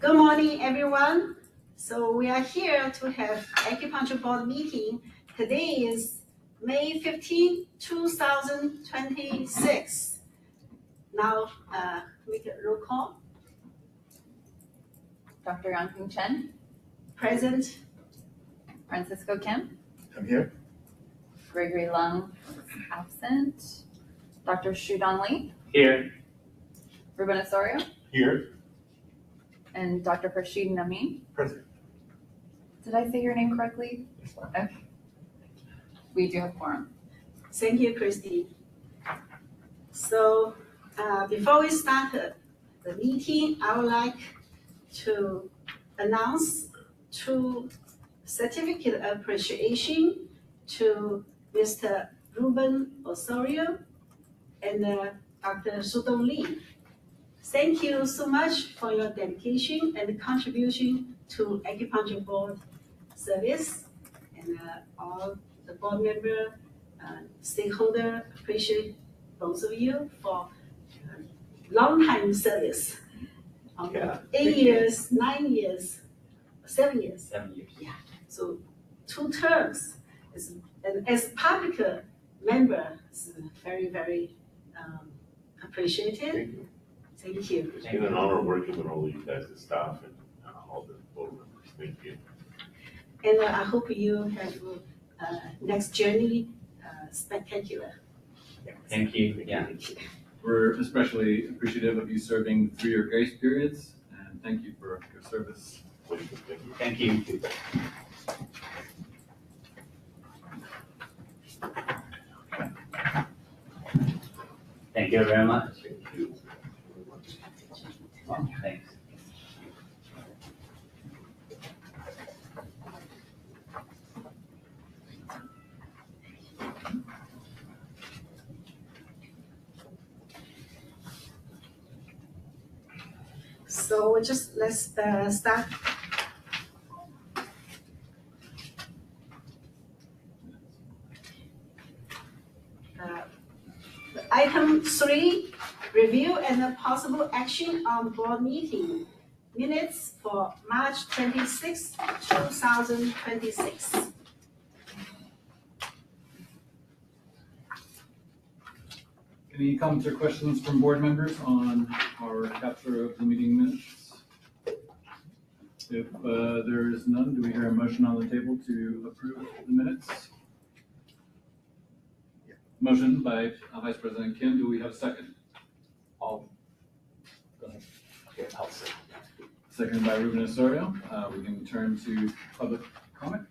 Good morning, everyone. So we are here to have Acupuncture Board meeting. Today is May 15, 2026. Now, make a roll call. Dr. Yangping Chen. Present. Francisco Kim. I'm here. Gregory Lung absent. Dr. Shudong Li. Here. Ruben Osorio. Here. And Dr. Farshid Namin. Present. Did I say your name correctly? Okay. We do have quorum. Thank you, Christy. So before we start the meeting, I would like to announce two certificate of appreciation to Mr. Ruben Osorio and Dr. Shudong Li. Thank you so much for your dedication and contribution to Acupuncture Board service, and all the board member, stakeholder appreciate both of you for long time service. 8 years, 9 years, 7 years. 7 years. Yeah, so 2 terms. And as public member, it's very, very appreciated. Thank you. It's been an honor working with all of you guys, the staff and all the board members. Thank you. And I hope you have next journey spectacular. Thank you. Yeah. We're especially appreciative of you serving 3-year grace periods, and thank you for your service. Thank you. Thank you very much. Thank you. Well, thanks. So let's start. Item 3, review and possible action on board meeting minutes for March 26, 2026. Any comments or questions from board members on our capture of the meeting minutes? If there is none, do we hear a motion on the table to approve the minutes? Motion by Vice President Kim. Do we have a second? Go ahead. Yeah, I'll say. Second by Ruben Osorio. We can turn to public comment.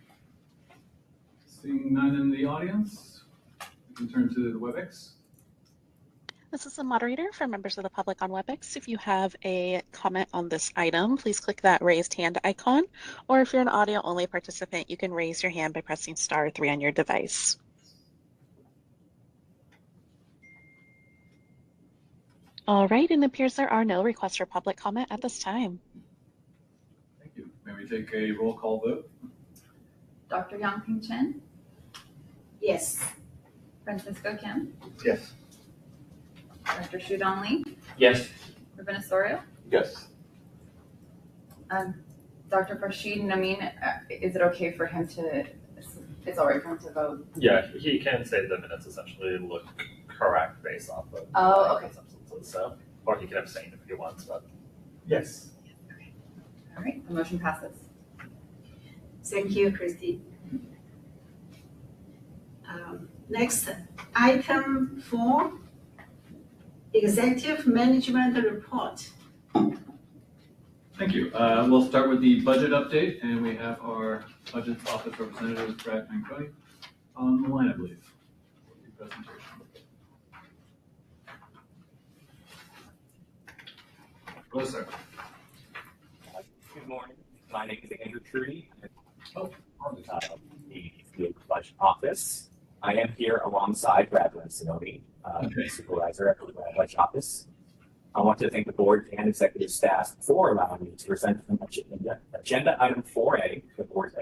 Seeing none in the audience, we can turn to the WebEx. This is the moderator for members of the public on WebEx. If you have a comment on this item, please click that raised hand icon, or if you're an audio-only participant, you can raise your hand by pressing *3 on your device. All right, and it appears there are no requests for public comment at this time. Thank you. May we take a roll call vote? Dr. Yangping Chen. Yes. Francisco Kim. Yes. Dr. Shudong Li. Yes. Ruben Osorio. Yes. Dr. Farshid Namin, is it okay for him to, it's all right for him to vote? Yeah, he can say the minutes essentially look correct based off of Okay. substances, so, or he can abstain if he wants, but. Yes. Okay. All right, the motion passes. Thank you, Christy. Next, item 4, executive management report. Thank you. We'll start with the budget update, and we have our budget office representative, Brad Manconi, on the line, I believe, for the presentation. Hello, sir. Good morning. My name is Andrew Trudy. I'm the field budget office. I am here alongside Brad Lencioni, supervisor at the budget office. I want to thank the board and executive staff for allowing me to present agenda item 4A, the board's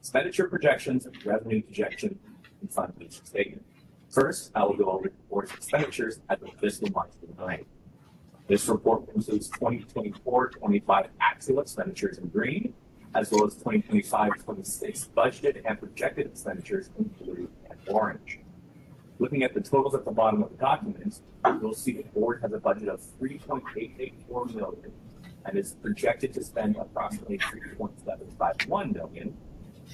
expenditure projections, revenue projection, and fund mission statement. First, I will go over the board's expenditures at the fiscal March 9. This report includes 2024-25 actual expenditures in green, as well as 2025-26 budgeted and projected expenditures in blue and orange. Looking at the totals at the bottom of the document, you'll see the board has a budget of $3.884 million and is projected to spend approximately $3.751 million,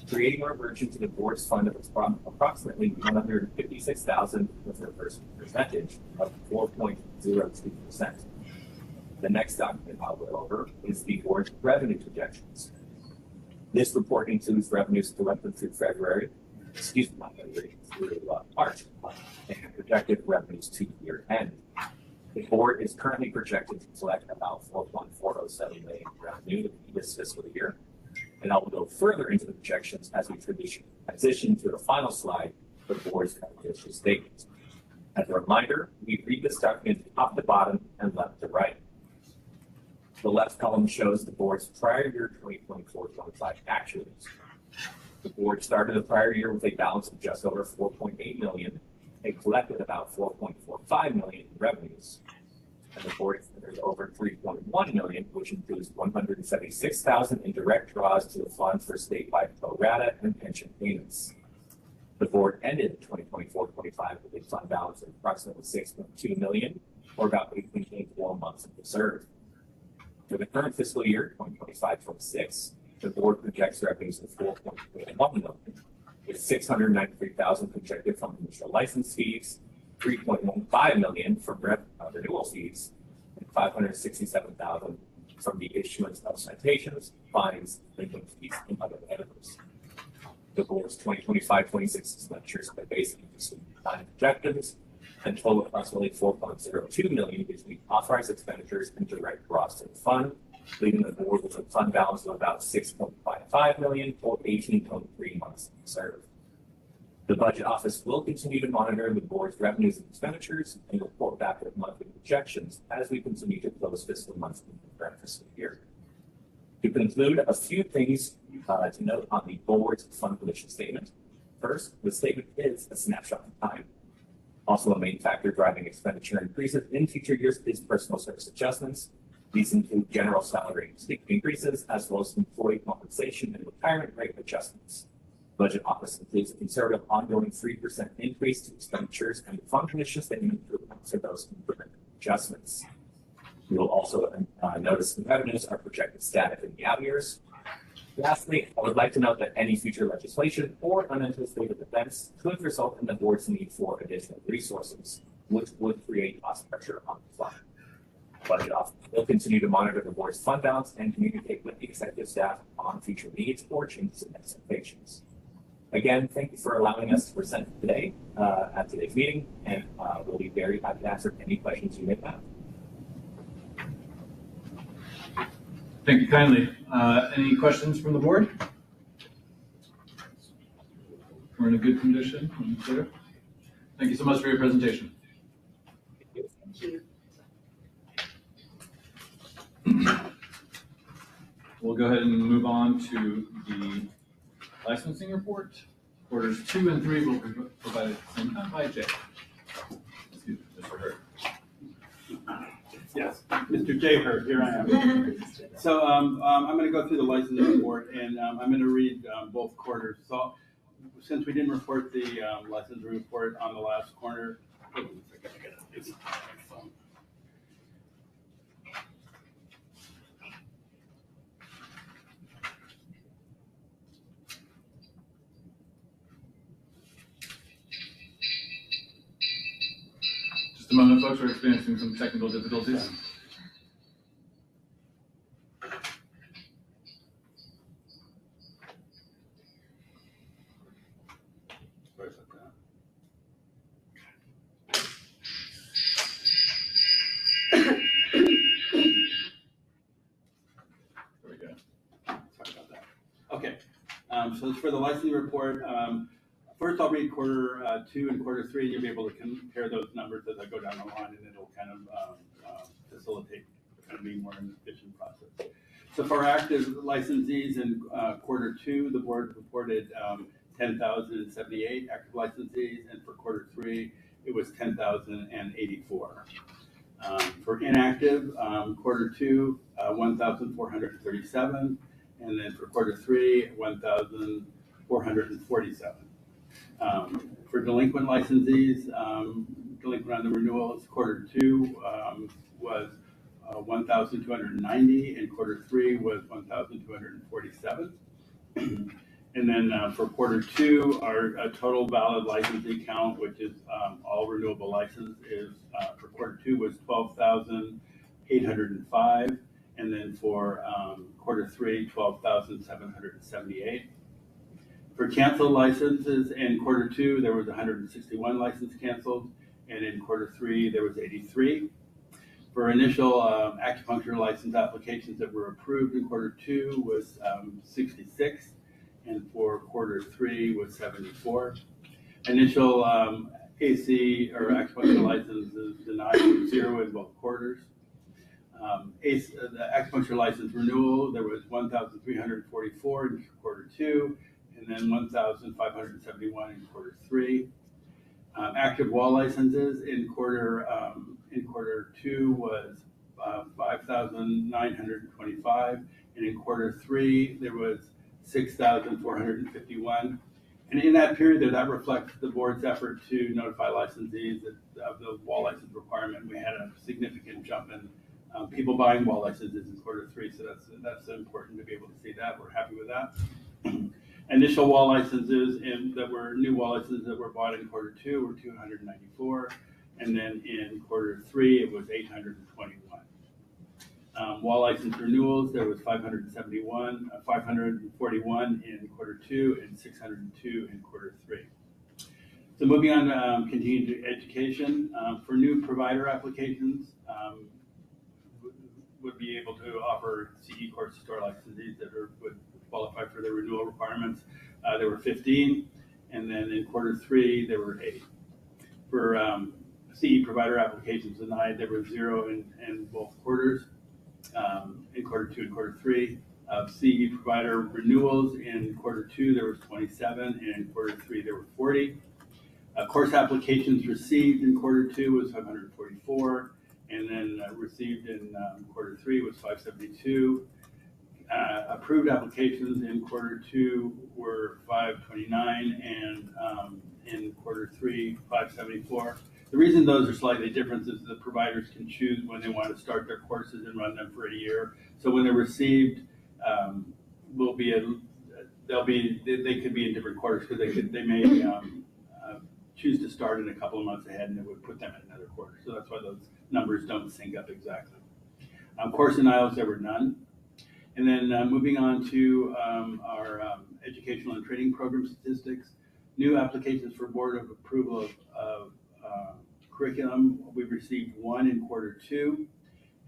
creating a reversion to the board's fund of approximately $156,000 with a percentage of 4.02%. The next document I'll go over is the board's revenue projections. This report includes revenues collected through February, through March, and projected revenues to year end. The board is currently projected to collect about $4.407 million in revenue this fiscal year. And I will go further into the projections as we transition to the final slide for the board's financial statements. As a reminder, we read this document top to bottom and left to right. The left column shows the board's prior year 2024-25 actuals. The board started the prior year with a balance of just over $4.8 million and collected about $4.45 million in revenues. And the board considered over $3.1 million, which includes $176,000 in direct draws to the fund for statewide pro rata and pension payments. The board ended 2024-25 with a fund balance of approximately $6.2 million, or about 8.84 months of reserve. For the current fiscal year, 2025-26, the board projects revenues of $4.1 million, with $693,000 projected from initial license fees, $3.15 million from renewal fees, and $567,000 from the issuance of citations, fines, legal fees, and other items. The board's 2025-26 expenditures are based on projections and total approximately $4.02 million between authorized expenditures and direct draws to the fund, leaving the board with a fund balance of about $6.55 million or 18.3 months of reserve. The budget office will continue to monitor the board's revenues and expenditures and report back with monthly projections as we continue to close fiscal months in the current fiscal year. To conclude, a few things to note on the board's fund position statement. First, the statement is a snapshot in time. Also, a main factor driving expenditure increases in future years is personal service adjustments. These include general salary increases, as well as employee compensation and retirement rate adjustments. Budget office includes a conservative ongoing 3% increase to expenditures, and the fund commission statement improvements to those improvement adjustments. You will also notice the revenues are projected static in the out years. Lastly, I would like to note that any future legislation or unanticipated events could result in the board's need for additional resources, which would create cost pressure on the fund. Budget office will continue to monitor the board's fund balance and communicate with the executive staff on future needs or changes in expectations. Again, thank you for allowing us to present today at today's meeting, and we'll be very happy to answer any questions you may have. Thank you kindly. Any questions from the board? We're in a good condition. Thank you so much for your presentation. Thank you. We'll go ahead and move on to the licensing report. Quarters 2 and 3 will be provided at the same time by Jay. Excuse me, Mr. Hurd. Yes, Mr. J. Hurd, here I am. So I'm going to go through the licensing report, and I'm going to read both quarters. So since we didn't report the licensing report on the last quarter, Just a moment, folks. We're experiencing some technical difficulties. Okay, so it's for the licensing report. First, I'll read quarter 2 and quarter 3. You'll be able to compare those numbers as I go down the line, and it'll kind of facilitate kind of being more an efficient process. So for our active licensees in quarter 2, the board reported 10,078 active licensees, and for quarter 3, it was 10,084. For inactive, quarter two, 1,437, and then for quarter three, 1,447. For delinquent licensees, delinquent on the renewals, quarter two was 1,290, and quarter three was 1,247. And then for quarter two, our total valid licensee count, which is all renewable license, is for quarter two was 12,805, and then for quarter three, 12,778. For canceled licenses in quarter two, there was 161 licenses canceled, and in quarter three, there was 83. For initial acupuncture license applications that were approved in quarter two was 66, and for quarter three was 74. Initial AC or acupuncture licenses denied were 0 in both quarters. The acupuncture license renewal, there was 1,344 in quarter two, and then 1,571 in quarter three. Active wall licenses in quarter two was 5,925, and in quarter three there was 6,451. And in that period there, that reflects the board's effort to notify licensees of the wall license requirement. We had a significant jump in people buying wall licenses in quarter three, so that's important to be able to see that. We're happy with that. Initial wall licenses that were new wall licenses that were bought in quarter two were 294, and then in quarter three it was 821. Wall license renewals, there was 541 in quarter two and 602 in quarter three. So moving on to continuing education, for new provider applications, would be able to offer CE courses to our licensees that would qualify for the renewal requirements. There were 15, and then in quarter three there were 8. For CE provider applications denied, there were 0 in both quarters, in quarter two and quarter three. CE provider renewals in quarter two there was 27, and in quarter three there were 40. Course applications received in quarter two was 544, and then received in quarter three was 572. Approved applications in quarter two were 529, and in quarter three, 574. The reason those are slightly different is the providers can choose when they want to start their courses and run them for a year. So when they're received, they could be in different quarters, because they may choose to start in a couple of months ahead, and it would put them in another quarter. So that's why those numbers don't sync up exactly. Course denials, there were none. And then moving on to our educational and training program statistics, new applications for board of approval of curriculum, we received 1 in quarter two,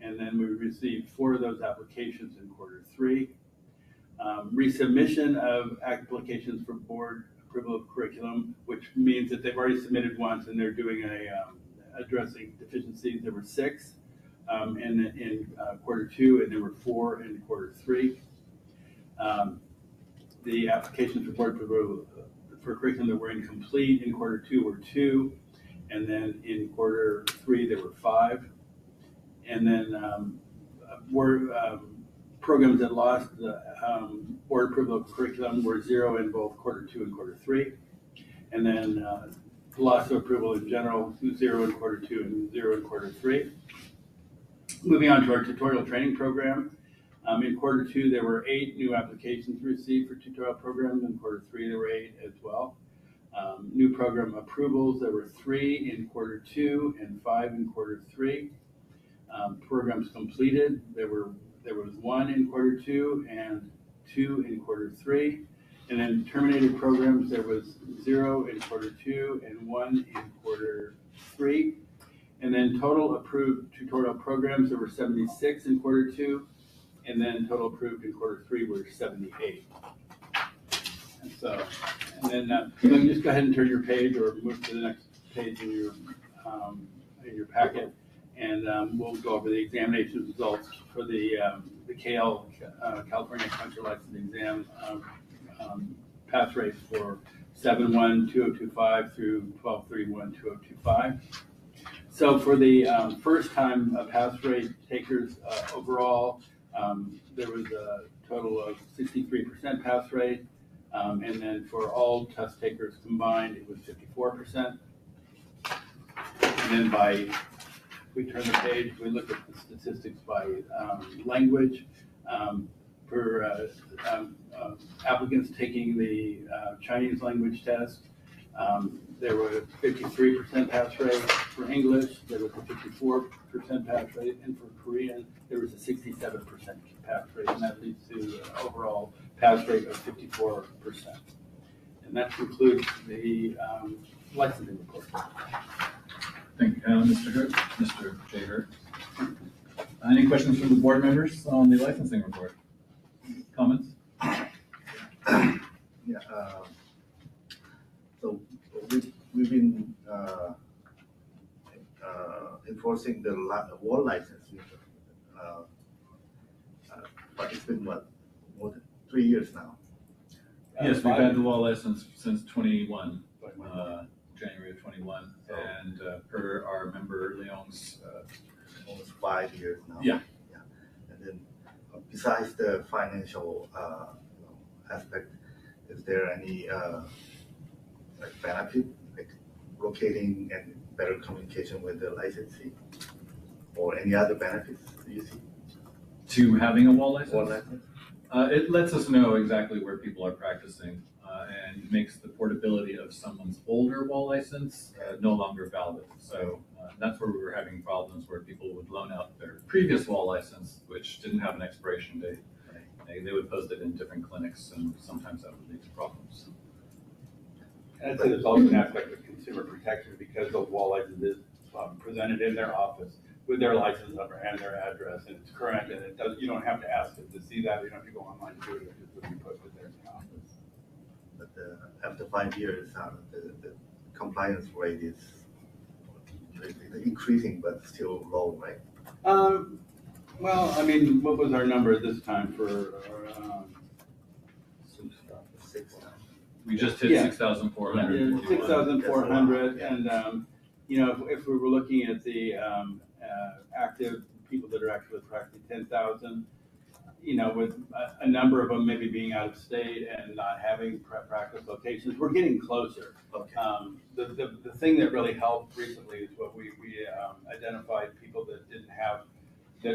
and then we received 4 of those applications in quarter three. Resubmission of applications for board approval of curriculum, which means that they've already submitted once and they're doing addressing deficiencies. There were 6 in quarter two, and there were 4 in quarter three. The applications for board approval for curriculum that were incomplete in quarter two were 2, and then in quarter three there were 5. And then programs that lost the board approval of curriculum were 0 in both quarter two and quarter three. And then loss of approval in general, 0 in quarter two and 0 in quarter three. Moving on to our tutorial training program. In quarter two, there were 8 new applications received for tutorial programs. In quarter three, there were 8 as well. New program approvals, there were 3 in quarter two and 5 in quarter three. Programs completed, there was 1 in quarter two and 2 in quarter three. And then terminated programs, there was 0 in quarter two and 1 in quarter three. And then total approved tutorial programs, there were 76 in quarter two, and then total approved in quarter three were 78. And then you can just go ahead and turn your page or move to the next page in your packet, and we'll go over the examination results for the KL, California Acupuncture License Exam pass rates for 7/1/2025 through 12/31/2025. So for the first time pass rate takers overall, there was a total of 63% pass rate. And then for all test takers combined, it was 54%. And then we turn the page, we look at the statistics by language. For applicants taking the Chinese language test, there was 53% pass rate. For English, there was a 54% pass rate, and for Korean, there was a 67% pass rate, and that leads to an overall pass rate of 54%. And that concludes the licensing report. Thank you, Mr. Hurt, Mr. J. Hurt. Any questions from the board members on the licensing report? Comments? Yeah. So we've been enforcing the wall license, but it's been what, more than 3 years now. Yes, we've had the wall license since 21, January of 21, and per our member Leong's. Almost 5 years now. Yeah. Yeah. And then besides the financial aspect, is there any like benefit, like locating and better communication with the licensee, or any other benefits you see? To having a wall license? Wall license? It lets us know exactly where people are practicing and makes the portability of someone's older wall license no longer valid. So that's where we were having problems, where people would loan out their previous wall license, which didn't have an expiration date. They would post it in different clinics, and sometimes that would lead to problems. And I'd say there's also an aspect of consumer protection because the wall license is presented in their office with their license number and their address, and it's current, and it does. You don't have to ask them to see that. You don't have to go online to do it. It just would be posted there in the office. But after 5 years, the compliance rate is increasing, but still low, right? Well, I mean, what was our number this time for? 6 We just hit 6,400. 6,400, and if we were looking at the active people that are actually practicing 10,000, with a number of them maybe being out of state and not having practice locations, we're getting closer. Okay. The thing that really helped recently is what we identified people that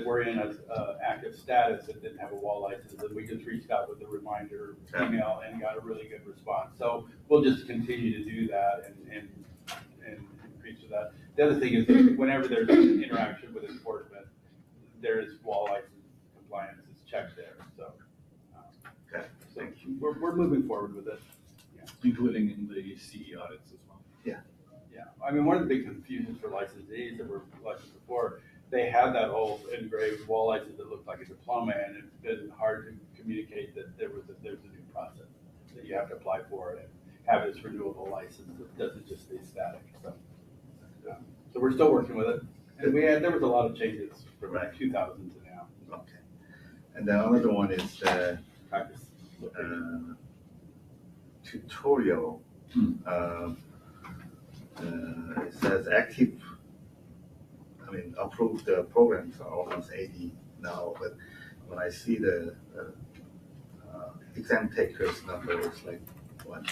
were in an active status and didn't have a wall license, and we just reached out with a reminder email and got a really good response. So we'll just continue to do that and increase that. The other thing is that whenever there's an interaction with enforcement, there is wall license compliance is checked there. So, Okay. So we're moving forward with it. Yeah. Including in the CE audits as well. Yeah. I mean, one of the big confusions for licensees that were licensed before, they had that old engraved wall license that looked like a diploma, and it's been hard to communicate that there's a new process that you have to apply for and have this renewable license. It doesn't just stay static. So we're still working with it. And there was a lot of changes from 2000 to now. Okay. And then another one is the Practice. tutorial. It says active. I mean, approved programs are almost 80 now, but when I see the exam takers number, it's like what,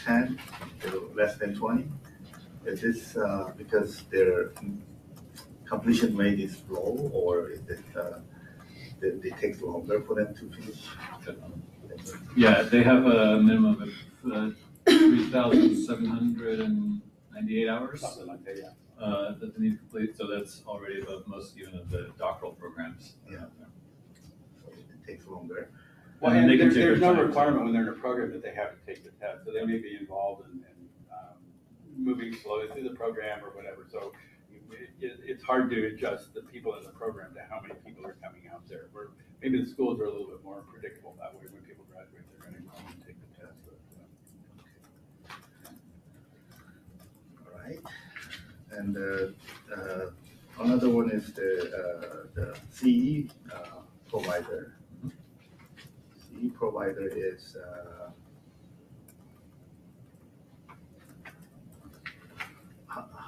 10 to less than 20. Is this because their completion rate is low, or is it it takes longer for them to finish? Yeah, they have a minimum of 3,798 hours. Something like that, yeah. That they need to complete, so that's already above most even of the doctoral programs. Yeah. So it takes longer. Well, And and they can take there's their no time. requirement when they're in a program that they have to take the test, so they may be involved in moving slowly through the program or whatever. So it's hard to adjust the people in the program to how many people are coming out there. Where maybe the schools are a little bit more predictable that way. When people graduate, they're going to go and take the test. All right. And another one is the CE provider. CE provider is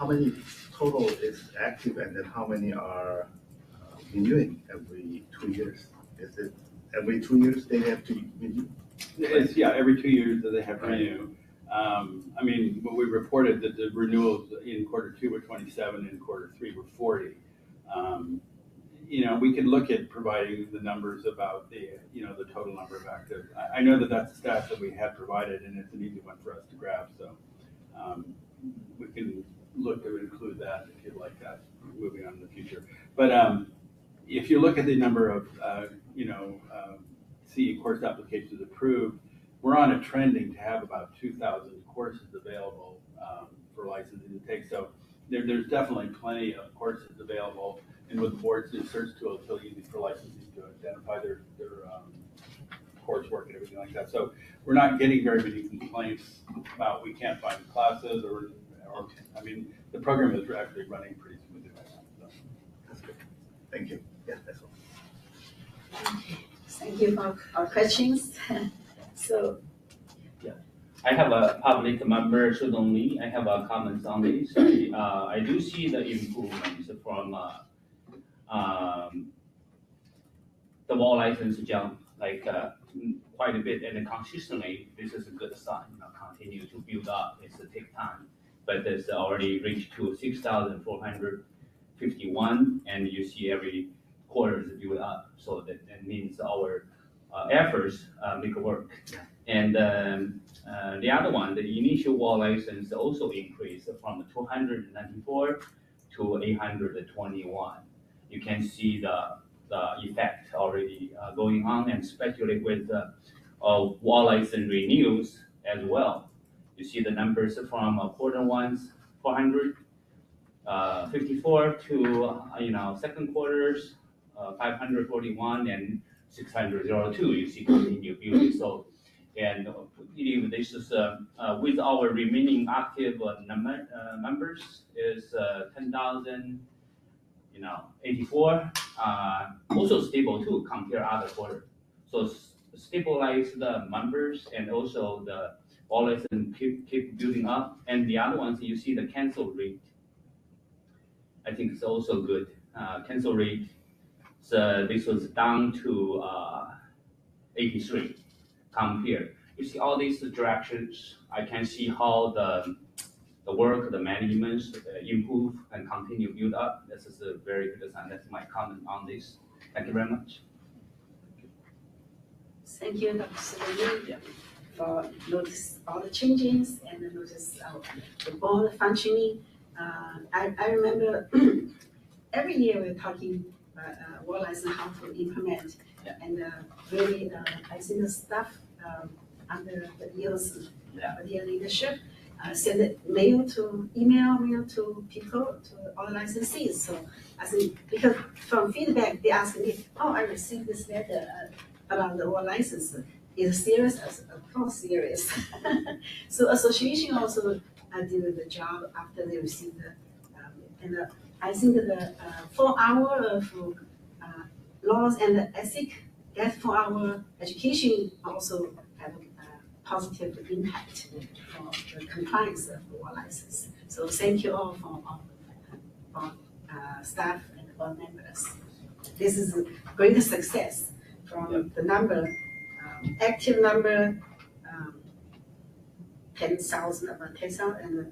how many total is active and then how many are renewing every 2 years? Is it every 2 years they have to renew? It's, yeah, every 2 years that they have to Right. renew. I mean, when we reported that the renewals in Q2 were 27 and Q3 were 40. You know, we could look at providing the numbers about the, you know, the total number of active. I know that that's a stat that we had provided and it's an easy one for us to grab, so we can look to include that if you'd like that moving on in the future. But if you look at the number of, CE course applications approved, we're on a trending to have about 2,000 courses available for licensing to take. So there's definitely plenty of courses available. And with the board's new search tool, it's so easy for licensees to identify their coursework and everything like that. So we're not getting very many complaints about we can't find classes or I mean, the program is actually running pretty smoothly right now. So. That's good. Thank you. Yeah, that's all. Thank you for our questions. So, I have a public member, Shudong Lee. I have a comments on this. I do see the improvements from the wall license jump like quite a bit, and consistently. This is a good sign. Continue to build up. It's a take time, but it's already reached to 6,451, and you see every quarter is build up. So that means our efforts make work. And the other one, the initial wall license also increased from 294 to 821. You can see the effect already going on, and especially with wall license renewals as well. You see the numbers from Q1's 454 to second quarter's 541 and 602. You see continue building. So, and this is with our remaining active members is 10,084. Also stable too compare other quarter. So stabilize the members and also the wallets and keep building up. And the other ones you see the cancel rate. I think it's also good. Cancel rate. So this was down to 83 compare. You see all these directions. I can see how the work, the management improve and continue build up. This is a very good sign. That's my comment on this. Thank you very much. thank you, Dr. Sylvie, for notice all the changes and notice the board functioning. I remember every year we're talking about wall license how to implement, and really I think the staff under the years their leadership send mail to people, to all licensees. So I think because from feedback they ask me, I received this letter about the wall license. Is serious? Of course serious. So association also did the job after they received the and I think the 4 hour of laws and ethics, that 4 hour education also have a positive impact for the compliance of the wall license. So thank you all for staff and board members. This is a great success from the number, active number, 10,000, about 10,000, and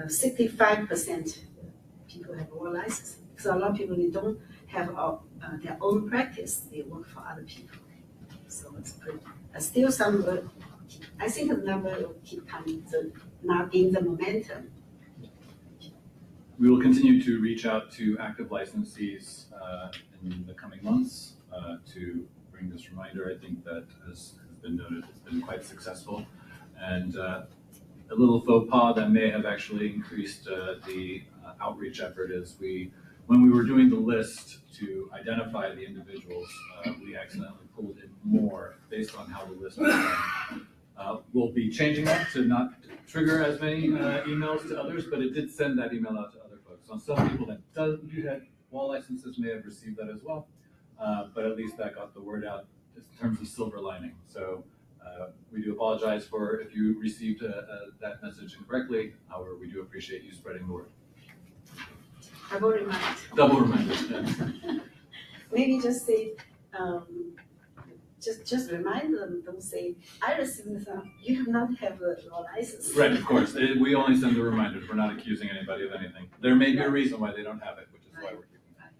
65% people have wall license. So a lot of people, they don't have their own practice, they work for other people. So it's good. Still some, I think the number will keep coming, so not in the momentum. We will continue to reach out to active licensees in the coming months to bring this reminder. I think that, as has been noted, it's been quite successful. And a little faux pas that may have actually increased the outreach effort is when we were doing the list to identify the individuals, we accidentally pulled in more based on how the list was done. We'll be changing that to not trigger as many emails to others, but it did send that email out to other folks. So some people that had wall licenses may have received that as well, but at least that got the word out in terms of silver lining. So we do apologize for if you received that message incorrectly. However, we do appreciate you spreading the word. double remind. Double reminder. Yeah. Maybe just say, just remind them, don't say, I received some, you have not have a license. Right, of course. We only send the reminders. We're not accusing anybody of anything. There may be a reason why they don't have it, which is why we're keeping that.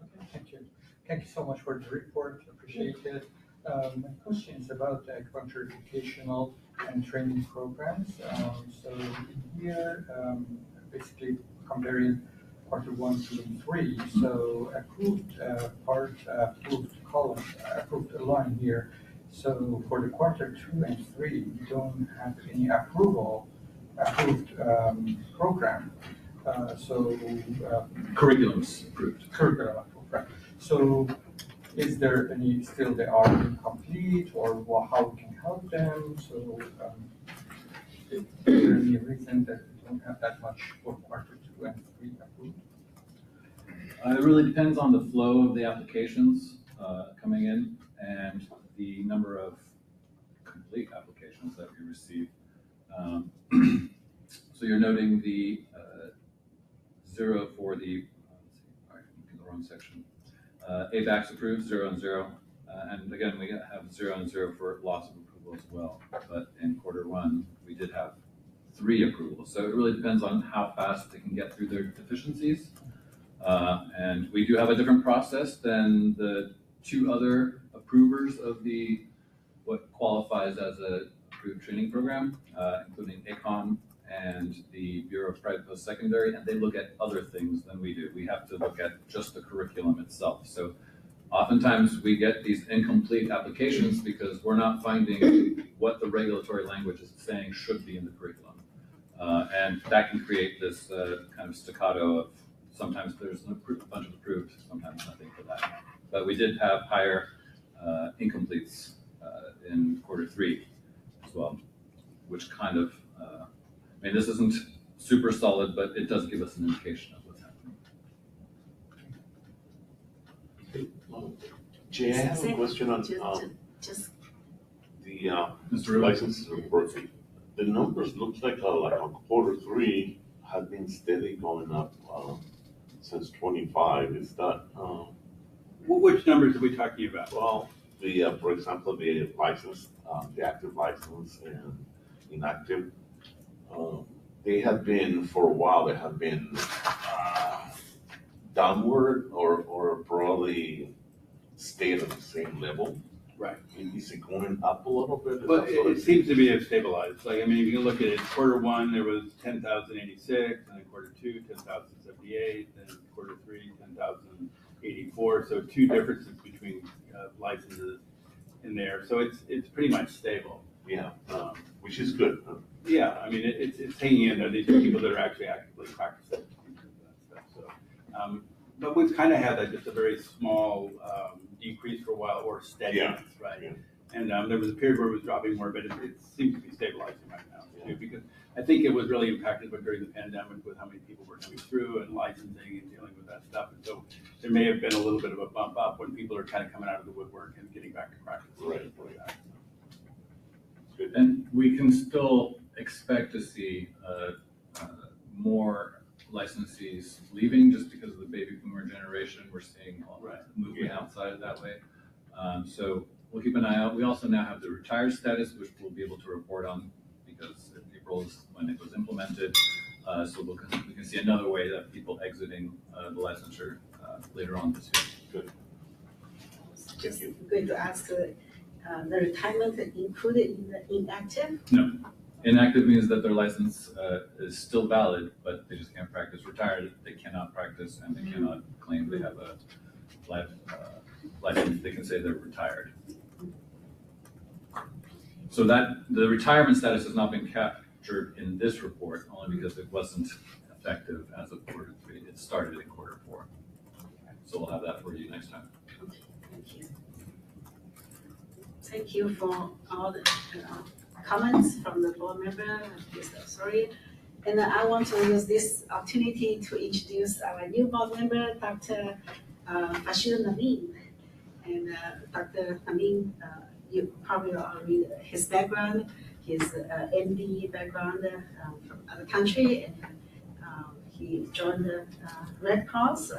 Okay, thank you. Thank you so much for the report. Appreciate it. My question is about the acupuncture educational and training programs. So here, basically comparing quarter 1, 2, and 3. So approved approved column, approved line here. So for the quarter 2 and 3, we don't have any approved program. Curriculums approved. Curriculum approved, right. So is there any, still they are incomplete, or how we can help them? So is there any reason that we don't have that much for quarter 2 and 3 approved? It really depends on the flow of the applications coming in and the number of complete applications that we receive. So you're noting the 0 for the, I'm in the wrong section. ABACs approved, 0 and 0. And again, we have 0 and 0 for loss of approval as well. But in quarter 1, we did have 3 approvals. So it really depends on how fast they can get through their deficiencies. And we do have a different process than the 2 other approvers of the what qualifies as a approved training program, including ACON and the Bureau of Private Post-Secondary, and they look at other things than we do. We have to look at just the curriculum itself. So oftentimes we get these incomplete applications because we're not finding what the regulatory language is saying should be in the curriculum. And that can create this kind of staccato of sometimes there's a bunch of approved, sometimes nothing for that. But we did have higher incompletes in quarter 3 as well, which kind of, I mean, this isn't super solid, but it does give us an indication of what's happening. Jay, I have a question on Just the Mr. Rubin? licenses in Berkeley. The numbers looks like on quarter 3 has been steady going up since 25. Is that Which numbers are we talking about? well? The for example, the license, the active license and inactive. They have been for a while. They have been downward or probably stayed at the same level. Right. Is it going up a little bit? But it seems to be stabilized. Like, I mean, if you look at it, quarter 1, there was 10,086, and then quarter 2, 10,078, then quarter 3, 10,084. So 2 differences between licenses in there. So it's pretty much stable. Yeah, which is good. Yeah, I mean, it's hanging in there. These are people that are actually actively practicing that stuff. So, but we've kind of had just a very small decrease for a while, or steadiness, right? Yeah. And there was a period where it was dropping more, but it seems to be stabilizing right now too, because I think it was really impacted during the pandemic with how many people were coming through and licensing and dealing with that stuff. And so there may have been a little bit of a bump up when people are kind of coming out of the woodwork and getting back to practice. Right. Good. And we can still expect to see more licensees leaving just because of the baby boomer generation. We're seeing all that movement outside that way. So we'll keep an eye out. We also now have the retired status, which we'll be able to report on because April is when it was implemented. So we can see another way that people exiting the licensure later on this year. Good. Just going to ask the retirement included in the inactive? No. Inactive means that their license is still valid, but they just can't practice. Retired, they cannot practice and they cannot claim they have a license. They can say they're retired. So that the retirement status has not been captured in this report only because it wasn't effective as of quarter 3. It started in quarter 4. So we'll have that for you next time. Okay, thank you. Thank you for all the comments from the board member, Mr. Sorry. And I want to use this opportunity to introduce our new board member, Dr. Bashir Naveen. And Dr. Naveen, you probably already read his background, his MD background from other country, and he joined the Red Cross,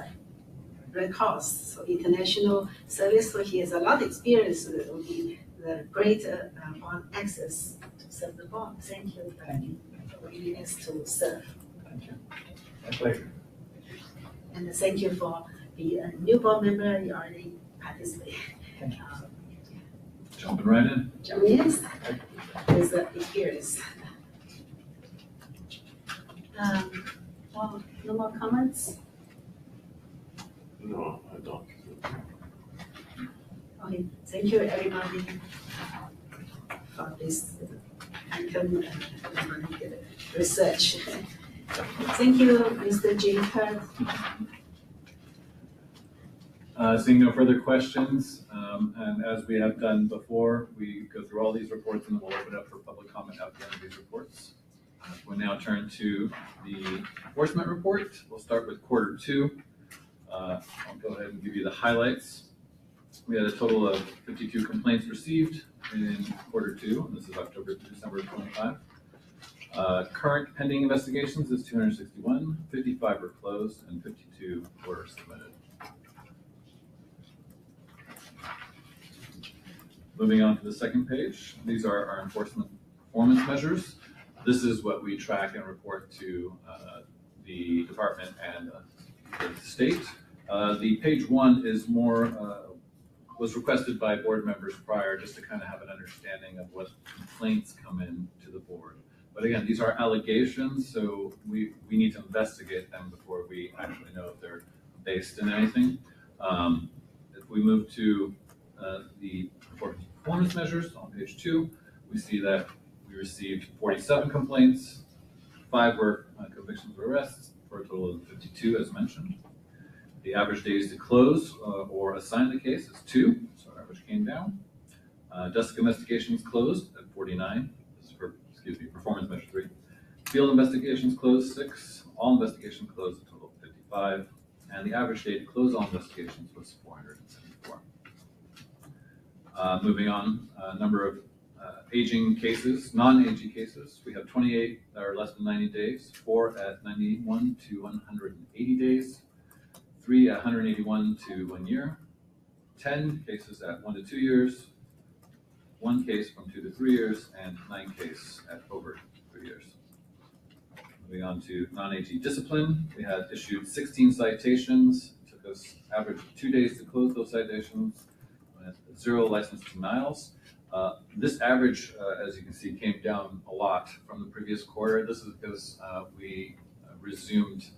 so international service. So he has a lot of experience. It will be the great on access to serve the board. Thank you. Thank you. For willingness to serve. Thank you. My pleasure. And thank you for being a new board member. You already participated. Thank you. Jumping right in. Yes, with the experience. Well, no more comments? No, I don't. Okay, thank you everybody for this item and research. Thank you, Mr. Jacob. Seeing no further questions, and as we have done before, we go through all these reports and then we'll open up for public comment at the end of these reports. We'll now turn to the enforcement report. We'll start with quarter 2. I'll go ahead and give you the highlights. We had a total of 52 complaints received in quarter 2, and this is October to December 25. Current pending investigations is 261, 55 were closed, and 52 were submitted. Moving on to the second page, these are our enforcement performance measures. This is what we track and report to the department and the state. The page 1 is more, was requested by board members prior, just to kind of have an understanding of what complaints come in to the board. But again, these are allegations, so we need to investigate them before we actually know if they're based in anything. If we move to the performance measures on page 2, we see that we received 47 complaints, 5 were convictions or arrests, for a total of 52 as mentioned. The average days to close or assign the case is 2, so our average came down. Desk investigations closed at 49, this is for, performance measure 3. Field investigations closed 6, all investigations closed a total of 55, and the average day to close all investigations was 474. Moving on, number of aging cases, non-AG cases. We have 28 that are less than 90 days, 4 at 91 to 180 days, 3 at 181 to 1 year, 10 cases at 1 to 2 years, 1 case from 2 to 3 years, and 9 cases at over 3 years. Moving on to non-AG discipline, we had issued 16 citations. It took us average 2 days to close those citations, 0 license denials. This average, as you can see, came down a lot from the previous quarter. This is because we resumed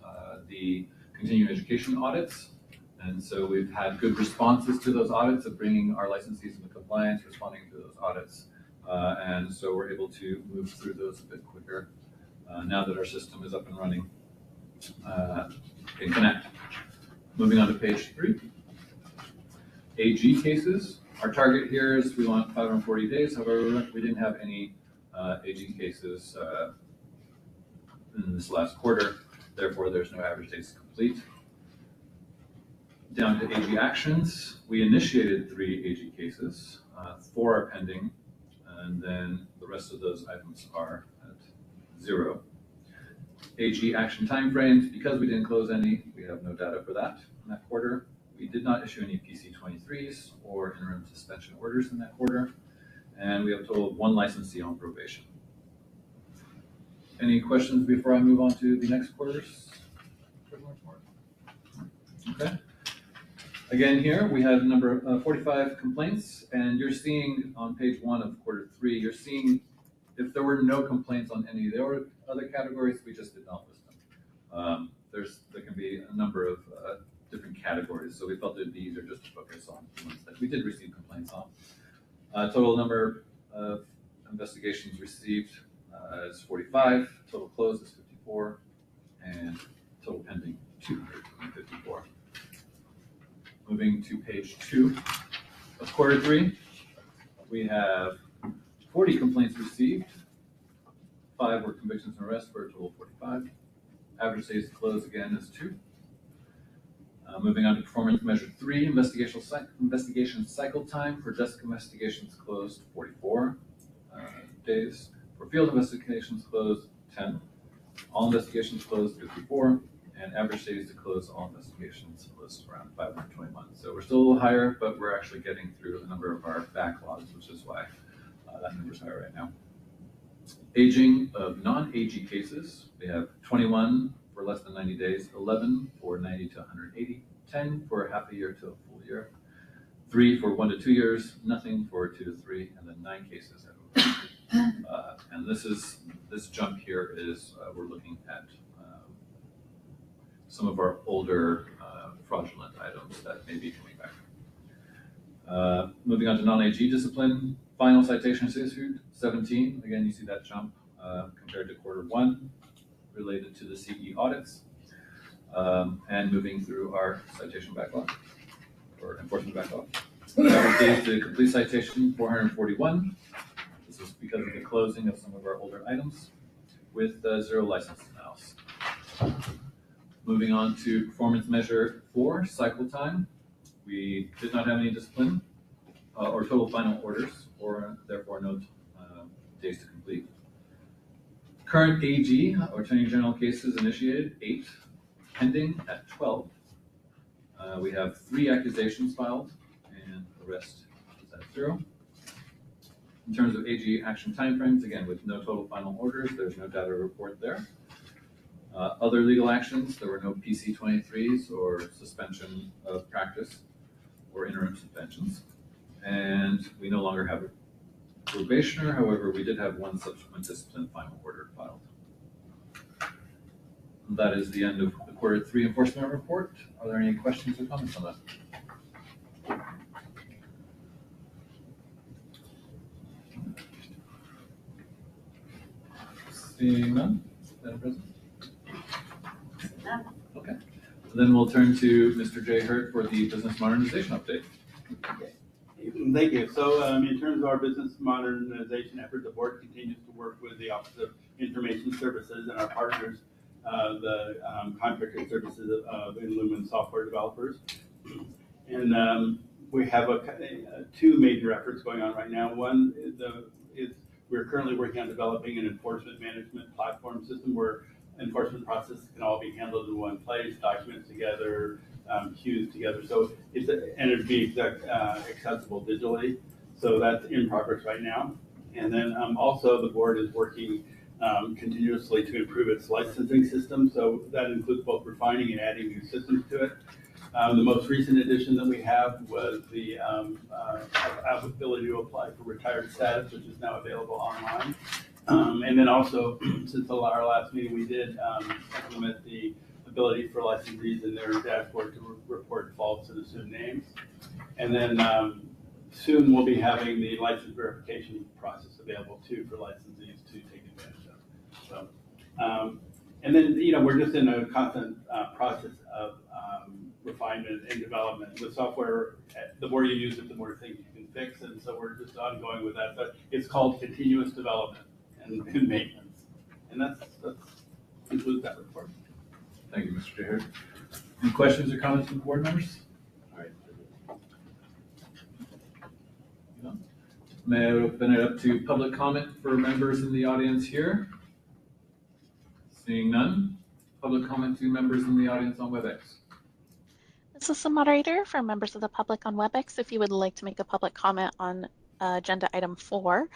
the continuing education audits. And so we've had good responses to those audits of bringing our licensees into compliance, responding to those audits. And so we're able to move through those a bit quicker now that our system is up and running in Connect. Moving on to page 3. AG cases. Our target here is we want 540 days. However, we didn't have any AG cases in this last quarter. Therefore, there's no average days to complete. Down to AG actions. We initiated 3 AG cases. 4 are pending, and then the rest of those items are at 0. AG action timeframes. Because we didn't close any, we have no data for that in that quarter. We did not issue any PC-23s or interim suspension orders in that quarter, and we have a total of 1 licensee on probation. Any questions before I move on to the next quarter's report? Okay. Again, here we had a number of 45 complaints, and you're seeing on page 1 of quarter 3, you're seeing if there were no complaints on any of the other categories, we just did not list them. There can be a number of different categories, so we felt it would be easier just to focus on the ones that we did receive complaints on. Total number of investigations received is 45, total closed is 54, and total pending 254. Moving to page 2 of quarter 3, we have 40 complaints received, 5 were convictions and arrests for a total of 45. Average days to close again is 2. Moving on to performance measure 3, investigation cycle time for desk investigations closed 44 days. For field investigations closed 10. All investigations closed 54. and average days to close all investigations was around 521. So we're still a little higher, but we're actually getting through a number of our backlogs, which is why that number's higher right now. Aging of non-AG cases, we have 21 for less than 90 days, 11 for 90 to 180, 10 for half a year to a full year, 3 for 1 to 2 years, nothing for 2 to 3, and then 9 cases and this jump here is we're looking at some of our older fraudulent items that may be coming back. Moving on to non-AG discipline, final citations issued, 17. Again, you see that jump compared to Q1 related to the CE audits. And moving through our citation backlog or enforcement backlog. Average days to complete citation, 441. This is because of the closing of some of our older items with 0 license denials. Moving on to performance measure 4, cycle time. We did not have any discipline or total final orders, or therefore no days to complete. Current AG, or Attorney General cases initiated, 8, pending at 12. We have 3 accusations filed, and the rest is at 0. In terms of AG action timeframes, again, with no total final orders, there's no data report there. Other legal actions, there were no PC-23s or suspension of practice or interim suspensions. And we no longer have a probationer, however, we did have 1 subsequent discipline final order filed. And that is the end of the Q3 enforcement report. Are there any questions or comments on that? Seeing none, Madam President? Okay. Then we'll turn to Mr. Jay Hurt for the business modernization update. Thank you. So in terms of our business modernization effort, the board continues to work with the Office of Information Services and our partners, the contractor services of Lumen software developers. And we have 2 major efforts going on right now. One is we're currently working on developing an enforcement management platform system where enforcement processes can all be handled in one place, documents together, queues together. So it'd be accessible digitally. So that's in progress right now. And then also the board is working continuously to improve its licensing system. So that includes both refining and adding new systems to it. The most recent addition that we have was the ability to apply for retired status, which is now available online. And then also, since our last meeting, we did implement the ability for licensees in their dashboard to report false and assumed names. And then soon we'll be having the license verification process available too for licensees to take advantage of. So, and then, we're just in a constant process of refinement and development. With software, the more you use it, the more things you can fix. And so we're just ongoing with that. But it's called continuous development and maintenance. And that concludes that report. Thank you, Mr. Jay Hurt. Any questions or comments from board members? All right. May I open it up to public comment for members in the audience here? Seeing none. Public comment to members in the audience on WebEx. This is the moderator for members of the public on WebEx. If you would like to make a public comment on agenda item 4,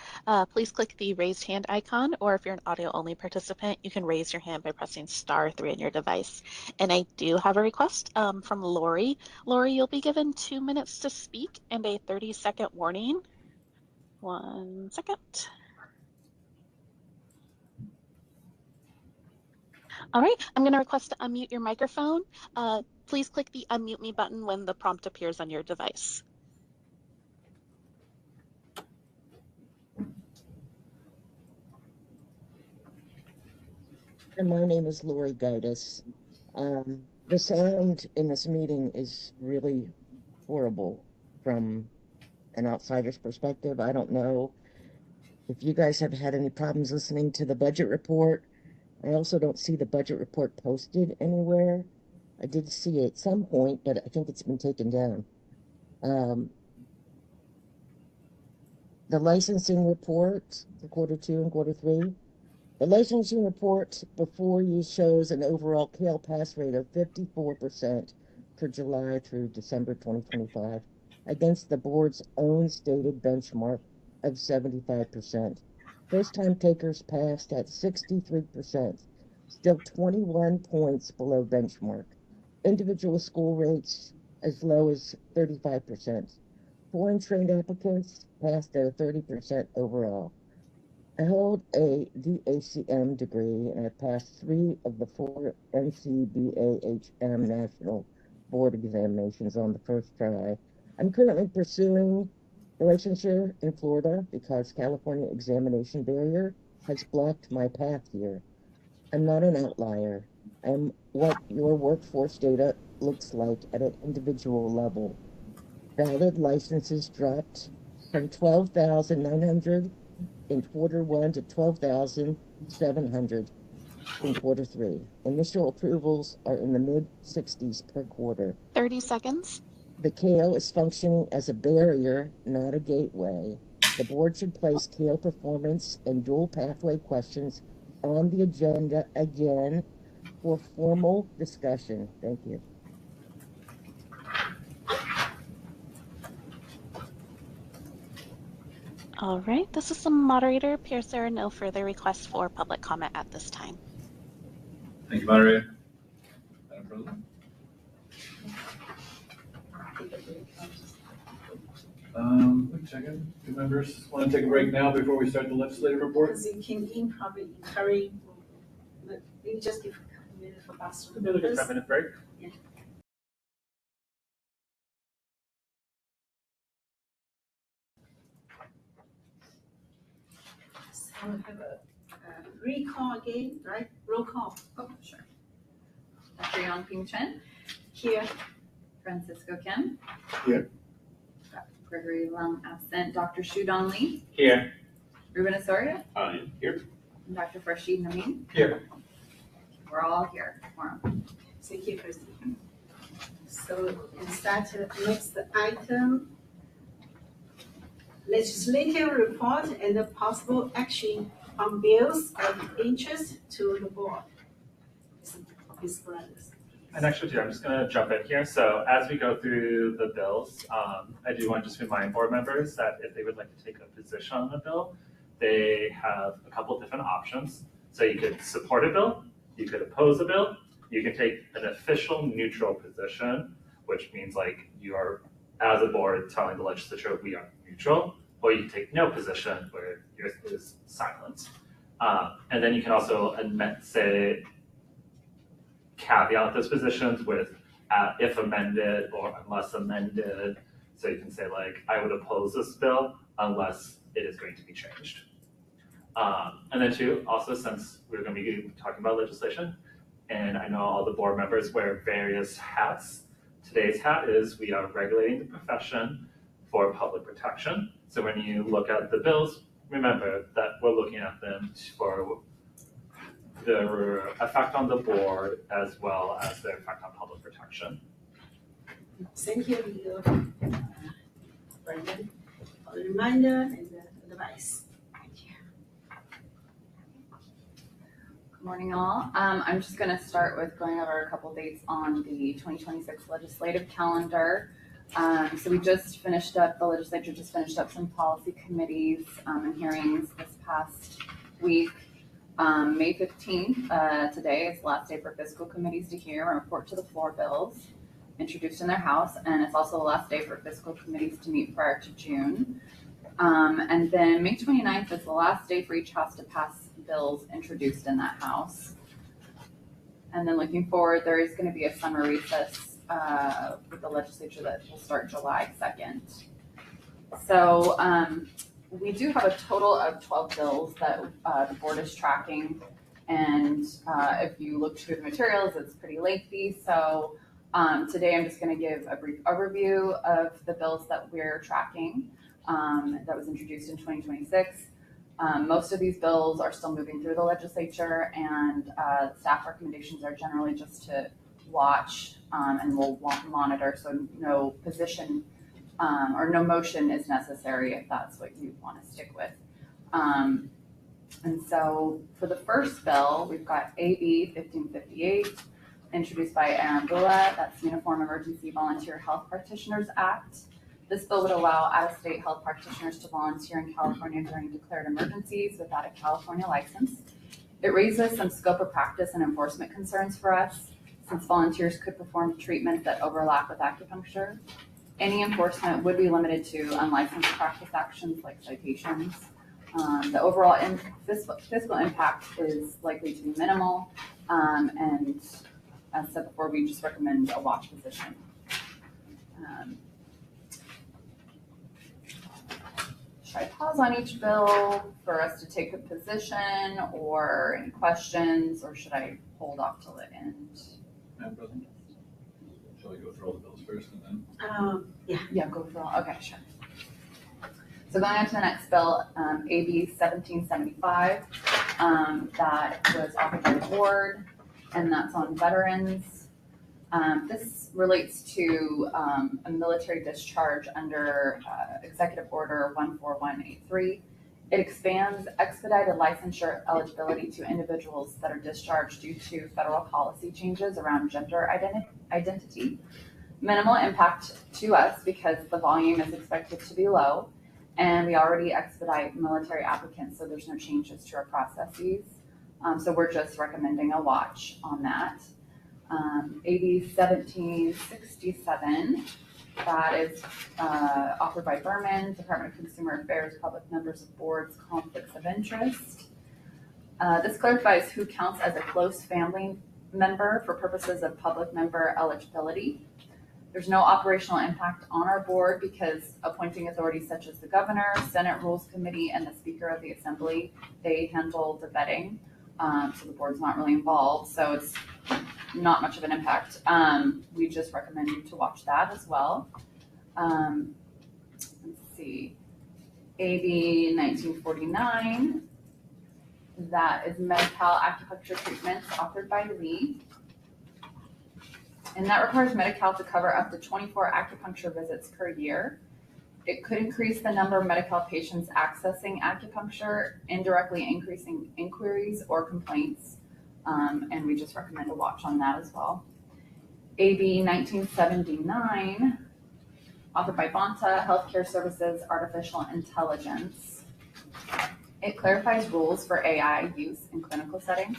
please click the raised hand icon, or if you're an audio only participant, you can raise your hand by pressing *3 on your device. And I do have a request from Lori. Lori, you'll be given 2 minutes to speak and a 30-second warning. 1 second. All right, I'm going to request to unmute your microphone. Please click the unmute me button when the prompt appears on your device. And my name is Lori Gotis. The sound in this meeting is really horrible from an outsider's perspective. I don't know if you guys have had any problems listening to the budget report. I also don't see the budget report posted anywhere. I did see it at some point, but I think it's been taken down. The licensing report for Q2 and Q3, The licensing report before you shows an overall CALE pass rate of 54% for July through December 2025 against the board's own stated benchmark of 75%. First-time takers passed at 63%, still 21 points below benchmark. Individual school rates as low as 35%. Foreign trained applicants passed at a 30% overall. I hold a DACM degree and I passed 3 of the 4 NCBAHM national board examinations on the first try. I'm currently pursuing licensure in Florida because California examination barrier has blocked my path here. I'm not an outlier. I'm what your workforce data looks like at an individual level. Valid licenses dropped from 12,900 in Q1 to 12,700 in Q3. Initial approvals are in the mid-60s per quarter. 30 seconds. The CALE is functioning as a barrier, not a gateway. The board should place CALE performance and dual pathway questions on the agenda again for formal discussion. Thank you. All right, this is the moderator. Appears there are no further requests for public comment at this time. Thank you, moderator. Madam President? Wait a second. Do members want to take a break now before we start the legislative report? Because you can probably encourage, maybe just give a minute for bathroom. Maybe like a 10-minute break. Yeah. So we have a recall again, right? Roll call. Oh, sure. Dr. Yang-Ping Chen, Here. Francisco Kim. Here. Dr. Gregory Lung absent. Dr. Shudong Lee, Here. Ruben Osorio, I am here. and Dr. Farshid Namin. Here. We're all here. Quorum. Thank you, Christy. So is that next item? Legislative report and the possible action on bills of interest to the board. Ms. Brothers. And actually, I'm just going to jump in here. So as we go through the bills, I do want to just remind board members that if they would like to take a position on the bill, they have a couple of different options. So you could support a bill, you could oppose a bill, you can take an official neutral position, which means like you are, as a board, telling the legislature we are neutral, or you can take no position where yours is silent. And then you can also caveat those positions with if amended or unless amended. So you can say like, I would oppose this bill unless it is going to be changed. And then two, also since we're going to be talking about legislation, and I know all the board members wear various hats, today's hat is we are regulating the profession for public protection. So when you look at the bills, remember that we're looking at them for their effect on the board as well as their effect on public protection. Thank you, Brendan, for the reminder and the advice. Thank you. Good morning, all. I'm just going to start with going over a couple dates on the 2026 legislative calendar. So we just finished up, the legislature just finished up some policy committees and hearings this past week. May 15th, today is the last day for fiscal committees to hear and report to the floor bills introduced in their house, and it's also the last day for fiscal committees to meet prior to June. And then May 29th is the last day for each house to pass bills introduced in that house. And then looking forward, there is going to be a summer recess with the legislature that will start July 2nd. So we do have a total of 12 bills that the board is tracking. And if you look through the materials, it's pretty lengthy. So today I'm just going to give a brief overview of the bills that we're tracking that was introduced in 2026. Most of these bills are still moving through the legislature, and staff recommendations are generally just to watch and we'll monitor, so no position or no motion is necessary if that's what you want to stick with. And so for the first bill, we've got AB 1558, introduced by Aaron Bula, that's Uniform Emergency Volunteer Health Practitioners Act. This bill would allow out-of-state health practitioners to volunteer in California during declared emergencies without a California license. It raises some scope of practice and enforcement concerns for us, since volunteers could perform treatments that overlap with acupuncture. Any enforcement would be limited to unlicensed practice actions like citations. The overall fiscal impact is likely to be minimal, and as said before, we just recommend a watch position. Should I pause on each bill for us to take a position or any questions, or should I hold off till the end? Madam President, shall we go through all the bills first and then? Yeah, go for all. Okay, sure. So going on to the next bill, AB 1775, that was offered by the board, and that's on veterans. This relates to a military discharge under Executive Order 14183. It expands expedited licensure eligibility to individuals that are discharged due to federal policy changes around gender identity. Minimal impact to us because the volume is expected to be low, and we already expedite military applicants, so there's no changes to our processes. So we're just recommending a watch on that. AB 1767, that is offered by Berman, Department of Consumer Affairs, Public Members of Boards, Conflicts of Interest. This clarifies who counts as a close family member for purposes of public member eligibility. There's no operational impact on our board because appointing authorities such as the governor, Senate Rules Committee, and the Speaker of the Assembly, they handle the vetting. So the board's not really involved, so it's not much of an impact. We just recommend you to watch that as well. Let's see, AB 1949, that is Medi-Cal acupuncture treatments offered by Lee. And that requires Medi-Cal to cover up to 24 acupuncture visits per year. It could increase the number of Medi-Cal patients accessing acupuncture, indirectly increasing inquiries or complaints. And we just recommend a watch on that as well. AB 1979, offered by Bonta, Healthcare Services, Artificial Intelligence. It clarifies rules for AI use in clinical settings.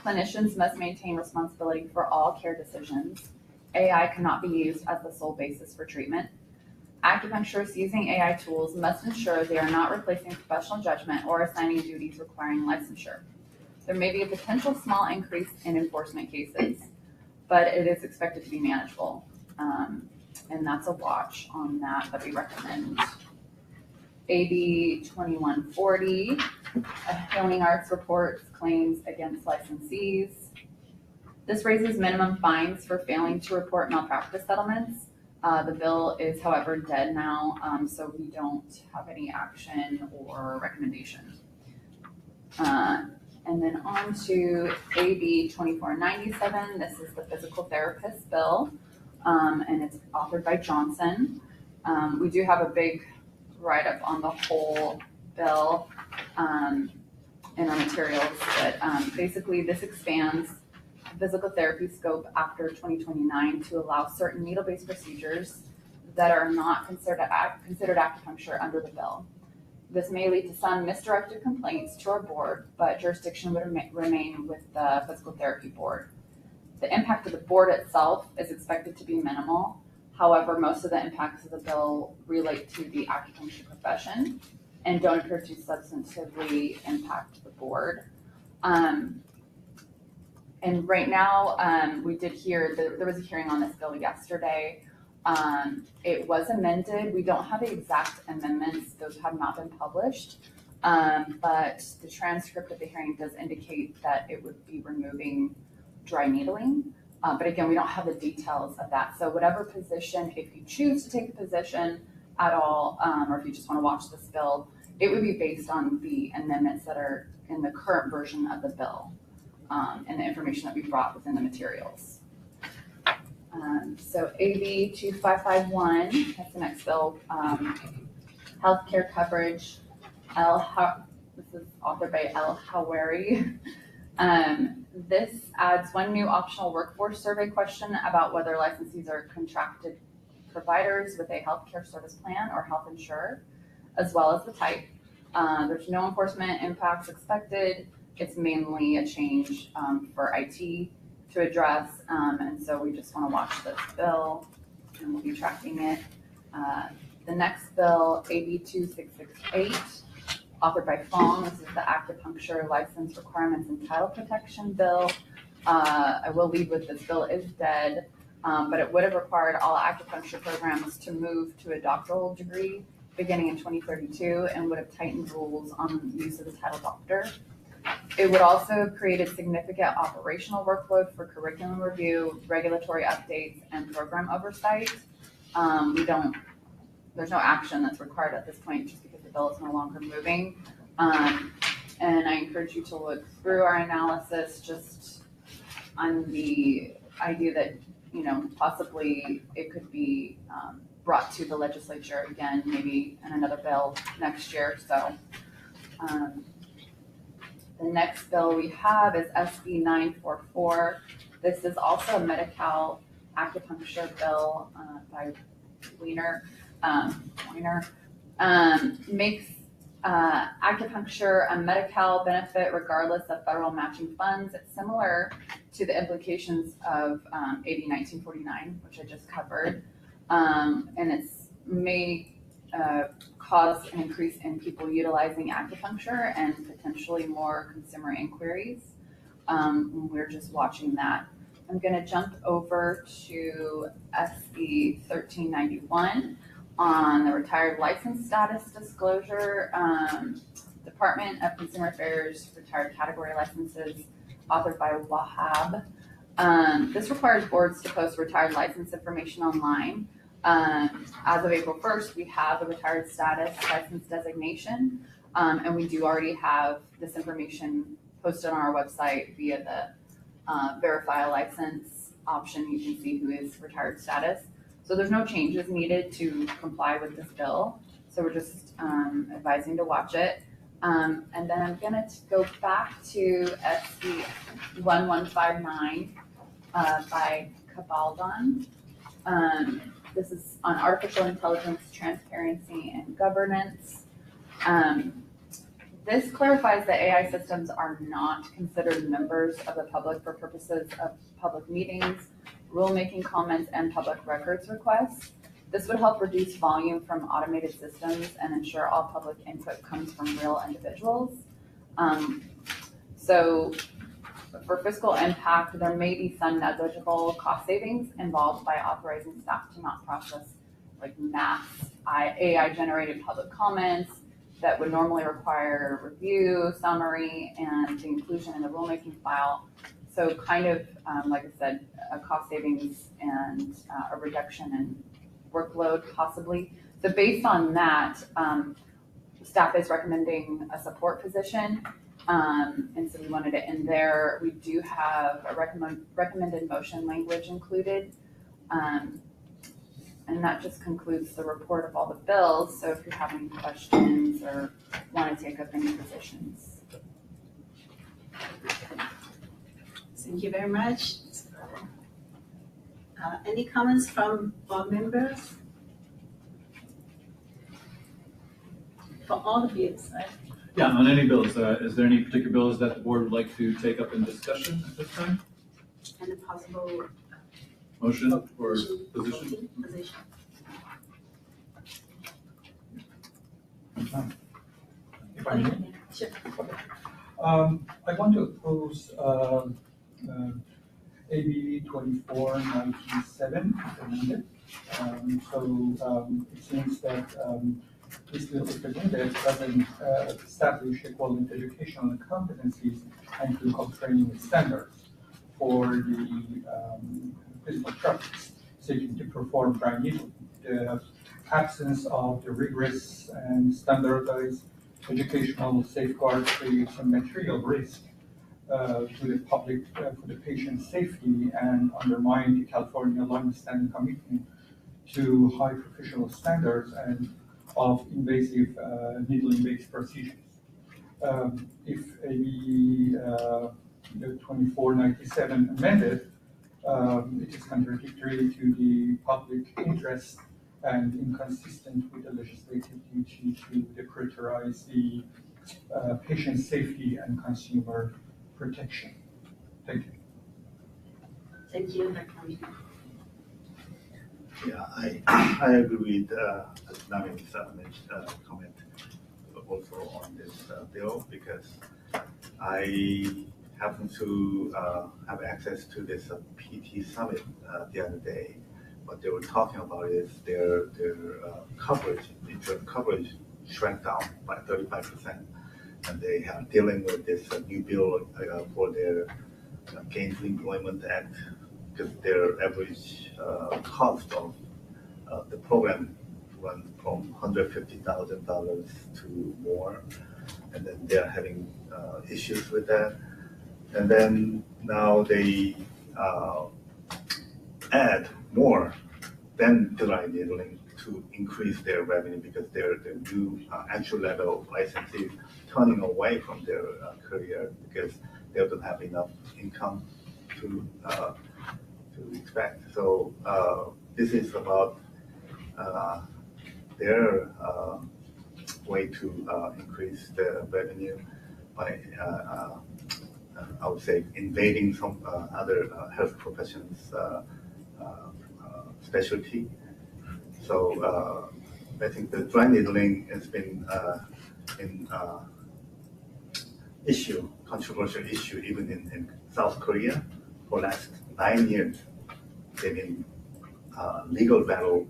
Clinicians must maintain responsibility for all care decisions. AI cannot be used as the sole basis for treatment. Acupuncturists using AI tools must ensure they are not replacing professional judgment or assigning duties requiring licensure. There may be a potential small increase in enforcement cases, but it is expected to be manageable. And that's a watch on that we recommend. AB 2140, Healing Arts reports claims against licensees. This raises minimum fines for failing to report malpractice settlements. The bill is, however, dead now, so we don't have any action or recommendation. And then on to AB 2497. This is the physical therapist bill, and it's authored by Johnson. We do have a big write-up on the whole bill in our materials, but basically this expands physical therapy scope after 2029 to allow certain needle-based procedures that are not considered acupuncture under the bill. This may lead to some misdirected complaints to our board, but jurisdiction would remain with the physical therapy board. The impact of the board itself is expected to be minimal. However, most of the impacts of the bill relate to the acupuncture profession and don't appear to substantively impact the board. And right now, we did hear that there was a hearing on this bill yesterday. It was amended. We don't have the exact amendments. Those have not been published. But the transcript of the hearing does indicate that it would be removing dry needling. But again, we don't have the details of that. So whatever position, if you choose to take a position at all, or if you just want to watch this bill, it would be based on the amendments that are in the current version of the bill and the information that we brought within the materials. So AB 2551, that's the next bill, healthcare coverage, This is authored by El Hawari. This adds one new optional workforce survey question about whether licensees are contracted providers with a healthcare service plan or health insurer, as well as the type. There's no enforcement impacts expected. It's mainly a change for IT to address, and so we just want to watch this bill, and we'll be tracking it. The next bill, AB 2668, authored by Fong. This is the Acupuncture License Requirements and Title Protection Bill. I will lead with this bill is dead, but it would have required all acupuncture programs to move to a doctoral degree beginning in 2032 and would have tightened rules on use of the title doctor. It would also have created significant operational workload for curriculum review, regulatory updates, and program oversight. There's no action that's required at this point just because the bill is no longer moving. And I encourage you to look through our analysis just on the idea that, possibly it could be brought to the legislature again, maybe in another bill next year. So the next bill we have is SB 944. This is also a Medi-Cal acupuncture bill by Weiner. Makes acupuncture a Medi-Cal benefit regardless of federal matching funds. It's similar to the implications of AB 1949, which I just covered, and it's may cause an increase in people utilizing acupuncture and potentially more consumer inquiries. We're just watching that. I'm going to jump over to SB 1391 on the retired license status disclosure. Department of Consumer Affairs retired category licenses, authored by Wahab. This requires boards to post retired license information online. As of April 1st, we have a retired status license designation, and we do already have this information posted on our website via the verify a license option. You can see who is retired status. So there's no changes needed to comply with this bill. So we're just advising to watch it. And then I'm gonna go back to SB 1159 by Kabaldon. This is on artificial intelligence, transparency, and governance. This clarifies that AI systems are not considered members of the public for purposes of public meetings, rulemaking comments, and public records requests. This would help reduce volume from automated systems and ensure all public input comes from real individuals. So for fiscal impact, there may be some negligible cost savings involved by authorizing staff to not process like mass AI-generated public comments that would normally require review, summary, and the inclusion in the rulemaking file. So kind of, like I said, a cost savings and a reduction in workload possibly. So based on that, staff is recommending a support position. And so we wanted it in there. We do have a recommended motion language included. And that just concludes the report of all the bills. So if you have any questions or want to take up any positions. Thank you very much. Any comments from board members? For all the bills, right? Yeah, on any bills, is there any particular bills that the board would like to take up in discussion at this time? And a possible Motion or position? position. If I may. Sure. I want to oppose AB 2497 amended. It seems that this bill, if amended, doesn't establish equivalent educational competencies and clinical training standards for the physical therapists seeking to perform dry needling. The absence of the rigorous and standardized educational safeguards creates a material risk to the public, for the patient's safety, and undermine the California long-standing commitment to high professional standards and of invasive needling-based procedures. If AB 2497 amended, it is contradictory to the public interest and inconsistent with the legislative duty to deprioritize the patient safety and consumer protection. Thank you. Thank you, Dr. Yeah, I agree with Namin's comment also on this bill, because I happen to have access to this PT summit the other day. What they were talking about is their coverage, insurance coverage shrank down by 35%, and they are dealing with this new bill for their Gainful Employment Act, because their average cost of the program runs from $150,000 to more, and then they're having issues with that. And then now they add more than dry needling to increase their revenue, because their new entry level licensees turning away from their career because they don't have enough income to expect. So this is about their way to increase the revenue by, I would say, invading some other health professions' specialty. So I think the dry needling has been an controversial issue even in South Korea for the last 9 years. They've been legal battle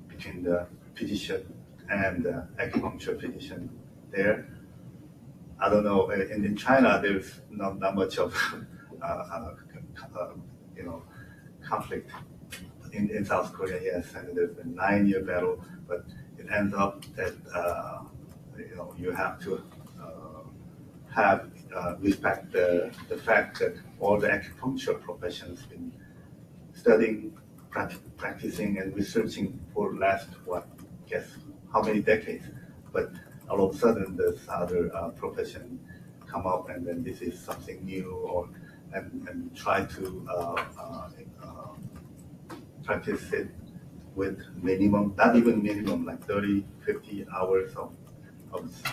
between the physician and the acupuncture physician there. I don't know, in China, there's not much of conflict. In South Korea, yes, and there's a 9-year battle, but it ends up that you have to respect the fact that all the acupuncture professions been studying, practicing, and researching for the last how many decades? But all of a sudden, this other profession come up, and then this is something new, and try to practice it with minimum, not even minimum, like 30, 50 hours of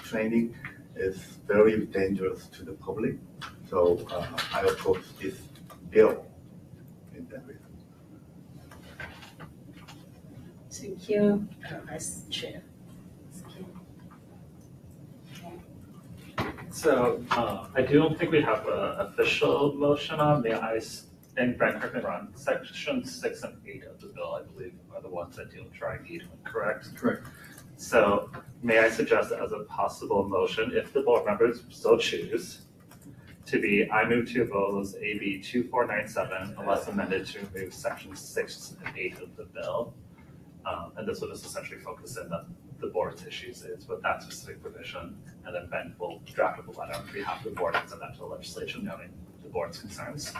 training is very dangerous to the public. So I oppose this bill in that reason. Thank you, Vice Chair. So I don't think we have an official motion on. May I, and Brent, correct me if I'm wrong, section 6 and 8 of the bill, I believe, are the ones that deal with dry needling, correct? Correct. So may I suggest as a possible motion, if the board members so choose, to be, I move to oppose AB 2497 unless amended to remove sections 6 and 8 of the bill. And this will just essentially focus in on the board's issues is with that specific provision. And then Ben will draft up a letter on behalf of the board and send that to the legislature noting the board's concerns.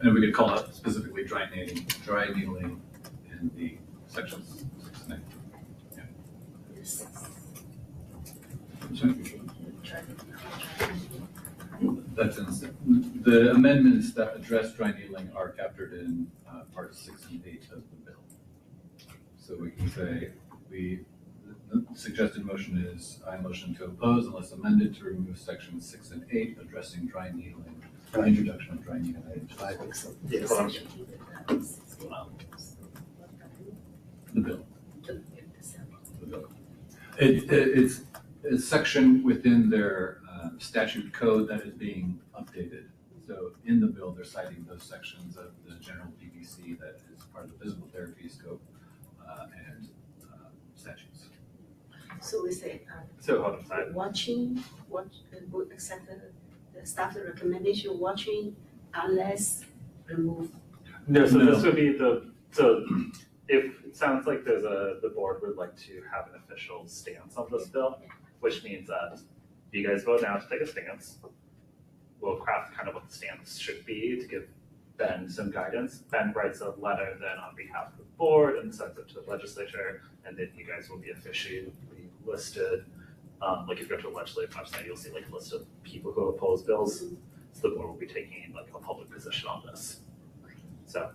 And we could call out specifically dry needling in the sections 6 and 8. Yeah. That's in the amendments that address dry needling are captured in parts 6 and 8 of the bill. So we can say the suggested motion is I motion to oppose unless amended to remove sections 6 and 8 addressing dry needling, introduction of dry needling. The bill. The bill. It's a section within their statute code that is being updated. So in the bill, they're citing those sections of the general PVC that is part of the physical therapy scope and statutes. So we say, So hold on, sorry. watching, would accept the staff recommendation, watching unless remove. No, so No. this would be so if it sounds like the board would like to have an official stance on this bill, which means that you guys vote now to take a stance. We'll craft kind of what the stance should be to give Ben some guidance. Ben writes a letter then on behalf of the board and sends it to the legislature, and then you guys will be officially listed Like if you go to the legislative website, you'll see like a list of people who oppose bills. So the board will be taking like a public position on this. So,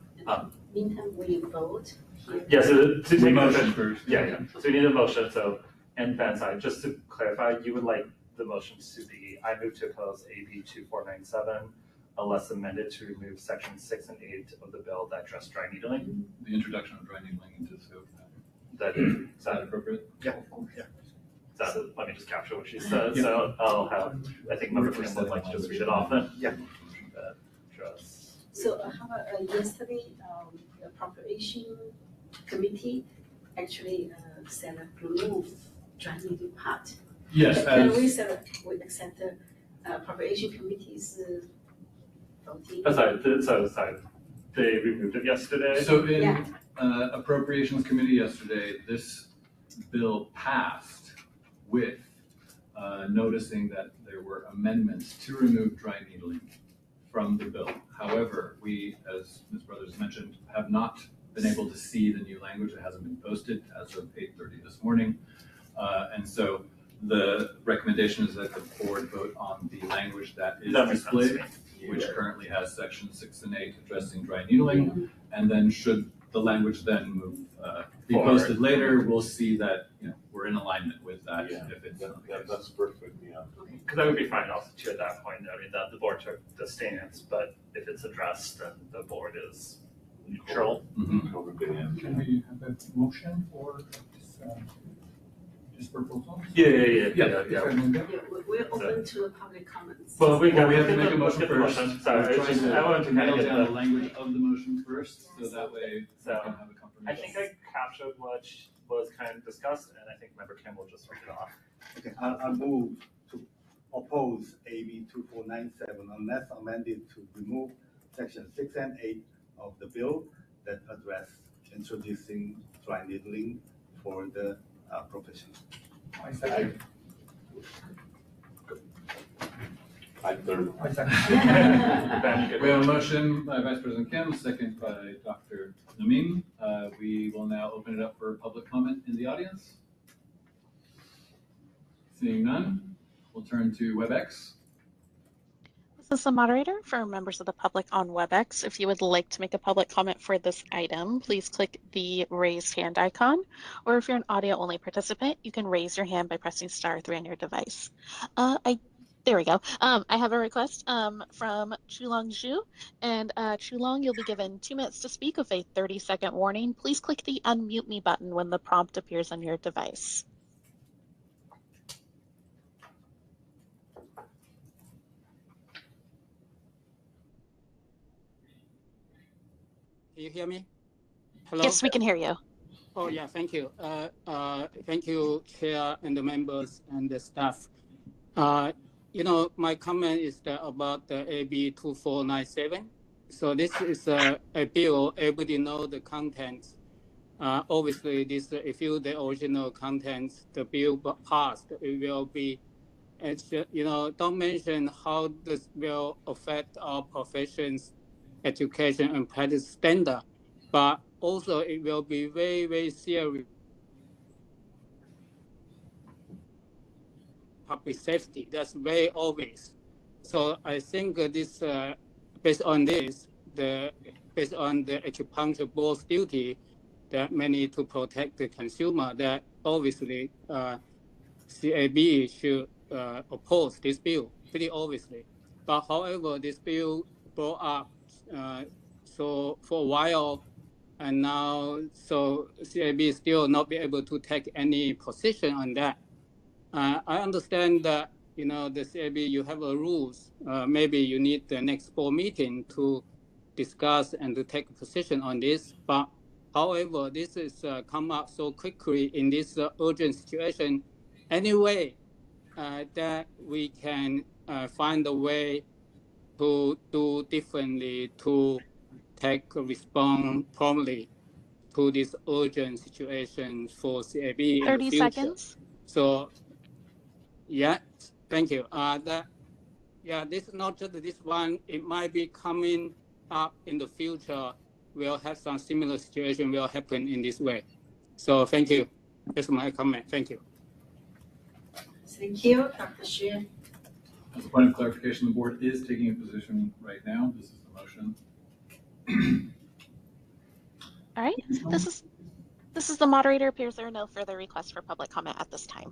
Meantime, we vote here. yeah, so to take a Motion motion, first. yeah. So we need a motion, so, and Ben, sorry, just to clarify, you would like the motions to be, I move to oppose AB 2497, unless amended to remove section 6 and 8 of the bill that address dry needling. The introduction of dry needling into scope. Is that appropriate? Yeah. let me just capture what she said, so I'll have, I think Member Kim would like to just read it off then. Yeah. So how about yesterday, the appropriation committee actually said remove dry needling part. Yes. Can we said we accept the appropriation committee's voting? Sorry, they removed it yesterday. So in Yeah. Appropriations Committee yesterday, this bill passed with noticing that there were amendments to remove dry needling from the bill. However, we, as Ms. Brothers mentioned, have not been able to see the new language. It hasn't been posted as of 8:30 this morning. And so the recommendation is that the board vote on the language that is displayed, which currently has section 6 and 8 addressing dry needling. And then should the language then move, be posted later, we'll see that, we're in alignment with that. Yeah. If it's That's perfect, yeah. Because that would be fine also too at that point, noting that the board took the stance, but if it's addressed, then the board is neutral. Mhm. Can we have a motion for this proposal? Yeah. Yeah, we're open to public comments. Well, we Well, we have to get make the- a motion get the first. motion. Sorry, We're it's trying just, to I wanted to kind nail of get down the the, language of the motion first, so that way we So, can have a confirmation. I think I captured what was kind of discussed, and I think Member Kim will just read it off. Okay, I move to oppose AB 2497 unless amended to remove section 6 and 8 of the bill that address introducing dry needling for the professional. I second. I third. I second. We have a motion by Vice President Kim, second by Dr. Namin. We will now open it up for public comment in the audience. Seeing none, we'll turn to WebEx. This is the moderator for members of the public on WebEx. If you would like to make a public comment for this item, please click the raised hand icon. Or if you're an audio-only participant, you can raise your hand by pressing *3 on your device. There we go. I have a request from Chulong Zhu. And Chulong, you'll be given 2 minutes to speak with a 30-second warning. Please click the unmute me button when the prompt appears on your device. Can you hear me? Hello? Yes, we can hear you. Oh, yeah, thank you. Thank you, Chair and the members and the staff. My comment is about the AB 2497. So this is a bill, everybody know the contents. Obviously, if you the original contents, the bill passed, it will be, don't mention how this will affect our professions, education and practice standard, but also it will be very, very serious public safety. That's very obvious. So I think this, based on this, based on the acupuncture board's duty, that many to protect the consumer, that obviously CAB should oppose this bill, pretty obviously. But however, this bill brought up so for a while, and now so CAB still not be able to take any position on that. I understand that the CAB you have a rules. Maybe you need the next board meeting to discuss and to take a position on this. But however, this is come up so quickly in this urgent situation. Anyway, that we can find a way to do differently to take a response promptly to this urgent situation for CAB in the 30 future. seconds. So, yeah, thank you. This is not just this one. It might be coming up in the future. We'll have some similar situation will happen in this way. So, thank you. That's my comment. Thank you. Thank you, Dr. Xue. As a point of clarification, the board is taking a position right now. This is the motion. All right, this is the moderator. Appears there are no further requests for public comment at this time.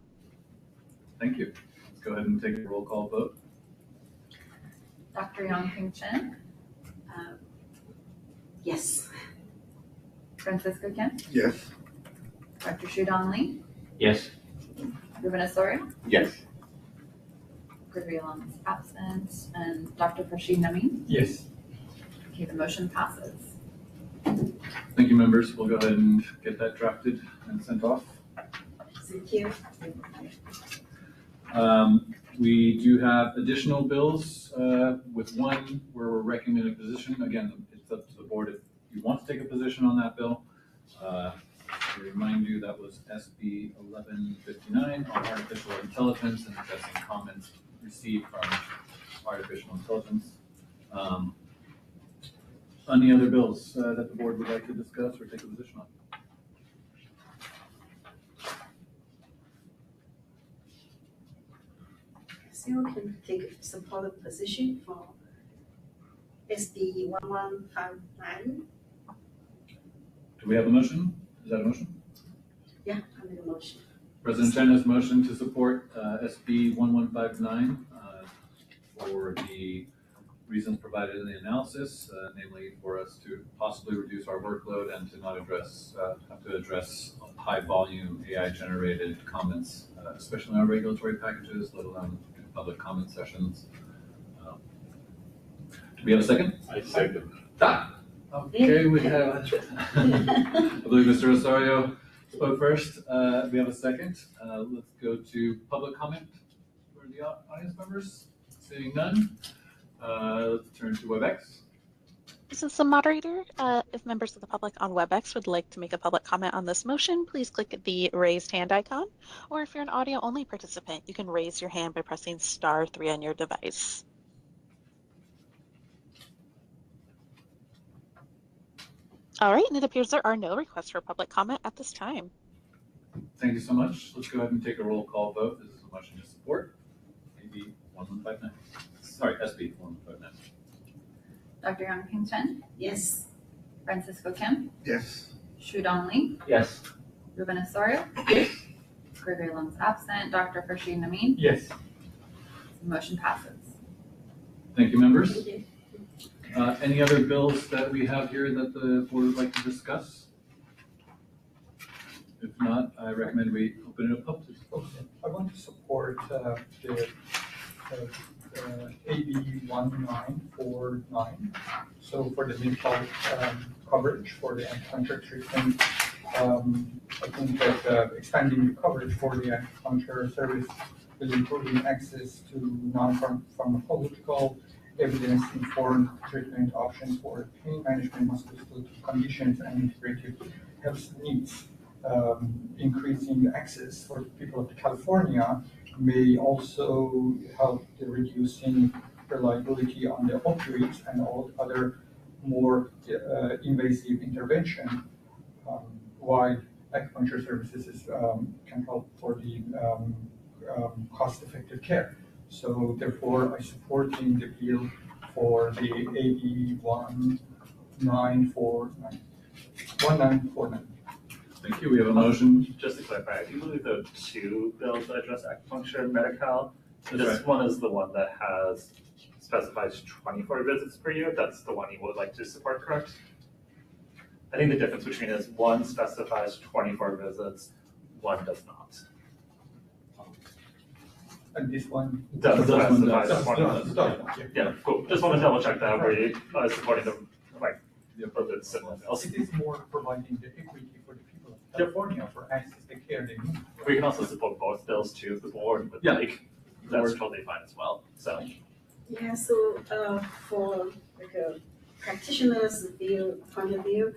Thank you. Let's go ahead and take a roll call vote. Dr. Yongping Chen, Yes. Francisco Kim, Yes. Dr. Shudan Lee, Yes. Ruben Osorio, Yes. Gregory Long is absent, and Dr. Farshid Namin. Yes. Okay, the motion passes. Thank you, members. We'll go ahead and get that drafted and sent off. Thank you. We do have additional bills, with one where we're recommending a position. Again, it's up to the board if you want to take a position on that bill. To remind you, that was SB 1159 on artificial intelligence and addressing comments received from artificial intelligence. Any other bills that the board would like to discuss or take a position on? Still can take supported position for SB 1159. Do we have a motion? Is that a motion? Yeah, I made a motion. President Chen has motion to support SB 1159 for the reasons provided in the analysis, namely for us to possibly reduce our workload and to not have to address high volume AI generated comments, especially in our regulatory packages, let alone public comment sessions. Do we have a second? I second. Okay, we have, I believe Mr. Osorio spoke first. We have a second. Let's go to public comment for the audience members. Seeing none, let's turn to WebEx. This is the moderator. If members of the public on WebEx would like to make a public comment on this motion, please click the raised hand icon. Or if you're an audio only participant, you can raise your hand by pressing *3 on your device. All right, and it appears there are no requests for public comment at this time. Thank you so much. Let's go ahead and take a roll call vote. This is a motion to support AB 1159. Sorry, SB 1159. Dr. Yongping Chen, Yes. Francisco Kim, Yes. Shudan Lee, Yes. Ruben Osorio, Yes. Gregory Long is absent, Dr. Farshid Namin. Yes. The motion passes. Thank you, members. Thank you. Any other bills that we have here that the board would like to discuss? If not, I recommend we open it up publicly. Okay. I want to support the AB 1949. So for the medical coverage for the acupuncture treatment, I think that expanding the coverage for the acupuncture service will improve access to non-pharmacological evidence-informed treatment options for pain management, musculoskeletal conditions, and integrative health needs. Increasing access for the people of California may also help in reducing reliability on the opioids and all other more invasive intervention, while acupuncture services can help for the cost-effective care. So therefore, I supporting the bill for the AB 1949. Thank you. We have a motion. Just to clarify, I do believe there are two bills that address acupuncture and Medi-Cal. That's This right. one is the one that specifies 24 visits per year. That's the one you would like to support, correct? I think the difference between is one specifies 24 visits, one does not. And this one Does specify does 20. not. Yeah, cool. Just want to double check that we're supporting the appropriate similar bills. It is more providing the equity for the people of California for access to the care they need. We can also support both bills too if the board would Yeah. like. That's totally fine as well. So Yeah, so for like a practitioner's point of view,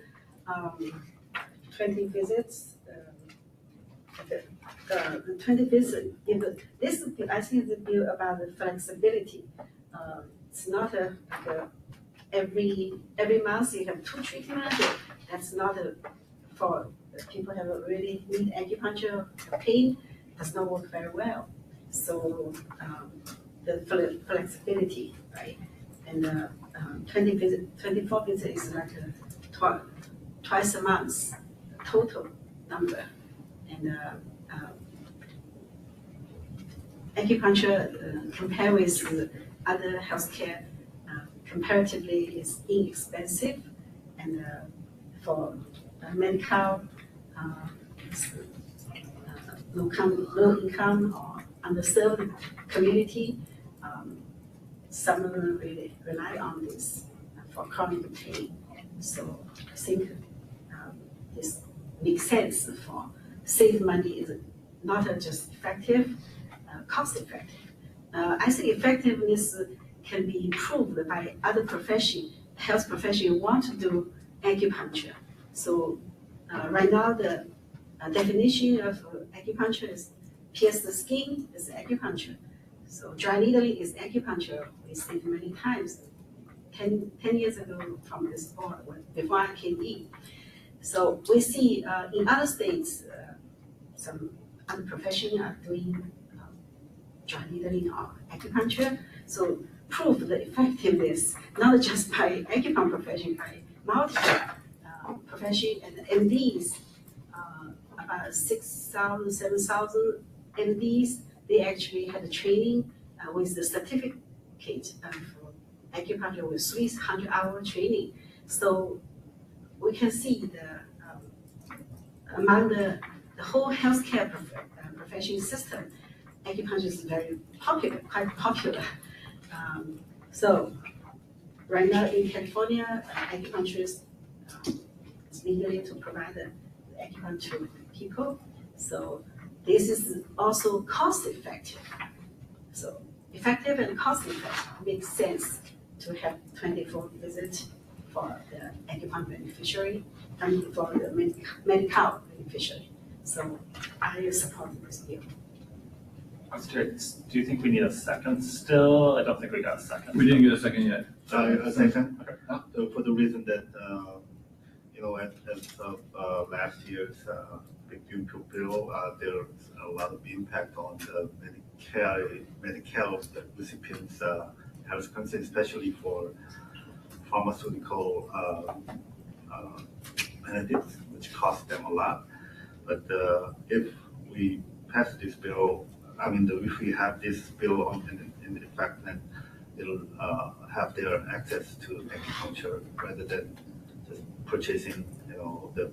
20 visits, the 20 visits, I think the bill about the flexibility. It's not like every month you have 2 treatments. That's not for people have really need acupuncture pain does not work very well. So the flexibility, right? And 24 visits is like twice a month total number. And acupuncture compared with other healthcare comparatively is inexpensive, and for medical low income or underserved community, some of them really rely on this for chronic pain. So I think this makes sense for save money is not just effective, cost effective. I think effectiveness can be improved by other health profession who want to do acupuncture. So right now the definition of acupuncture is pierce the skin is acupuncture. So dry needling is acupuncture. We see it many times. 10 years ago from this board, before I came in. So we see in other states, some other professions are doing dry needling or acupuncture. So prove the effectiveness, not just by acupuncture profession, by multiple profession and MDs, about 6,000, 7,000 MDs, they actually had a training with the certificate of acupuncture with 300-hour training. So we can see among the whole healthcare profession system, acupuncture is very popular, quite popular. So right now in California, acupuncture is legally to provide the acupuncture to people. So this is also cost effective. So effective and cost effective makes sense to have 24 visits for the acupuncture beneficiary and for the medical beneficiary. So I support this bill. Do you think we need a second still? I don't think we got a second. We didn't get a second yet. A second? Okay. So for the reason that, as of last year's big beautiful bill, there's a lot of impact on the Medicare recipients' health concern, especially for pharmaceutical benefits, which cost them a lot. But if we pass this bill, if we have this bill in effect, then it'll have their access to acupuncture rather than just purchasing, the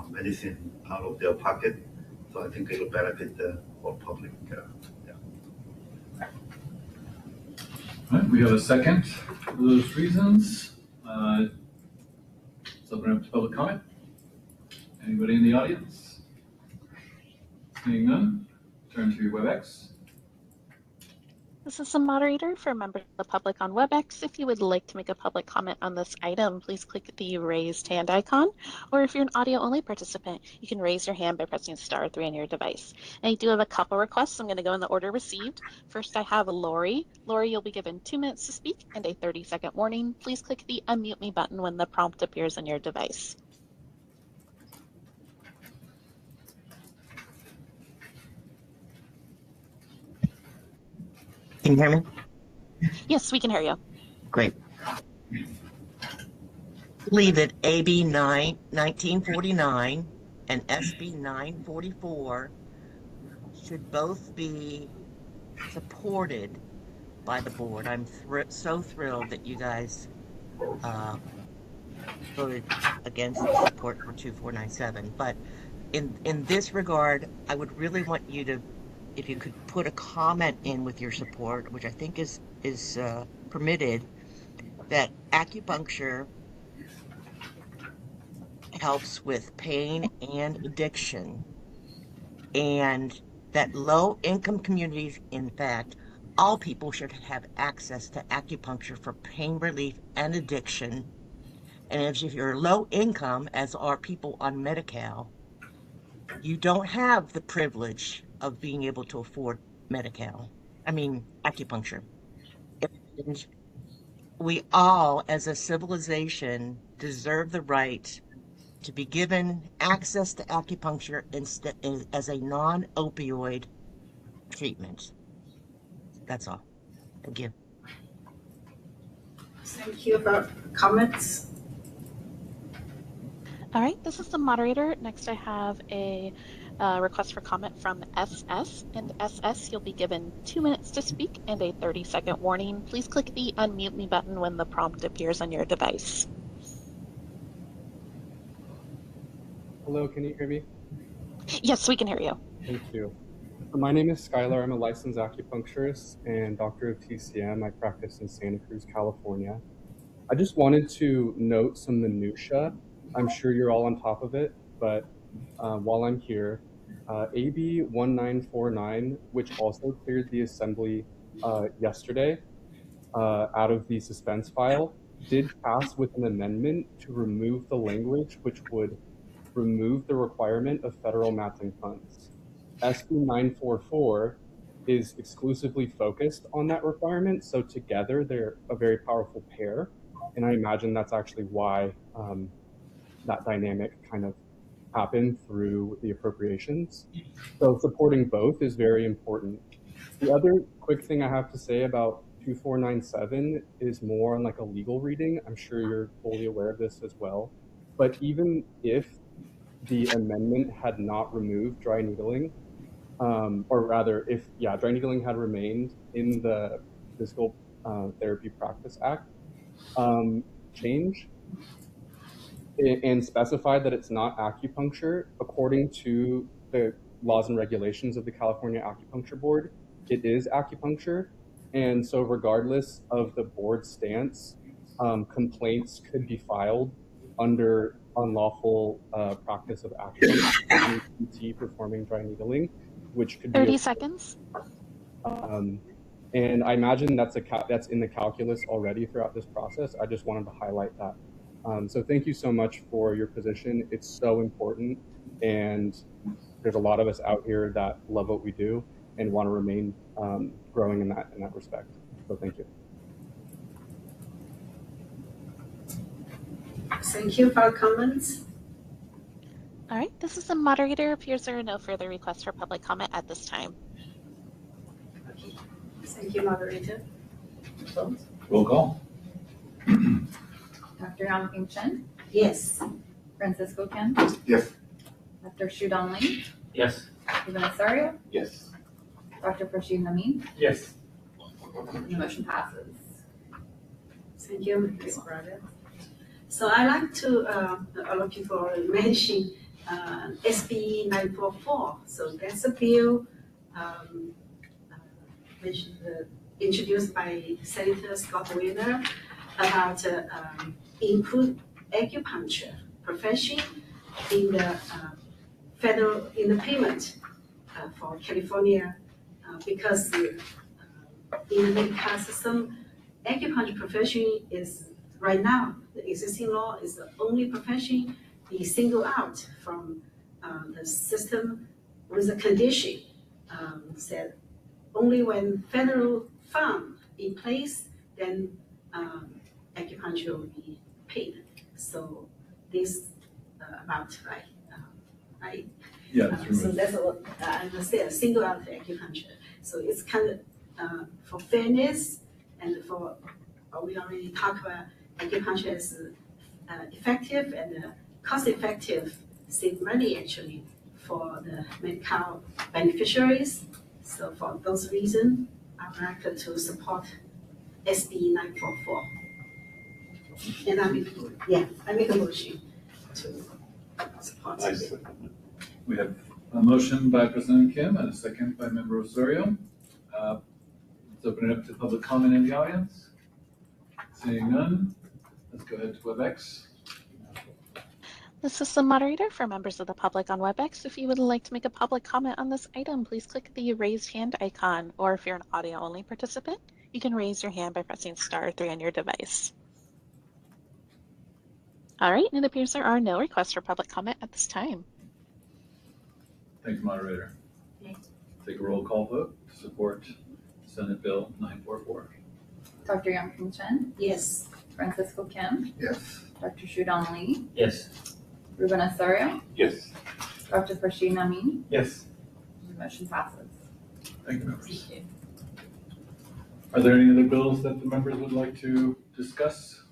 medicine out of their pocket. So I think it'll benefit the whole public. All right, we have a second for those reasons. So open up to public comment. Anybody in the audience? Seeing none, turn to WebEx. This is the moderator for members of the public on WebEx. If you would like to make a public comment on this item, please click the raised hand icon. Or if you're an audio-only participant, you can raise your hand by pressing *3 on your device. And I do have a couple requests. I'm going to go in the order received. First, I have Lori. Lori, you'll be given 2 minutes to speak and a 30-second warning. Please click the unmute me button when the prompt appears on your device. Can you hear me? Yes, we can hear you. Great. I believe that AB 1949 and SB 944 should both be supported by the board. I'm so thrilled that you guys voted against the support for 2497. But in this regard, I would really want you to, if you could put a comment in with your support, which I think is permitted, that acupuncture helps with pain and addiction, and that low-income communities, in fact, all people should have access to acupuncture for pain relief and addiction. And if you're low income, as are people on Medi-Cal, you don't have the privilege of being able to afford acupuncture. And we all, as a civilization, deserve the right to be given access to acupuncture as a non-opioid treatment. That's all. Thank you. Thank you for comments. All right, this is the moderator. Next, I have a request for comment from SS. And SS, you'll be given 2 minutes to speak and a 30-second warning. Please click the unmute me button when the prompt appears on your device. Hello, can you hear me? Yes, we can hear you. Thank you. My name is Skylar. I'm a licensed acupuncturist and doctor of TCM. I practice in Santa Cruz, California. I just wanted to note some minutia. I'm sure you're all on top of it, but while I'm here, AB 1949, which also cleared the assembly yesterday out of the suspense file, did pass with an amendment to remove the language which would remove the requirement of federal matching funds. SB 944 is exclusively focused on that requirement, so together they're a very powerful pair, and I imagine that's actually why that dynamic kind of happened through the appropriations. So supporting both is very important. The other quick thing I have to say about 2497 is more on like a legal reading. I'm sure you're fully aware of this as well. But even if the amendment had not removed dry needling, or rather, if dry needling had remained in the Physical Therapy Practice Act change and specified that it's not acupuncture, according to the laws and regulations of the California Acupuncture Board, it is acupuncture. And so regardless of the board stance, complaints could be filed under unlawful practice of acupuncture, PT performing dry needling, which could be 30 seconds. And I imagine that's in the calculus already throughout this process. I just wanted to highlight that. So thank you so much for your position. It's so important, and there's a lot of us out here that love what we do and want to remain growing in that respect. So thank you. Thank you for comments. All right, this is the moderator. Appears there are no further requests for public comment at this time. Okay. Thank you, moderator. Roll call. Dr. Yongping Chen, Yes. Francisco Kim, Yes. Dr. Shudan Lee, Yes. Ruben Osorio, Yes. Dr. Farshid Namin, Yes. the motion passes. Thank you, Ms. Braga. So I like to, a lot of people already mentioned SB 944. So that's a bill which introduced by Senator Scott Wheeler about include acupuncture profession in the federal in the payment for California because in the medical system, acupuncture profession is right now the existing law is the only profession be singled out from the system with a condition said only when federal fund in place then acupuncture will be paid. So this about right. Yeah, So that's what I understand. Single out acupuncture. So it's kind of for fairness and for we already talked about acupuncture as effective and cost-effective, save money actually for the medical beneficiaries. So for those reasons, I would like to support SB 944. And I make a motion to support it. We have a motion by President Kim and a second by Member Osorio. Let's open it up to public comment in the audience. Seeing none, let's go ahead to WebEx. This is the moderator for members of the public on WebEx. If you would like to make a public comment on this item, please click the raised hand icon, or if you're an audio-only participant, you can raise your hand by pressing *3 on your device. All right, and it appears there are no requests for public comment at this time. Thank you, moderator. Take a roll call vote to support Senate Bill 944. Dr. Yongping Chen, Yes. Francisco Kim, Yes. Dr. Shudan Lee, Yes. Ruben Osorio, Yes. Dr. Farshid Namin, Yes. the motion passes. Thank you, members. Thank you. Are there any other bills that the members would like to discuss?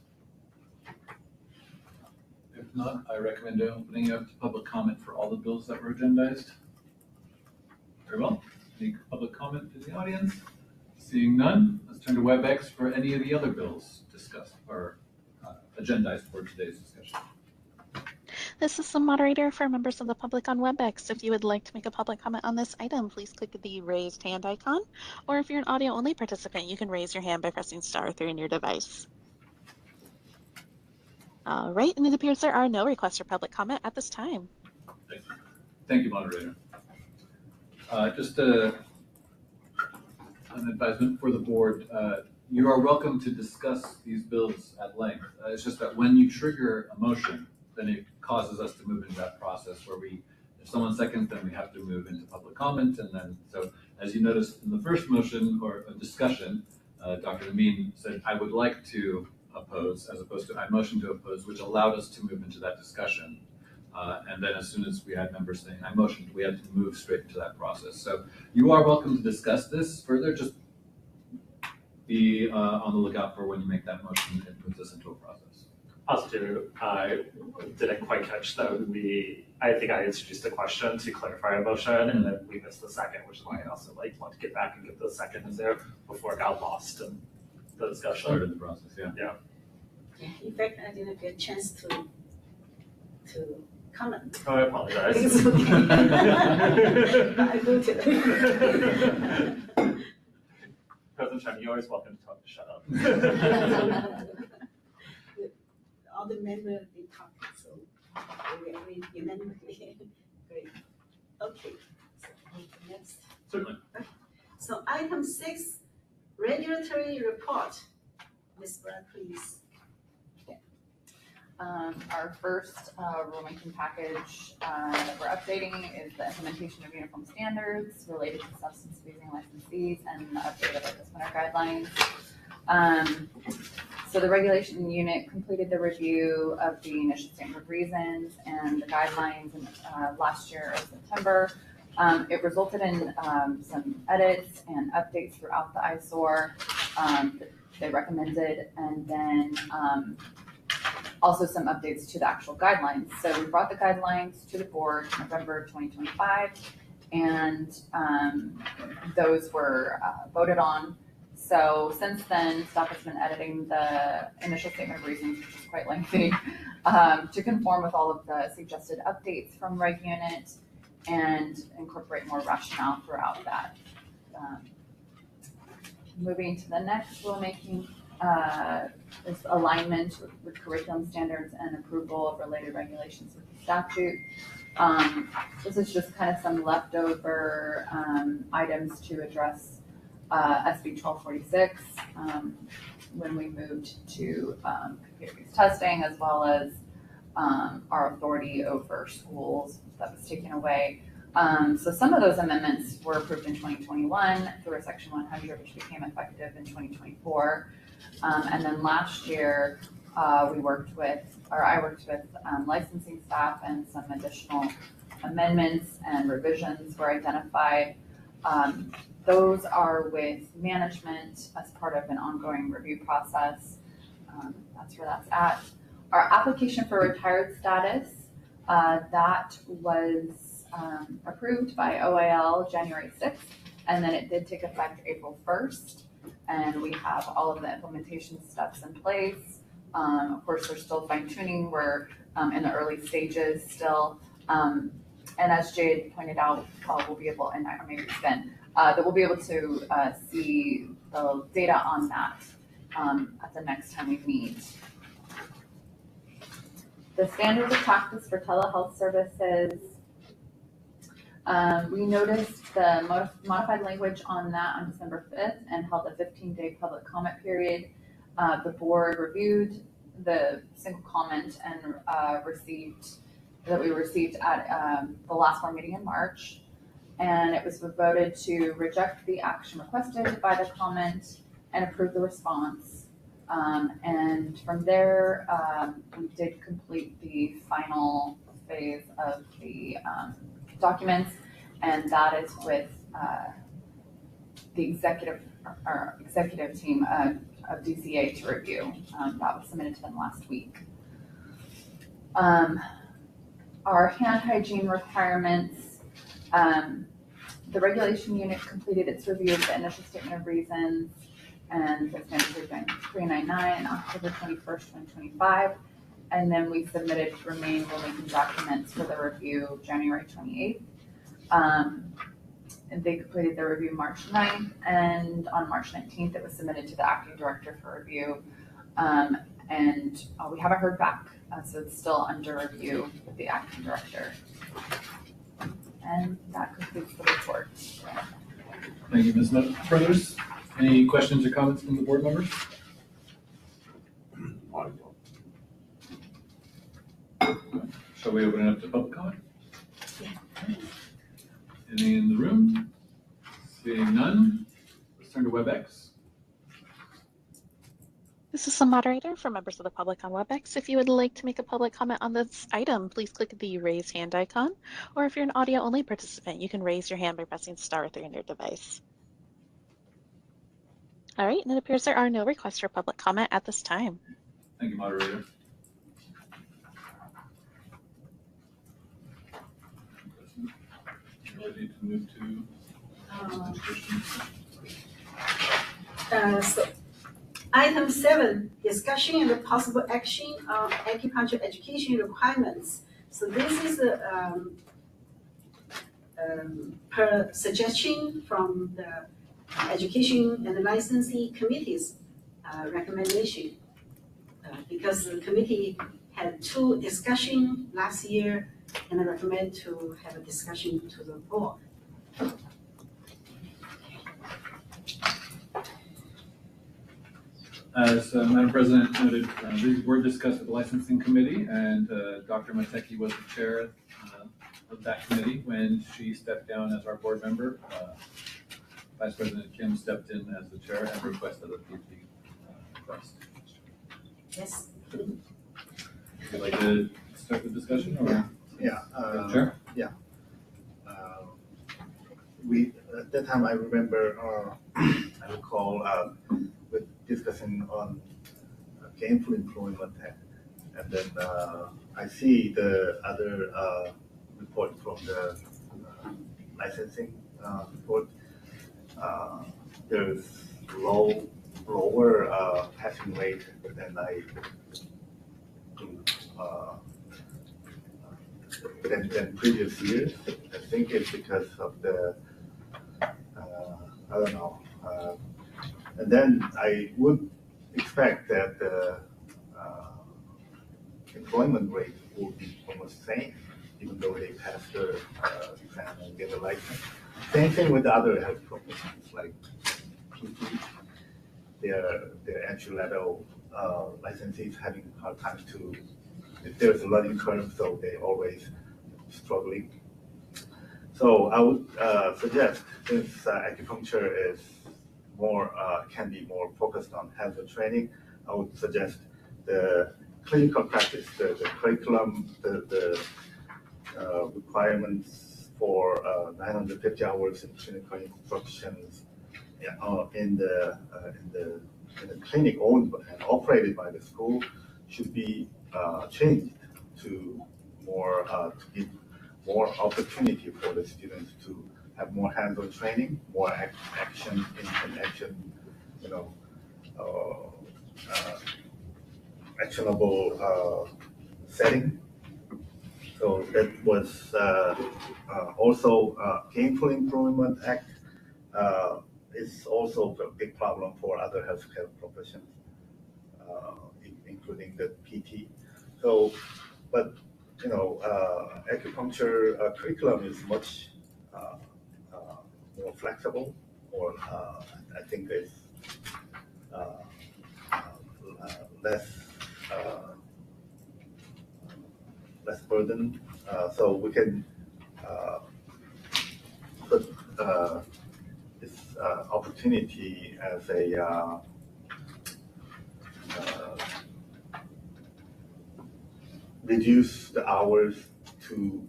If not, I recommend opening up to public comment for all the bills that were agendized. Very well. Any public comment in the audience? Seeing none, let's turn to WebEx for any of the other bills discussed or agendized for today's discussion. This is the moderator for members of the public on WebEx. If you would like to make a public comment on this item, please click the raised hand icon. Or if you're an audio only participant, you can raise your hand by pressing *3 on your device. All right, and it appears there are no requests for public comment at this time. Thank you, moderator. Just an advisement for the board. You are welcome to discuss these bills at length. It's just that when you trigger a motion, then it causes us to move into that process where if someone seconds, then we have to move into public comment. And then, so as you noticed in the first motion or a discussion, Dr. Amin said, I would like to oppose, as opposed to I motion to oppose, which allowed us to move into that discussion. And then as soon as we had members saying I motioned, we had to move straight into that process. So you are welcome to discuss this further. Just be on the lookout for when you make that motion and put this into a process. Also, I didn't quite catch that I think I introduced a question to clarify a motion, and then we missed the second, which is why I also want to get back and get the second in there before it got lost in the discussion. Started the process, yeah. Yeah. In fact, I didn't get a chance to comment. Oh, I apologize. It's okay. I voted. President Chen, you're always welcome to talk to shut up. All the members, they talk, so we unanimously great. Okay, so next. Certainly. Okay. So item 6, regulatory report. Ms. Brad, please. Our first rulemaking package that we're updating is the implementation of uniform standards related to substance abusing licensees and the update of our disciplinary guidelines. So the regulation unit completed the review of the initial statement of reasons and the guidelines in, last year in September. It resulted in some edits and updates throughout the ISOR that they recommended, and then also some updates to the actual guidelines. So we brought the guidelines to the board in November 2025, and those were voted on. So since then, staff has been editing the initial statement of reasons, which is quite lengthy, to conform with all of the suggested updates from Reg Unit and incorporate more rationale throughout that. Moving to the next rulemaking is alignment with curriculum standards and approval of related regulations with the statute. This is just kind of some leftover items to address SB 1246 when we moved to computer-based testing, as well as our authority over schools that was taken away. So some of those amendments were approved in 2021 through a Section 100, which became effective in 2024. And then last year, I worked with licensing staff, and some additional amendments and revisions were identified. Those are with management as part of an ongoing review process. That's where that's at. Our application for retired status, that was approved by OAL January 6th, and then it did take effect April 1st. And we have all of the implementation steps in place. Of course, there's still fine tuning. We're in the early stages still. And as Jade pointed out, we'll be able, and maybe it's Ben, that we'll be able to see the data on that at the next time we meet. The standards of practice for telehealth services. We noticed the modified language on that on December 5th and held a 15-day public comment period. The board reviewed the single comment and we received at the last board meeting in March. And it was voted to reject the action requested by the comment and approve the response. And from there, we did complete the final phase of the documents, and that is with the executive our executive team of DCA to review. That was submitted to them last week. Our hand hygiene requirements, the regulation unit completed its review of the initial statement of reasons and the standards are 399 on October 21st, 2025. And then we submitted remaining rulemaking documents for the review January 28th. And they completed their review March 9th, and on March 19th, it was submitted to the acting director for review. And we haven't heard back, so it's still under review with the acting director. And that concludes the report. Thank you, Ms. Brothers. Any questions or comments from the board members? Shall we open it up to public comment? Any in the room? Seeing none, let's turn to WebEx. This is the moderator for members of the public on WebEx. If you would like to make a public comment on this item, please click the raise hand icon. Or if you're an audio only participant, you can raise your hand by pressing *3 on your device. All right, and it appears there are no requests for public comment at this time. Thank you, moderator. Ready to move to so item 7, discussion and possible action on acupuncture education requirements. So this is per suggestion from the education and licensing committee's recommendation. Because the committee had 2 discussions last year, and I recommend to have a discussion to the board. As Madam President noted, these were discussed at the licensing committee, and Dr. Mateki was the chair of that committee when she stepped down as our board member. Vice President Kim stepped in as the chair and requested a PhD request. Yes. Would you like to start the discussion, or? Yeah. Sure. Yeah. We at that time I remember I recall with discussing on gainful employment, and then I see the other report from the licensing report. There's lower passing rate than I than previous years. I think it's because of the I don't know. And then I would expect that the employment rate will be almost the same, even though they pass the exam and get a license. Same thing with the other health professions like PT. Their entry level licensees having a hard time to. If there's a learning curve, so they always struggling. So I would suggest, since acupuncture is more can be more focused on hands-on training, I would suggest the clinical practice, the curriculum, the requirements for 950 hours in clinical instructions in the clinic owned and operated by the school should be changed to more to give more opportunity for the students to have more hands-on training, more action in action, actionable setting. So that was also Gainful Employment Act is also a big problem for other healthcare professions, including the PT. So, but acupuncture curriculum is much more flexible, or I think it's less burden, so we can put this opportunity as a reduce the hours to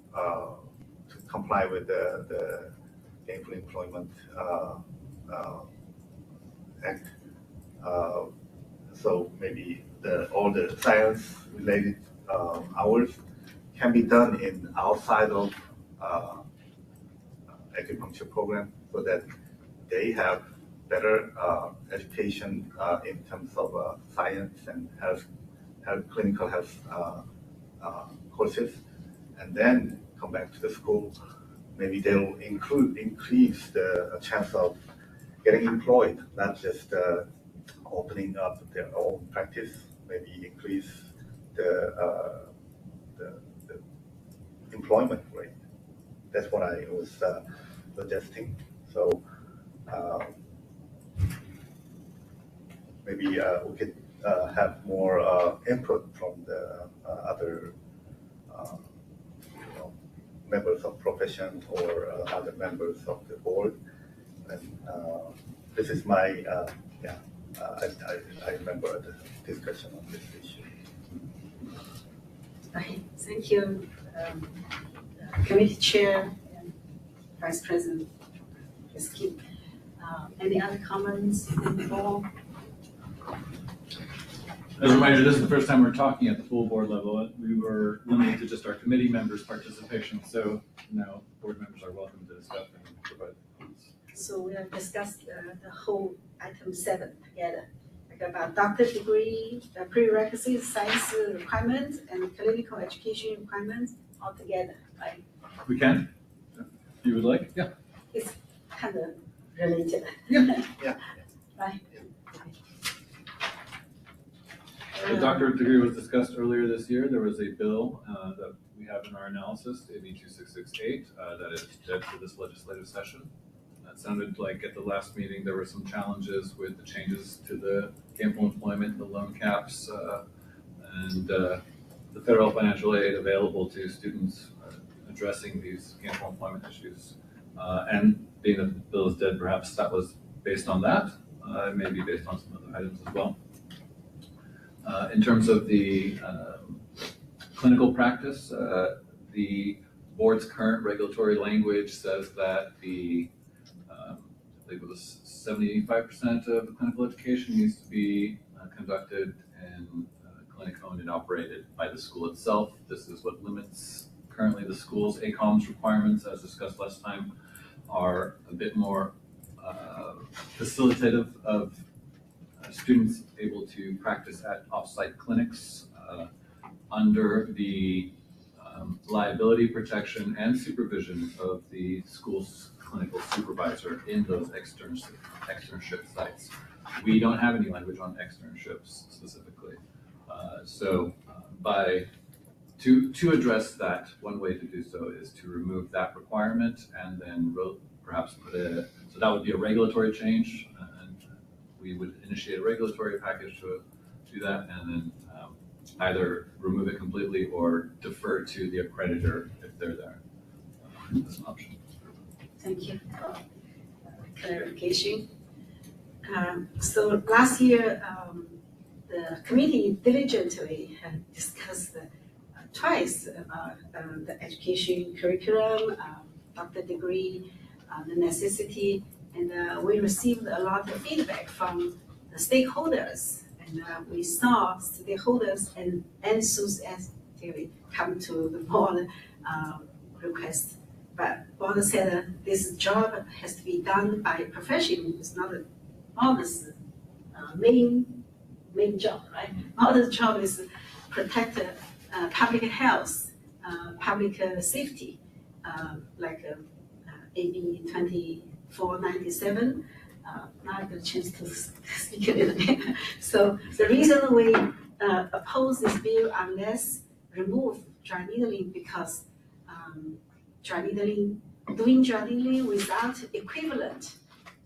comply with the gainful employment Act. So maybe all the science-related hours can be done in outside of acupuncture program, so that they have better education in terms of science and health clinical health courses, and then come back to the school. Maybe they'll increase the chance of getting employed, not just opening up their own practice. Maybe increase the employment rate. That's what I was suggesting. So maybe we could have more input from the other members of profession or other members of the board. And this is my, I remember the discussion on this issue. Okay, thank you, Committee Chair and Vice President. Ms. Kim. Any other comments from the board? As a reminder, this is the first time we're talking at the full board level. We were limited to just our committee members' participation, so now board members are welcome to discuss and provide comments. So we have discussed the whole item 7 together, like about doctorate degree, the prerequisites, science requirements, and clinical education requirements all together, right? We can, if you would like, yeah. It's kind of related. Yeah. Yeah. Right. The doctorate degree was discussed earlier this year. There was a bill that we have in our analysis, AB 2668, that is dead for this legislative session. It sounded like at the last meeting there were some challenges with the changes to the gainful employment, the loan caps, and the federal financial aid available to students addressing these gainful employment issues. And being that the bill is dead, perhaps that was based on that. It may be based on some other items as well. In terms of the clinical practice, the board's current regulatory language says that the I believe it was 75% of the clinical education needs to be conducted and clinic owned and operated by the school itself. This is what limits currently the school's ACOMS requirements, as discussed last time, are a bit more facilitative of students able to practice at off-site clinics under the liability protection and supervision of the school's clinical supervisor in those externship sites. We don't have any language on externships specifically. To address that, one way to do so is to remove that requirement and then perhaps so that would be a regulatory change, and we would initiate a regulatory package to do that, and then either remove it completely or defer to the accreditor if they're there. That's an option. Thank you for clarification. So last year, the committee diligently had discussed twice about the education curriculum, doctor degree, the necessity, and we received a lot of feedback from the stakeholders, and we saw stakeholders and enthusiastically come to the board request. But board said this job has to be done by profession. It's not board's main job, right? Board's job is protect public health, public safety, like AB 2497. Now I get a chance to speak a little bit. So the reason we oppose this bill unless remove dry needling, because doing dry needling without equivalent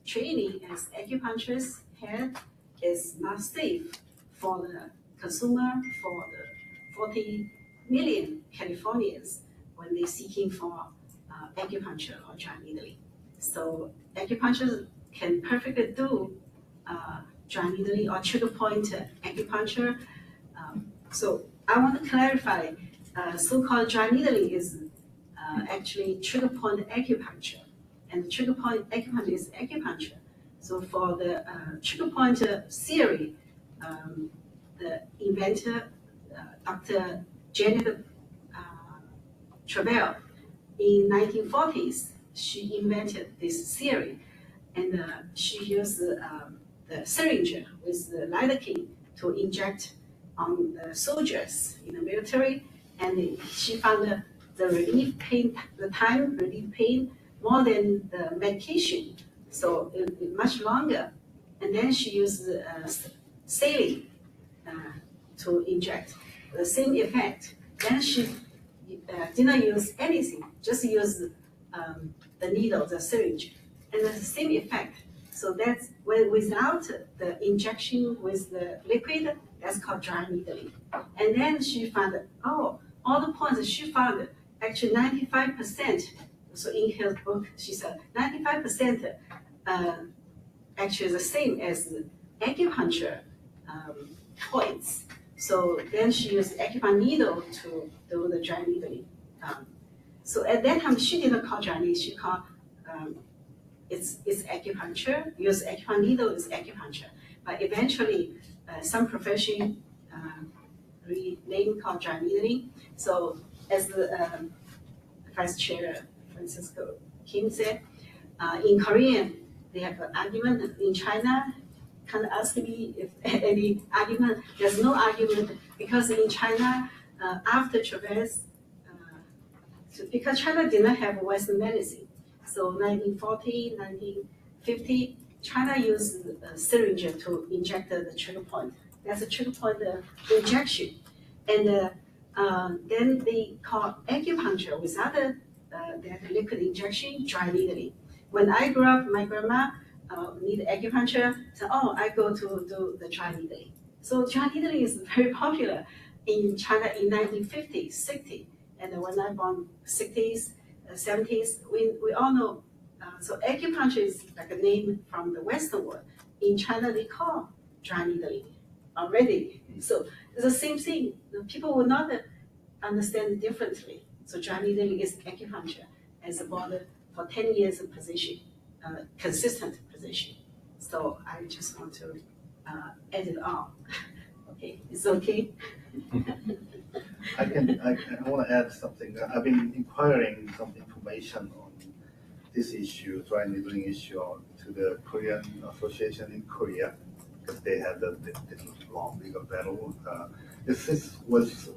training as acupuncturist head is not safe for the consumer, for the 40 million Californians when they're seeking for acupuncture or dry needling. So acupuncture can perfectly do dry needling or trigger point acupuncture. So I want to clarify, so-called dry needling is actually trigger point acupuncture, and trigger point acupuncture is acupuncture. So for the trigger point theory, the inventor, Dr. Janet Travell, in 1940s, she invented this theory, and she used the syringe with the lidocaine to inject on the soldiers in the military, and she found the relief pain, the time relief pain more than the medication, so it much longer. And then she used saline to inject, the same effect. Then she didn't use anything, just use the needle, the syringe, and the same effect. So that's when without the injection with the liquid, that's called dry needling. And then she found, oh, all the points she found, actually 95%. So in her book, she said 95% actually the same as acupuncture points. So then she used acupuncture needle to do the dry needling. So at that time, she didn't call dry needling, she called it's acupuncture, use acupuncture needle is acupuncture. But eventually, some profession renamed called dry needling. So as the Vice Chair Francisco Kim said, in Korean, they have an argument. In China, kind of ask me if any argument. There's no argument because in China, after Chavez, because China did not have Western medicine. So 1940, 1950, China used a syringe to inject the trigger point. That's a trigger point injection. And then they call acupuncture without that liquid injection, dry needling. When I grew up, my grandma need acupuncture, so I go to do the dry needling. So dry needling is very popular in China in 1950s, 60s. And when I born 60s, 70s, we all know. So acupuncture is like a name from the Western world. In China, they call dry needling already. So it's the same thing. People will not understand it differently. So dry needling is acupuncture as a border for 10 years of position, consistent position. So I just want to add it on. Okay, it's okay. I want to add something. I've been inquiring some information on this issue, dry needling issue, to the Korean Association in Korea, because they had this long legal battle. This was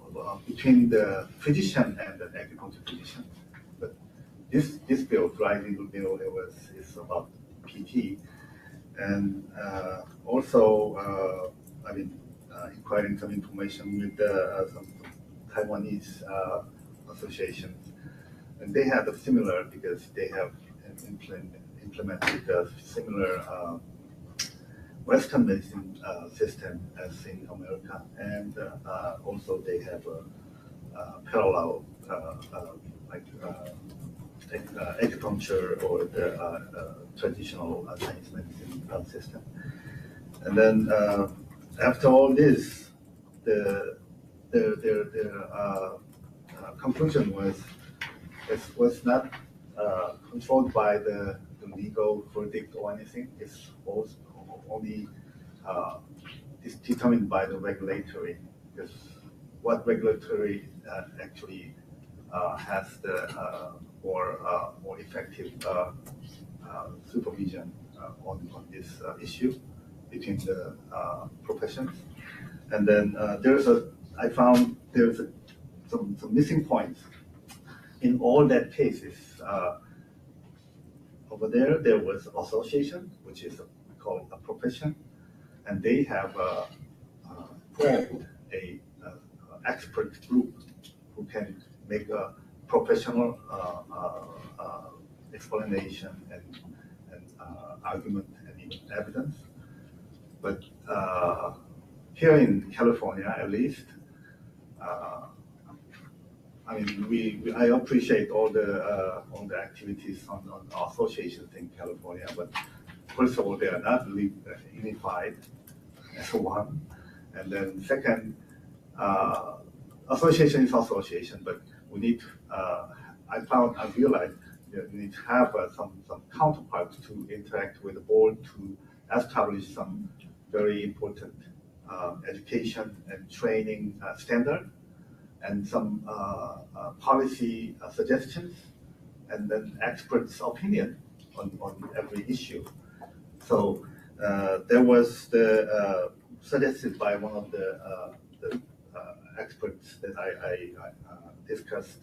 between the physician and the acupuncture physician. But this bill, dry needle bill, it's about PT, and also I've been inquiring some information with some Taiwanese associations, and they have a similar, because they have implemented a similar Western medicine system as in America, and also they have a parallel like acupuncture or the traditional Chinese medicine system. And then after all this, the conclusion was it was not controlled by the legal verdict or anything. It's only is determined by the regulatory, because what regulatory actually has the more effective supervision on this issue between the professions. And then I found there's some missing points in all that cases. Over there was association, which is called a profession, and they have formed a expert group who can make a professional explanation and argument and even evidence. But here in California, at least, I mean, I appreciate all the activities on associations in California, but first of all, they are not unified as one, and then second, association is association, but we need. I realized you need to have some counterparts to interact with the board to establish some very important education and training standard and some policy suggestions, and then experts' opinion on every issue. So there was the suggested by one of the experts that I discussed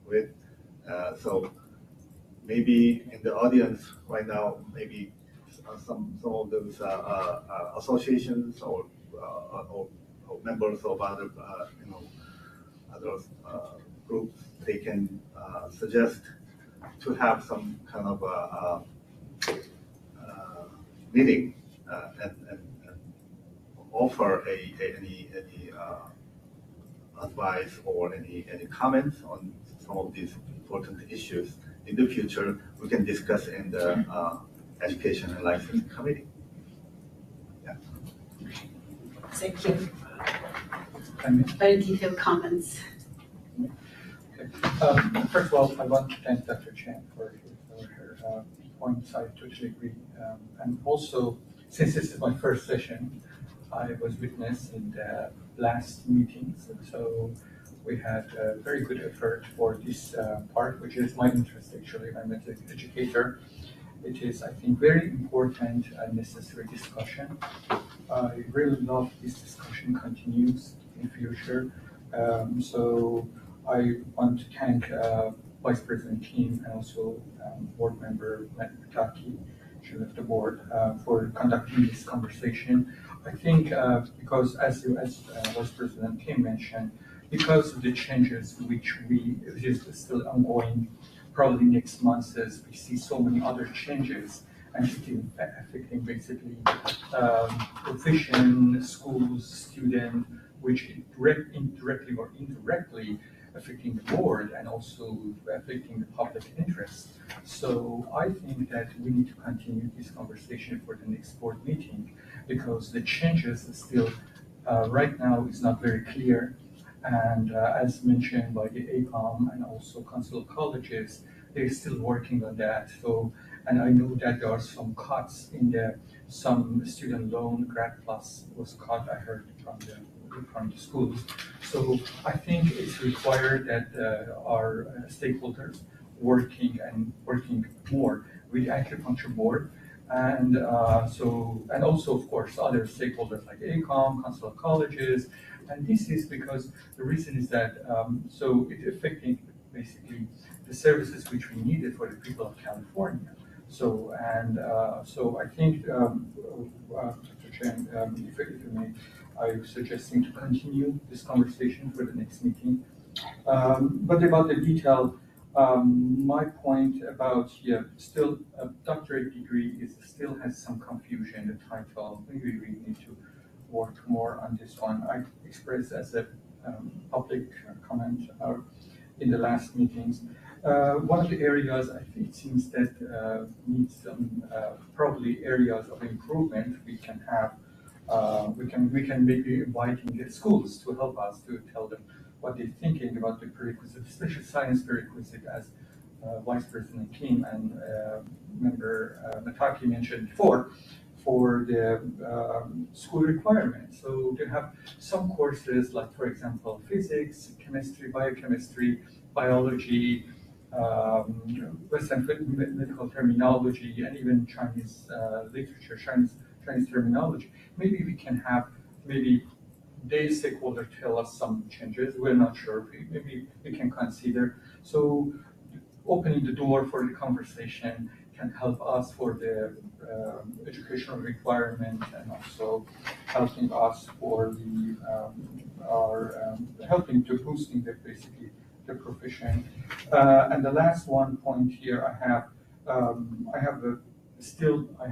with. So maybe in the audience right now, maybe some of those associations or members of other other groups, they can suggest to have some kind of meeting and offer any advice or any comments on some of these important issues. In the future, we can discuss in the Education and Licensing Committee. Yeah. Thank you. Very detailed comments. Okay. First of all, I want to thank Dr. Chen for her points. I totally agree. And also, since this is my first session, I was witness in the last meetings, so we had a very good effort for this part, which is my interest actually. I'm an educator. It is, I think, very important and necessary discussion. I really love this discussion continues in future. So I want to thank Vice President Kim and also Board Member Mataki, she left the board, for conducting this conversation. I think because as Vice President Kim mentioned, because of the changes which is still ongoing, probably next month as we see so many other changes and still affecting basically profession, schools, student, which indirectly or indirectly affecting the board and also affecting the public interest. So I think that we need to continue this conversation for the next board meeting because the changes still right now is not very clear. And as mentioned by the ACOM and also Council of Colleges, they're still working on that. So, and I know that there are some cuts in some student loan, Grad Plus was cut, I heard from the schools. So I think it's required that our stakeholders working more with the Acupuncture Board, and and also of course other stakeholders like ACOM, Council of Colleges, and this is because the reason is that so it's affecting basically the services which we needed for the people of California. So so I think Dr. Chen, if you may, I'm suggesting to continue this conversation for the next meeting. But about the detail, my point about still a doctorate degree still has some confusion. The title, maybe we need to work more on this one. I expressed as a public comment in the last meetings. One of the areas I think it seems that needs some probably areas of improvement we can have. We can maybe inviting the schools to help us to tell them what they're thinking about the prerequisite, especially science prerequisite, as Vice President Kim and Member Mataki mentioned before, for the school requirements. So they have some courses like, for example, physics, chemistry, biochemistry, biology, Western medical terminology, and even Chinese literature, Chinese terminology. Maybe we can have, maybe they stakeholder tell us some changes. We're not sure. Maybe we can consider. So opening the door for the conversation can help us for the educational requirement and also helping us for the helping to boosting the basically the profession. And the last one point here I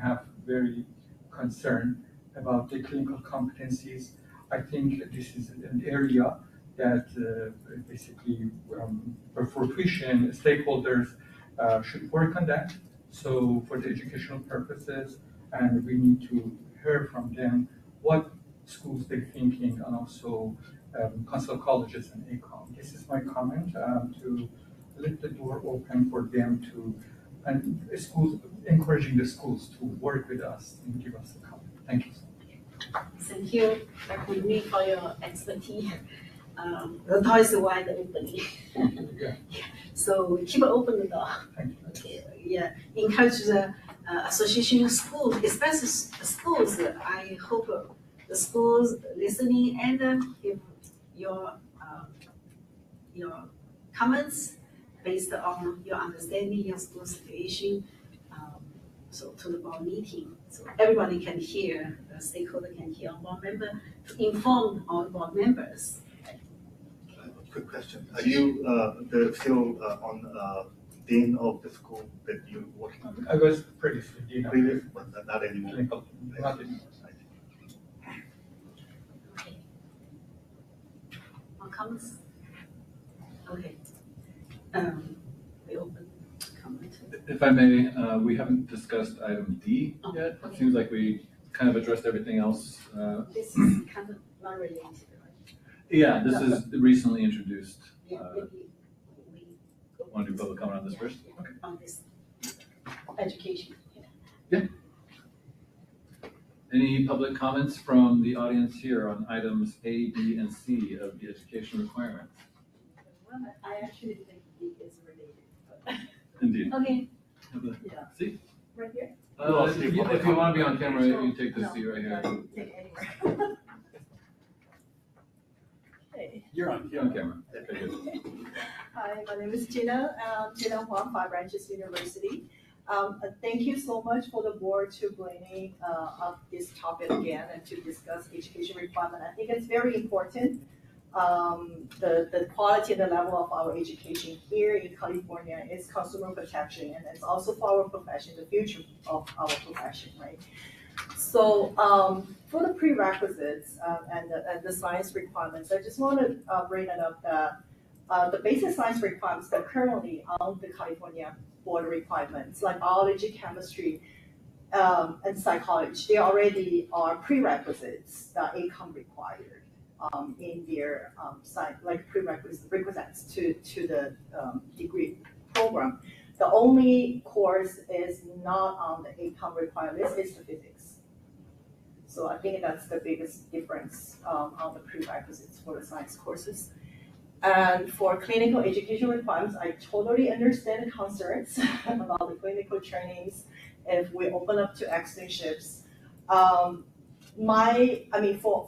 have very concern about the clinical competencies. I think this is an area that basically profession stakeholders should work on that. So for the educational purposes, and we need to hear from them what schools they're thinking, and also Council of Colleges and ACOM. This is my comment to leave the door open for them to, and schools, encouraging the schools to work with us and give us a comment. Thank you so much. Thank you, Dr. Lee, for your expertise. The door is wide open. Yeah. So keep open the door. Thank you. Okay, yeah, encourage the association of schools, especially schools. I hope the schools listening and give your comments based on your understanding your school situation. So to the board meeting, so everybody can hear, the stakeholder can hear, board member to inform all board members. I have a quick question. Are you still on dean of the school that you're working on? I was previously, Previous, but not anymore. clinical, not anymore. Okay. More comments? Okay. We open comment. If I may, we haven't discussed item D Oh, yet. It okay. seems like we kind of addressed everything else. This is kind of not related, right? Yeah, this is recently introduced. Yeah, maybe we. Want to do public comment on this first? Yeah, Okay. on this education. Any public comments from the audience here on items A, B, and C of the education requirements? Well, I actually think it is related. But Indeed. okay. Yeah. See? Right here? If you want to be on camera, you take the No, seat right here. take anywhere. Okay. You're on camera. Okay, good. Hi, my name is Gina, Gina Huang, Five Branches University. Thank you so much for the board to bringing up this topic again and to discuss education requirement. I think it's very important. The quality and the level of our education here in California is consumer protection, and it's also for our profession, the future of our profession, right? So for the prerequisites and the science requirements, I just want to bring it up that the basic science requirements that are currently on the California board requirements, like biology, chemistry, and psychology, they already are prerequisites that ACOM required in their like prerequisites to the degree program. The only course is not on the ACOM required list is the physics. So I think that's the biggest difference on the prerequisites for the science courses. And for clinical education requirements, I totally understand the concerns about the clinical trainings if we open up to externships.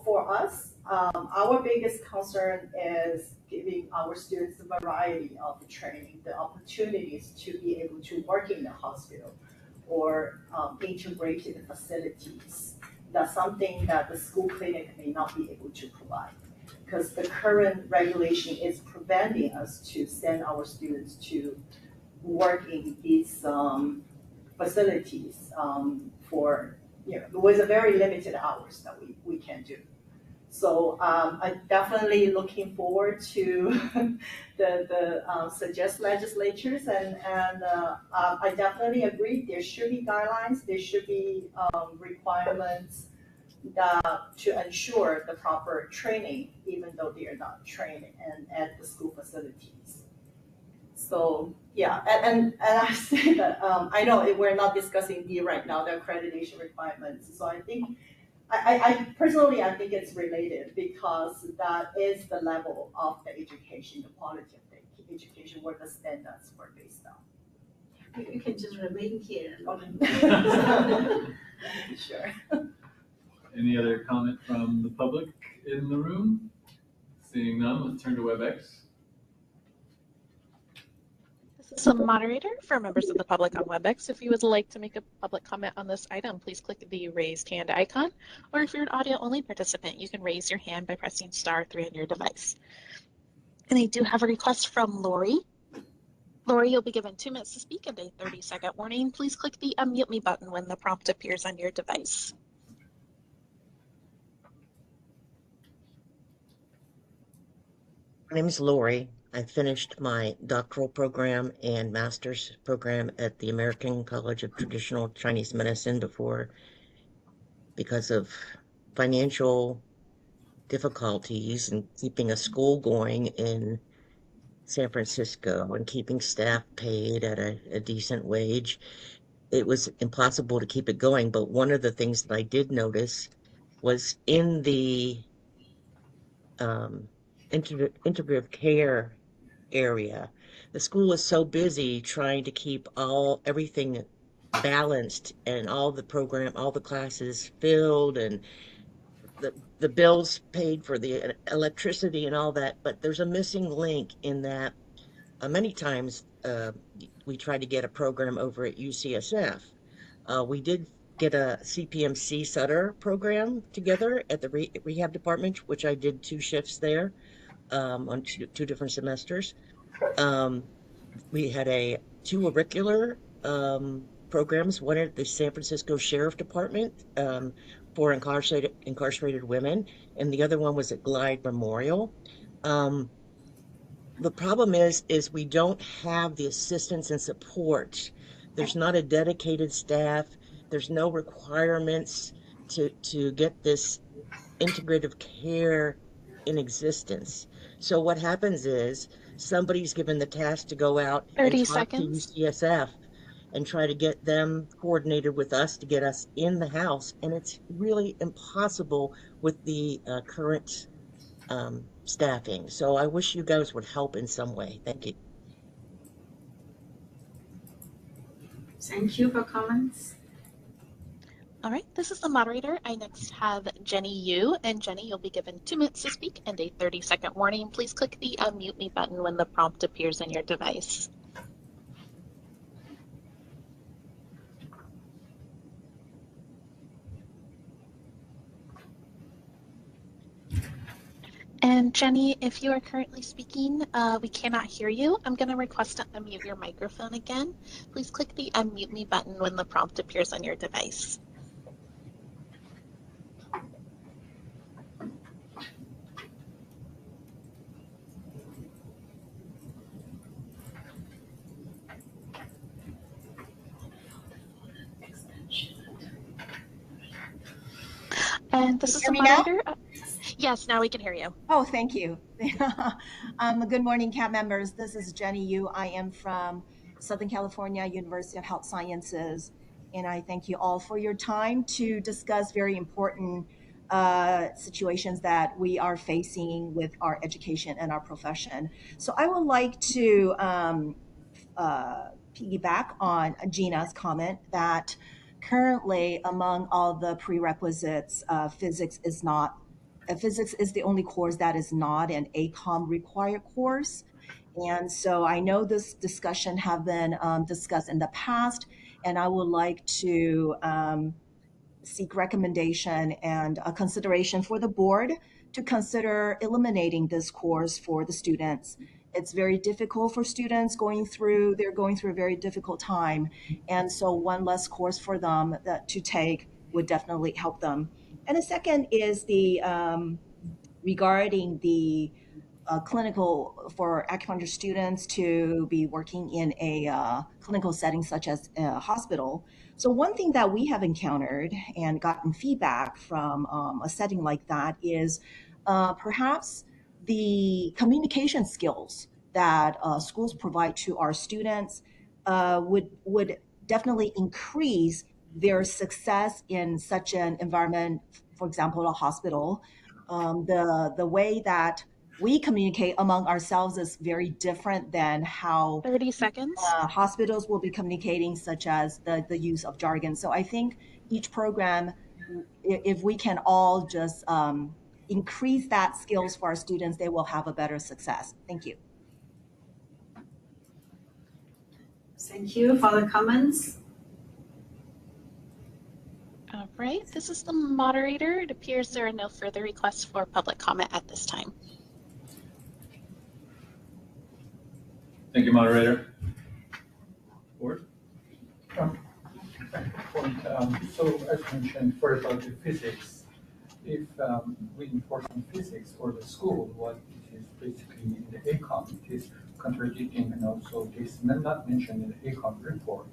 For us, our biggest concern is giving our students a variety of training, the opportunities to be able to work in the hospital or integrated facilities. That's something that the school clinic may not be able to provide, because the current regulation is preventing us to send our students to work in these facilities for, with a very limited hours that we can do. So I'm definitely looking forward to the suggest legislatures, and I definitely agree there should be guidelines, there should be requirements to ensure the proper training, even though they are not trained at the school facilities. So yeah, and I say that I know we're not discussing D right now, the accreditation requirements. So I think I personally I think it's related, because that is the level of the education, the quality of the education, where the standards were based on. You can just remain here. Sure. Any other comment from the public in the room? Seeing none, let's turn to WebEx. This is a moderator for members of the public on WebEx. If you would like to make a public comment on this item, please click the raised hand icon. Or if you're an audio-only participant, you can raise your hand by pressing *3 on your device. And I do have a request from Lori. Lori, you'll be given 2 minutes to speak and a 30-second warning. Please click the unmute me button when the prompt appears on your device. My name is Lori. I finished my doctoral program and master's program at the American College of Traditional Chinese Medicine before, because of financial difficulties and keeping a school going in San Francisco and keeping staff paid at a decent wage. It was impossible to keep it going. But one of the things that I did notice was in the integrative care area, the school was so busy trying to keep everything balanced and all the classes filled and the bills paid for the electricity and all that. But there's a missing link in that many times we tried to get a program over at UCSF. We did get a CPMC Sutter program together at the rehab department, which I did 2 shifts there on two different semesters. Um, we had 2 auricular programs, one at the San Francisco Sheriff Department for incarcerated women, and the other one was at Glide Memorial. Um, the problem is we don't have the assistance and support. There's not a dedicated staff. There's no requirements to get this integrative care in existence. So what happens is somebody's given the task to go out and 30 talk to seconds. UCSF and try to get them coordinated with us to get us in the house. And it's really impossible with the current staffing. So I wish you guys would help in some way. Thank you. Thank you for comments. All right, this is the moderator. I next have Jenny Yu, and Jenny, you'll be given 2 minutes to speak and a 30-second warning. Please click the unmute me button when the prompt appears on your device. And Jenny, if you are currently speaking, we cannot hear you. I'm going to request to unmute your microphone again. Please click the unmute me button when the prompt appears on your device. And this is the moderator. Yes, now we can hear you. Oh, thank you. Good morning, CAB members. This is Jenny Yu. I am from Southern California University of Health Sciences, and I thank you all for your time to discuss very important situations that we are facing with our education and our profession. So I would like to piggyback on Gina's comment that currently among all the prerequisites, physics is the only course that is not an ACOM required course. And so I know this discussion have been discussed in the past, and I would like to seek recommendation and a consideration for the board to consider eliminating this course for the students. It's very difficult for students they're going through a very difficult time. And so one less course for them to take would definitely help them. And the second is regarding the clinical for acupuncture students to be working in a clinical setting such as a hospital. So one thing that we have encountered and gotten feedback from a setting like that is perhaps the communication skills that schools provide to our students would definitely increase their success in such an environment, for example, a hospital. The way that we communicate among ourselves is very different than how 30 seconds. Hospitals will be communicating, such as the use of jargon. So I think each program, if we can all just increase that skills for our students, they will have a better success. Thank you. Thank you for the comments. All right, this is the moderator. It appears there are no further requests for public comment at this time. Thank you, moderator. Board? So as mentioned, for about the physics, if we enforce on physics for the school, what it is basically in the ACOM, it is contradicting, and also it is not mentioned in the ACOM report.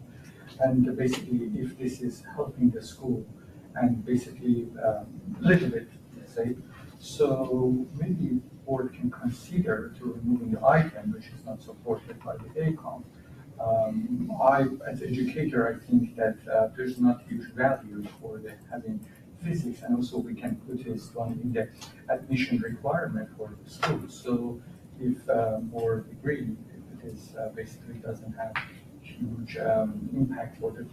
And basically, if this is helping the school, and basically a little bit, let's say, so maybe board can consider to removing the item which is not supported by the ACOM. As educator, I think that there's not huge value for having physics, and also we can put this one in the admission requirement for the school. So if board agree, it is basically doesn't have huge impact for the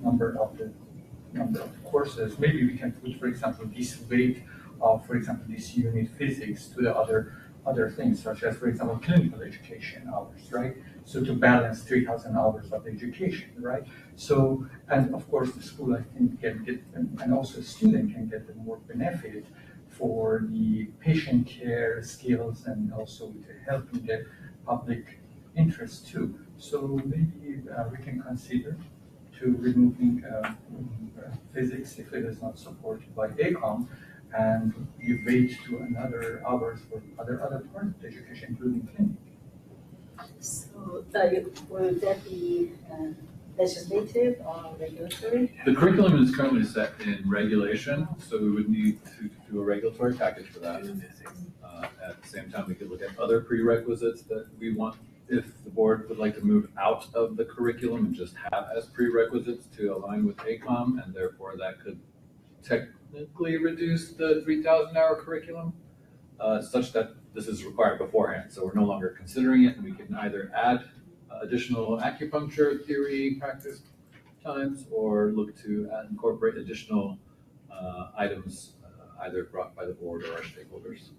number of courses. Maybe we can put, for example, this weight of, for example, this unit physics to the other things, such as, for example, clinical education hours, right? So to balance 3,000 hours of education, right? So, and of course, the school, I think, can get, and also student can get the more benefit for the patient care skills and also to help in the public interest too. So maybe we can consider to removing physics if it is not supported by ACOM, and give weight to another hours for other parts of the education, including clinic. So will that be legislative or regulatory? The curriculum is currently set in regulation, so we would need to do a regulatory package for that. At the same time, we could look at other prerequisites that we want, if the board would like to move out of the curriculum and just have as prerequisites to align with ACOM, and therefore that could technically reduce the 3,000 hour curriculum, such that this is required beforehand. So we're no longer considering it, and we can either add additional acupuncture theory practice times or look to incorporate additional items either brought by the board or our stakeholders.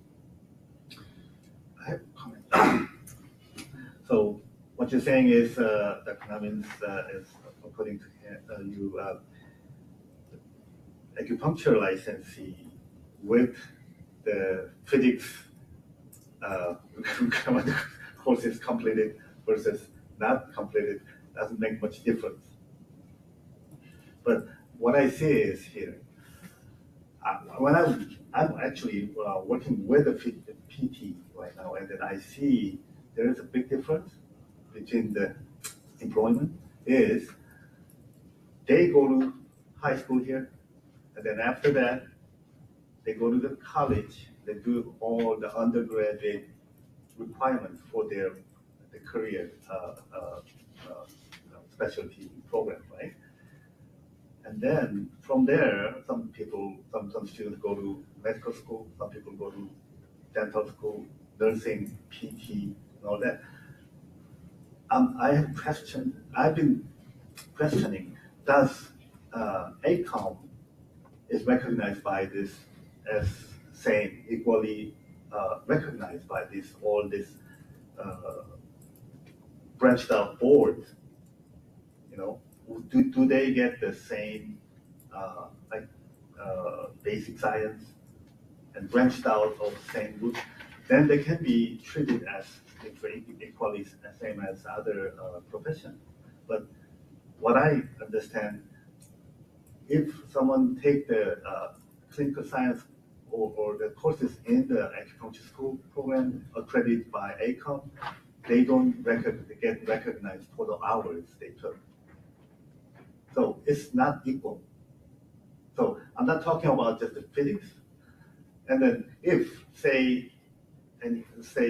I have a comment. So what you're saying is that Navin is according to you, acupuncture licensee with the physics courses completed versus not completed doesn't make much difference. But what I see is here, when I'm actually working with a PT right now, and then I see there is a big difference between the employment is they go to high school here, and then after that, they go to the college, they do all the undergraduate requirements for the career specialty program, right? And then from there, some students go to medical school, some people go to dental school, nursing, PT, and all that. I've been questioning, does ACOM is recognized by this as same, equally recognized by all this branched out boards? You know, do they get the same basic science and branched out of the same group? Then they can be treated as equally same as other professions. But what I understand, if someone take the clinical science or the courses in the acupuncture school program accredited by ACOM, they don't get recognized for the hours they took. So it's not equal. So I'm not talking about just the physics. And then if, say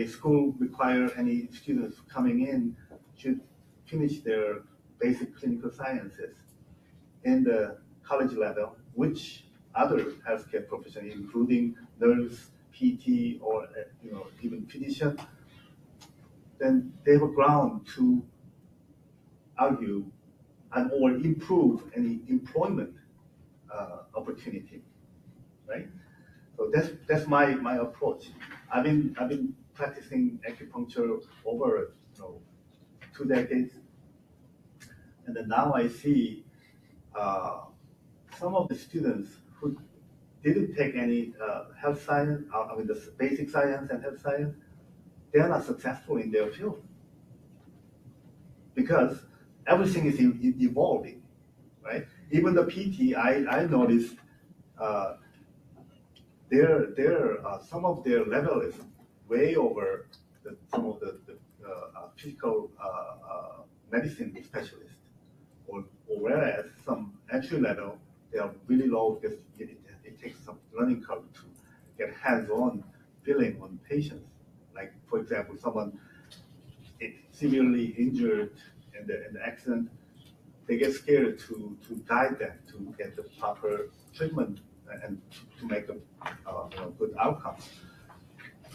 school require any students coming in should finish their basic clinical sciences in the college level, which other healthcare professions, including nurse, PT, or even physician, then they have a ground to argue and or improve any employment opportunity, right? So that's my approach. I've been practicing acupuncture over 2 decades, and then now I see some of the students who didn't take any health science, the basic science and health science, they are not successful in their field because everything is evolving, right? Even the PT, I noticed some of their level is way over some of the physical medicine specialists, or whereas some entry level, they are really low because it takes some learning curve to get hands-on billing on patients. Like, for example, someone is severely injured in the accident, they get scared to guide them to get the proper treatment and to make a good outcome.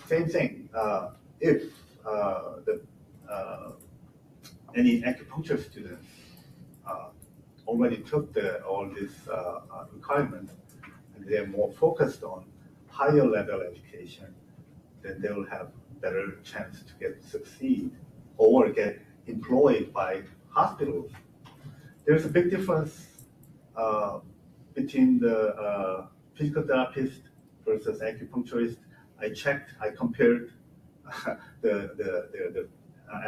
Same thing, if any acupuncture students already took all these requirements and they're more focused on higher level education, then they will have better chance to succeed or get employed by hospitals. There's a big difference between the physical therapist versus acupuncturist. I compared the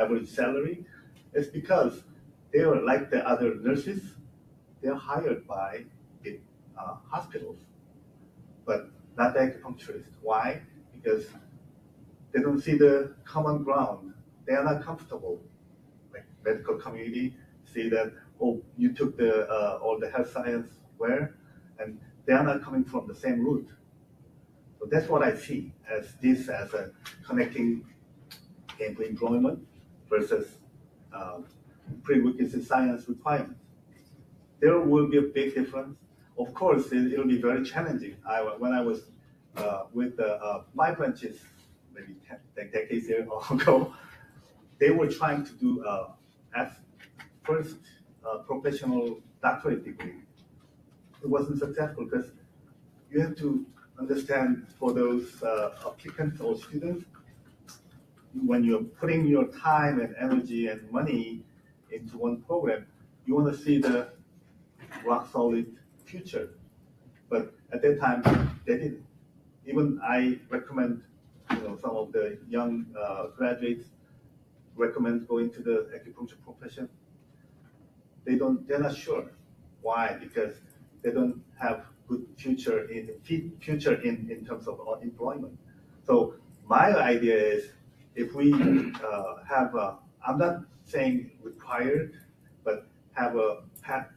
average salary. It's because they are like the other nurses, they're hired by the hospitals, but not the acupuncturist. Why? Because they don't see the common ground. They are not comfortable. Like medical community see that, oh, you took all the health science where, and they are not coming from the same root. So that's what I see as a connecting gainful employment versus prerequisite science requirements. There will be a big difference. Of course, it will be very challenging. When I was with the 5 branches, maybe 10 decades ago, they were trying to do at first professional doctorate degree. It wasn't successful because you have to understand for those applicants or students, when you're putting your time and energy and money into one program, you want to see the rock solid future. But at that time, they didn't. Even I recommend, some of the young graduates recommend going to the acupuncture profession. They're not sure. Why? Because they don't have good future in terms of employment. So my idea is, if we I'm not saying required, but have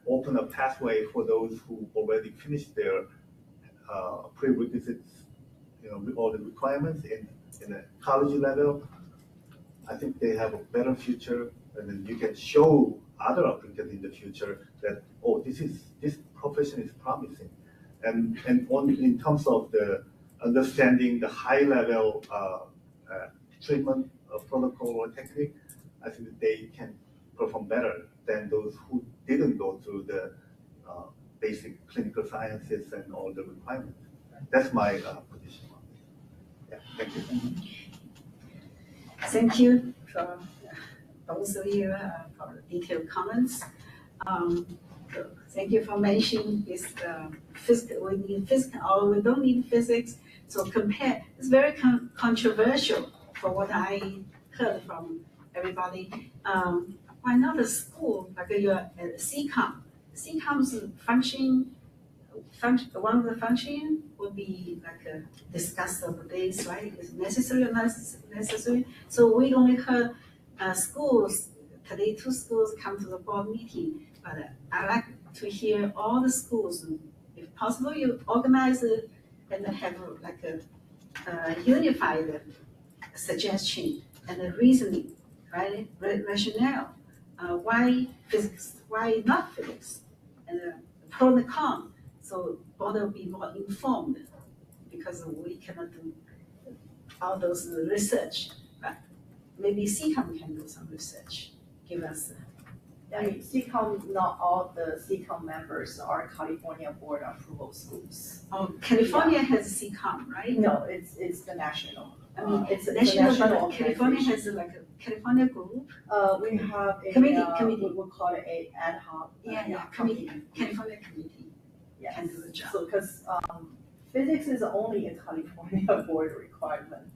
open a pathway for those who already finished their prerequisites, with all the requirements in a college level. I think they have a better future, and then you can show other applicants in the future that, oh, this profession is promising, and in terms of the understanding the high level treatment protocol or technique, I think that they can perform better than those who didn't go through the basic clinical sciences and all the requirements. That's my position on this. Yeah, thank you. Thank you for both of you for detailed comments. Thank you for mentioning this physical. We need physical, or we don't need physics. So compare. It's very controversial for what I heard from everybody. Why not a school like your CCOM? CCOM's one of the function would be like discussed of the base, right? Is necessary or not necessary? So we only heard schools today. 2 schools come to the board meeting, but I like to hear all the schools. If possible, you organize it and have like a unified suggestion and a reasoning, right? Rationale. Why physics? Why not physics? And pro and con. So board will be more informed, because we cannot do all those research. But maybe CCOM can do some research. Give us. I mean, CCOM, not all the CCOM members are California board approval schools. Oh, California has CCOM, right? No, it's the national. I mean, it's a national, national but California has like a California group. We have a committee. We call it a ad hoc. Committee. California committee. Yes. Can do the job. So, because physics is only a California board requirement.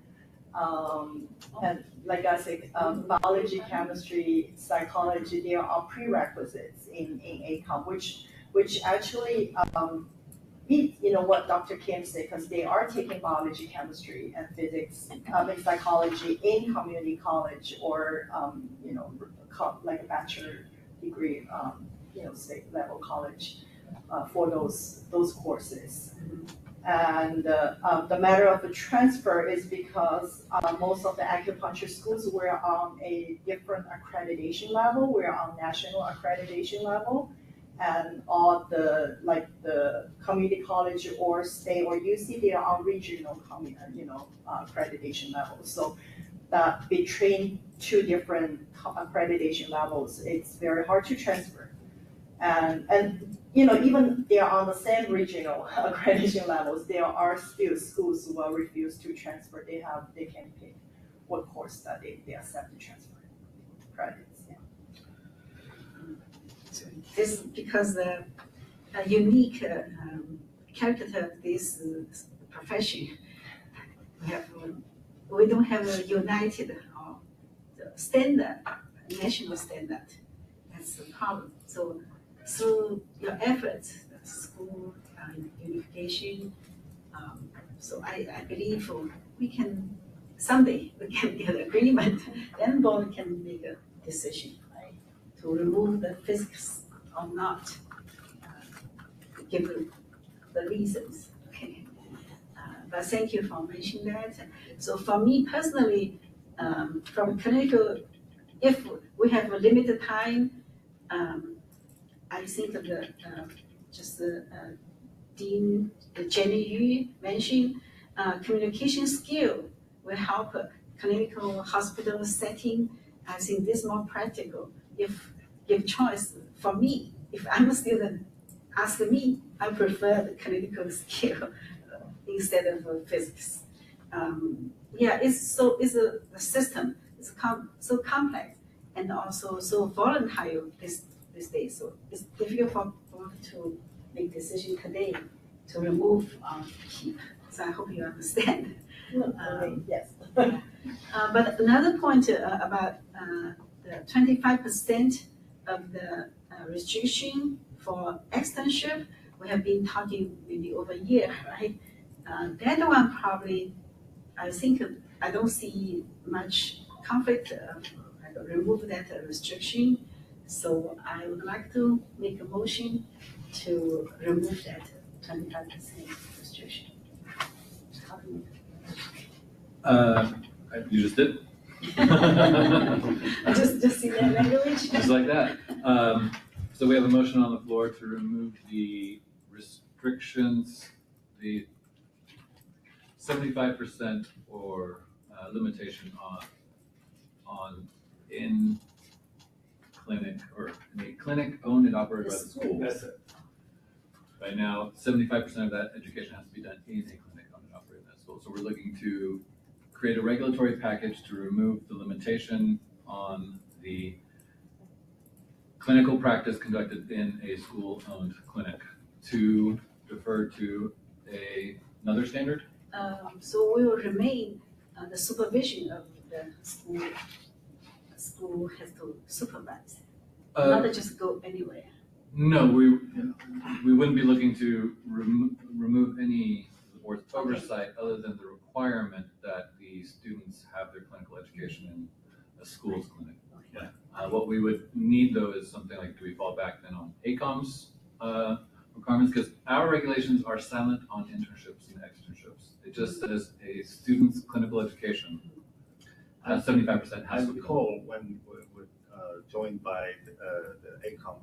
And like I said, biology, chemistry, psychology, there are prerequisites in ACOM, which actually beat, what Dr. Kim said, because they are taking biology, chemistry, and physics, psychology in community college or, like a bachelor degree, state level college for those courses. And the matter of the transfer is because most of the acupuncture schools were on a different accreditation level. We're on national accreditation level. And all the, like the community college or state or UC, they are on regional accreditation levels. So that between two different accreditation levels, it's very hard to transfer. And even they are on the same regional accreditation levels, there are still schools who will refuse to transfer. They can pick what course that they accept to transfer credits. Yeah. So this is because the unique character of this profession. We don't have a united standard, national standard. That's the problem. So through your efforts, the school unification, so I believe we can someday we can get agreement. Then board can make a decision, right, to remove the physics or not. Give the reasons. Okay. But thank you for mentioning that. So for me personally, from clinical, if we have a limited time, I think Dean Jenny Yu mentioned communication skill will help clinical hospital setting. I think this is more practical. If choice for me, if I'm a student, ask me, I prefer the clinical skill instead of physics. The system is so complex and also so volatile this day. So it's difficult for board to make decision today to remove keep. So I hope you understand. Yes. But another point about the 25% of the restriction for externship, we have been talking maybe over a year, right? That one probably, I think I don't see much conflict. Remove that restriction. So I would like to make a motion to remove that 25% restriction. You just did. just see that language. Just like that. So we have a motion on the floor to remove the restrictions, the 75% or limitation on in clinic or in a clinic owned and operated by the school. That's it. Right now, 75% of that education has to be done in a clinic owned and operated by the school. So we're looking to create a regulatory package to remove the limitation on the clinical practice conducted in a school-owned clinic to defer to another standard. So we will remain the supervision of the school. The school has to supervise, not just go anywhere. No, we wouldn't be looking to remove any of the board's oversight other than the requirement that the students have their clinical education in a school's clinic. Okay. What we would need though is something like, do we fall back then on ACOM's requirements? Because our regulations are silent on internships and externships. It just says a student's clinical education. 75% I has to be. recall when we were joined by the ACOM,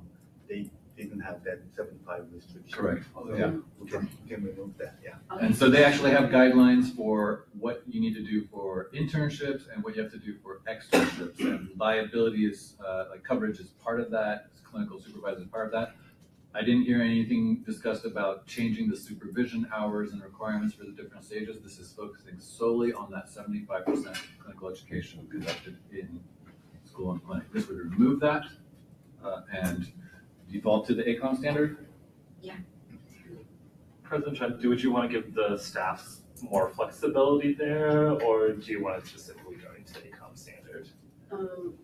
they didn't have that 75 restriction. Correct. So Yeah. we can remove that, yeah. And so they actually have guidelines for what you need to do for internships and what you have to do for externships. And liability is, like coverage is part of that, clinical supervisor is part of that. I didn't hear anything discussed about changing the supervision hours and requirements for the different stages. This is focusing solely on that 75% clinical education conducted in school and clinic. This would remove that and default to the ACOM standard. Yeah. President Chen, would you want to give the staff more flexibility there, or do you want it specifically going to the ACOM standard?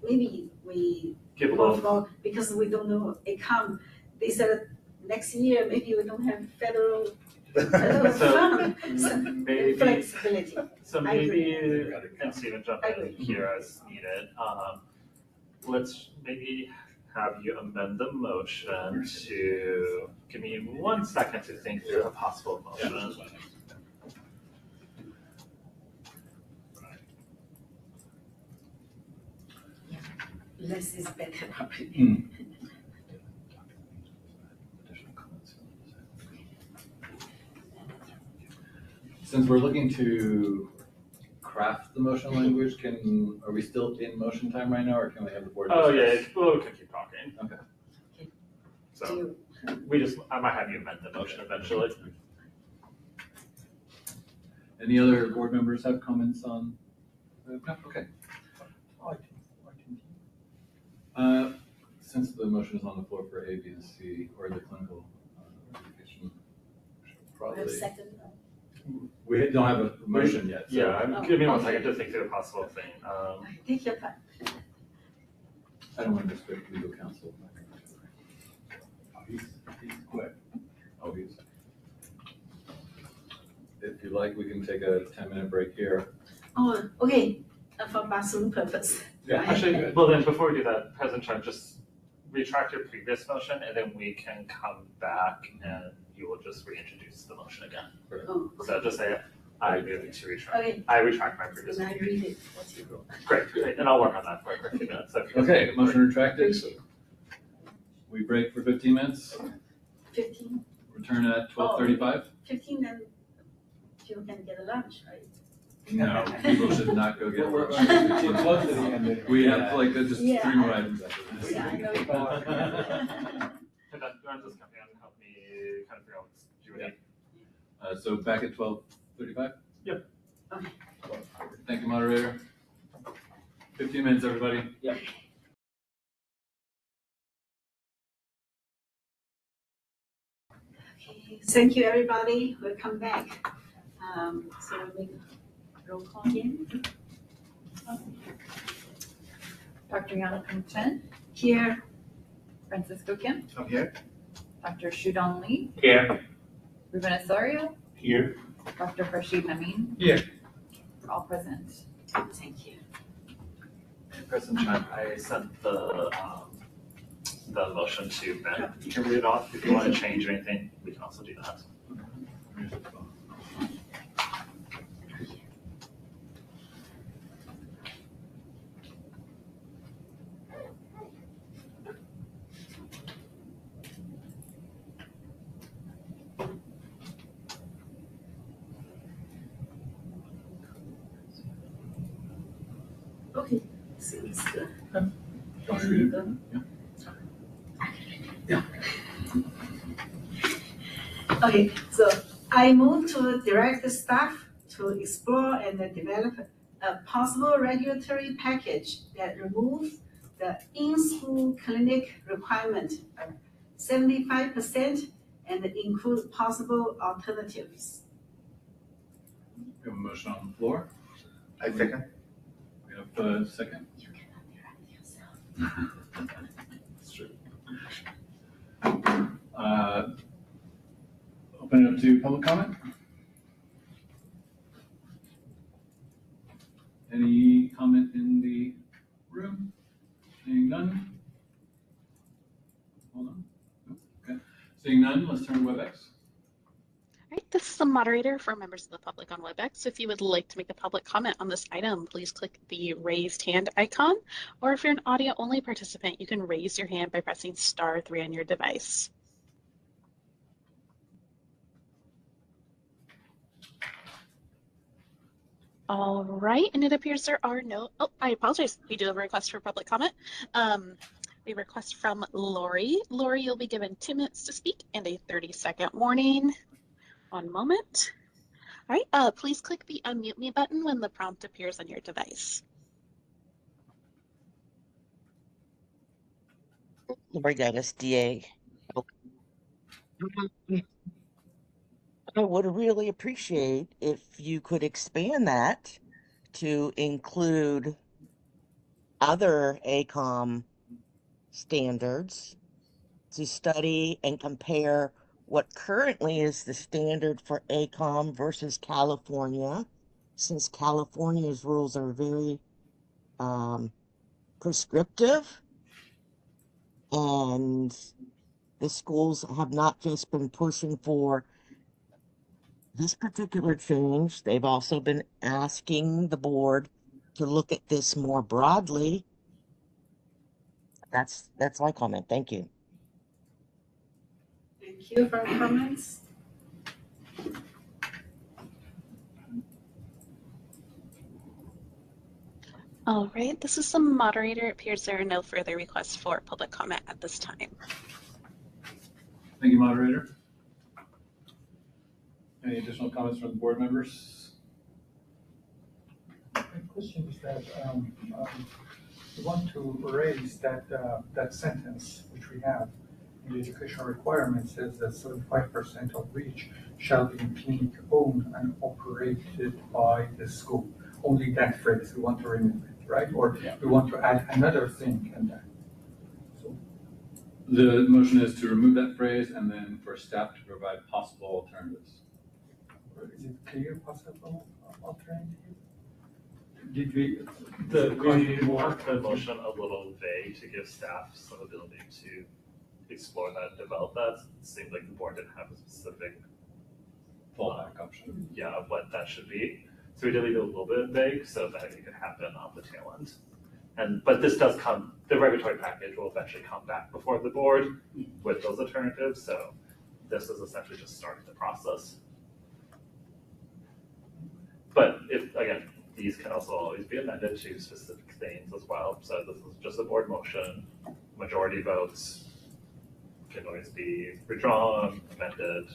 Maybe we Give a go little. for, because we don't know ACOM. They said next year maybe we don't have federal fund. So maybe flexibility. So I agree. maybe, and Stephen jump I in agree. here as needed. Let's maybe have you amend the motion to, give me 1 second to think through a possible motion. Less is better. Since we're looking to craft the motion language, are we still in motion time right now, or can we have the board? Oh, yeah, discuss? we can keep talking. Okay. So, I might have you amend the motion eventually. Any other board members have comments on? No? Okay. Since the motion is on the floor for A, B, and C, or the clinical education, probably. We don't have a motion yet. So. Yeah, give me 1 second to think through a possible thing. Take your time. I don't want to disrupt legal counsel. Oh, he's quick. Oh, if you like, we can take a 10-minute break here. Oh, okay, for bathroom purpose. Yeah, actually, well then, before we do that, President Trump, just retract your previous motion, and then we can come back and you will just reintroduce the motion again. Oh, okay. So just say, I move to retract. Okay. I retract my previous Then I motion. read it. What's your rule? Great, and I'll work on that for a few minutes. Okay, motion retracted. We break for 15 minutes. 15. Return at 12:35. 15, then you can get a lunch, right? No, people should not go get lunch. We're close to the end. We have like just Yeah. 3 more items after this. Yeah, I know. And then you want to just come in and help me kind of figure out what you need. So back at 12:35? Yep. Okay. Thank you, moderator. 15 minutes, everybody. Yep. Okay, thank you, everybody. We'll come back. So we'll make a roll call again. Dr. Yana Chen, Here. Francisco Kim, I'm here. Dr. Shudong Lee, Here. Ruben Osorio, Here. Dr. Farshid Namin. Here. All present. Thank you. President Trump, I sent the motion to Ben. You can read it off. If you want to change anything, we can also do that. Okay, seems good. Want to read it? Yeah. Okay, so I move to direct the staff to explore and develop a possible regulatory package that removes the in-school clinic requirement of 75% and include possible alternatives. We have a motion on the floor. I second. We have a second. You cannot direct yourself. That's true. Open it up to public comment. Any comment in the room? Seeing none? Hold on. Nope. Okay. Seeing none, let's turn to WebEx. All right, this is the moderator for members of the public on WebEx. If you would like to make a public comment on this item, please click the raised hand icon, or if you're an audio-only participant, you can raise your hand by pressing *3 on your device. All right, and it appears there are no, oh, I apologize. We do have a request for public comment. A request from Lori. Lori, you'll be given 2 minutes to speak and a 30-second warning. 1 moment. All right, please click the unmute me button when the prompt appears on your device. Lori Gaddis, DA. I would really appreciate if you could expand that to include other ACOM standards to study and compare what currently is the standard for ACOM versus California, since California's rules are very prescriptive. And the schools have not just been pushing for this particular change, they've also been asking the board to look at this more broadly. That's my comment. Thank you. Thank you for your comments. All right, this is the moderator. It appears there are no further requests for public comment at this time. Thank you, moderator. Any additional comments from the board members? My question is that we want to raise that that sentence which we have in the educational requirement says that 75% of which shall be clinic owned and operated by the school. Only that phrase we want to remove it, right? Or we want to add another thing in that. So The motion is to remove that phrase and then for staff to provide possible alternatives. is it clear possible alternative? Did we want the motion a little vague to give staff some ability to explore that and develop that? It seemed like the board didn't have a specific fallback option. Yeah, of what that should be. So we did leave it a little bit vague so that it could happen on the tail end. But this does come, the regulatory package will eventually come back before the board with those alternatives. So this is essentially just starting the process. But if, again, these can also always be amended to specific things as well. So this is just a board motion. Majority votes can always be withdrawn, amended,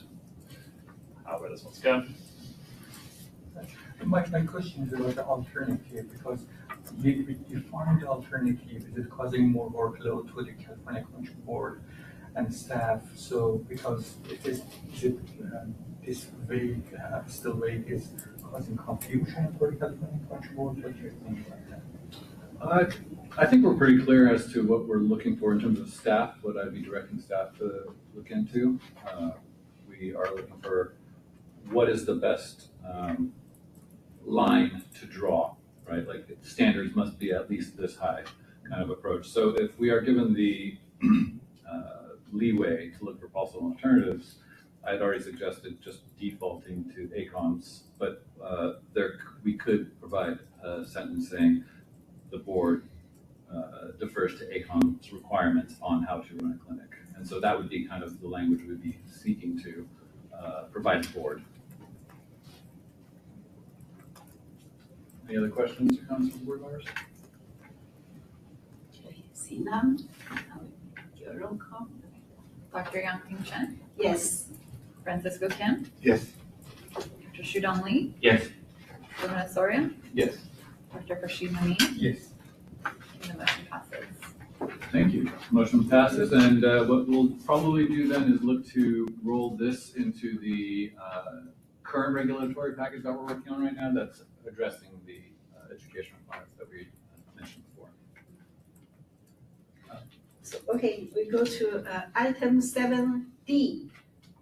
however this one's go. My question is about the alternative, because we define the alternative, is it causing more workload to the California Acupuncture Board and staff? So because this vague, still vague, is causing confusion for the California Acupuncture Board. What do you think about that? I think we're pretty clear as to what we're looking for in terms of staff, what I'd be directing staff to look into. We are looking for what is the best line to draw, right? Like standards must be at least this high kind of approach. So if we are given the leeway to look for possible alternatives, I'd already suggested just defaulting to ACOMs, but we could provide a sentence saying the board defers to ACOM's requirements on how to run a clinic. And so that would be kind of the language we'd be seeking to provide the board. Any other questions or comments from board members? Okay, see none. Your roll call. Dr. Yang-Ting Chen, Yes. Francisco Kim, Yes. Dr. Shudong Lee, Yes. Lumina Soria, Yes. Dr. Rashid Mani, Yes. and the motion passes. Thank you. Motion passes, and what we'll probably do then is look to roll this into the current regulatory package that we're working on right now that's addressing the education requirements that we mentioned before. So, okay, we go to item 7D,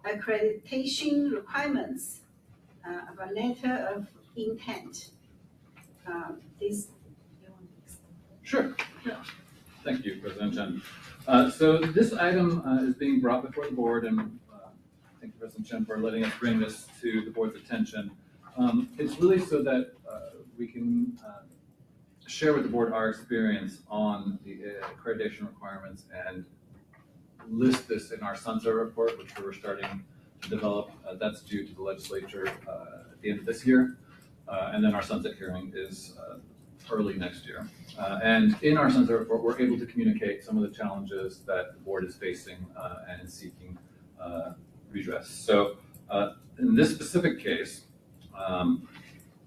accreditation requirements of a letter of intent. This. Sure. Yeah. Thank you, President Chen. So this item is being brought before the board, and thank you, President Chen, for letting us bring this to the board's attention. It's really so that we can share with the board our experience on the accreditation requirements and list this in our sunset report, which we're starting to develop. That's due to the legislature at the end of this year. And then our sunset hearing is early next year. And in our sunset report, we're able to communicate some of the challenges that the board is facing and is seeking redress. So in this specific case,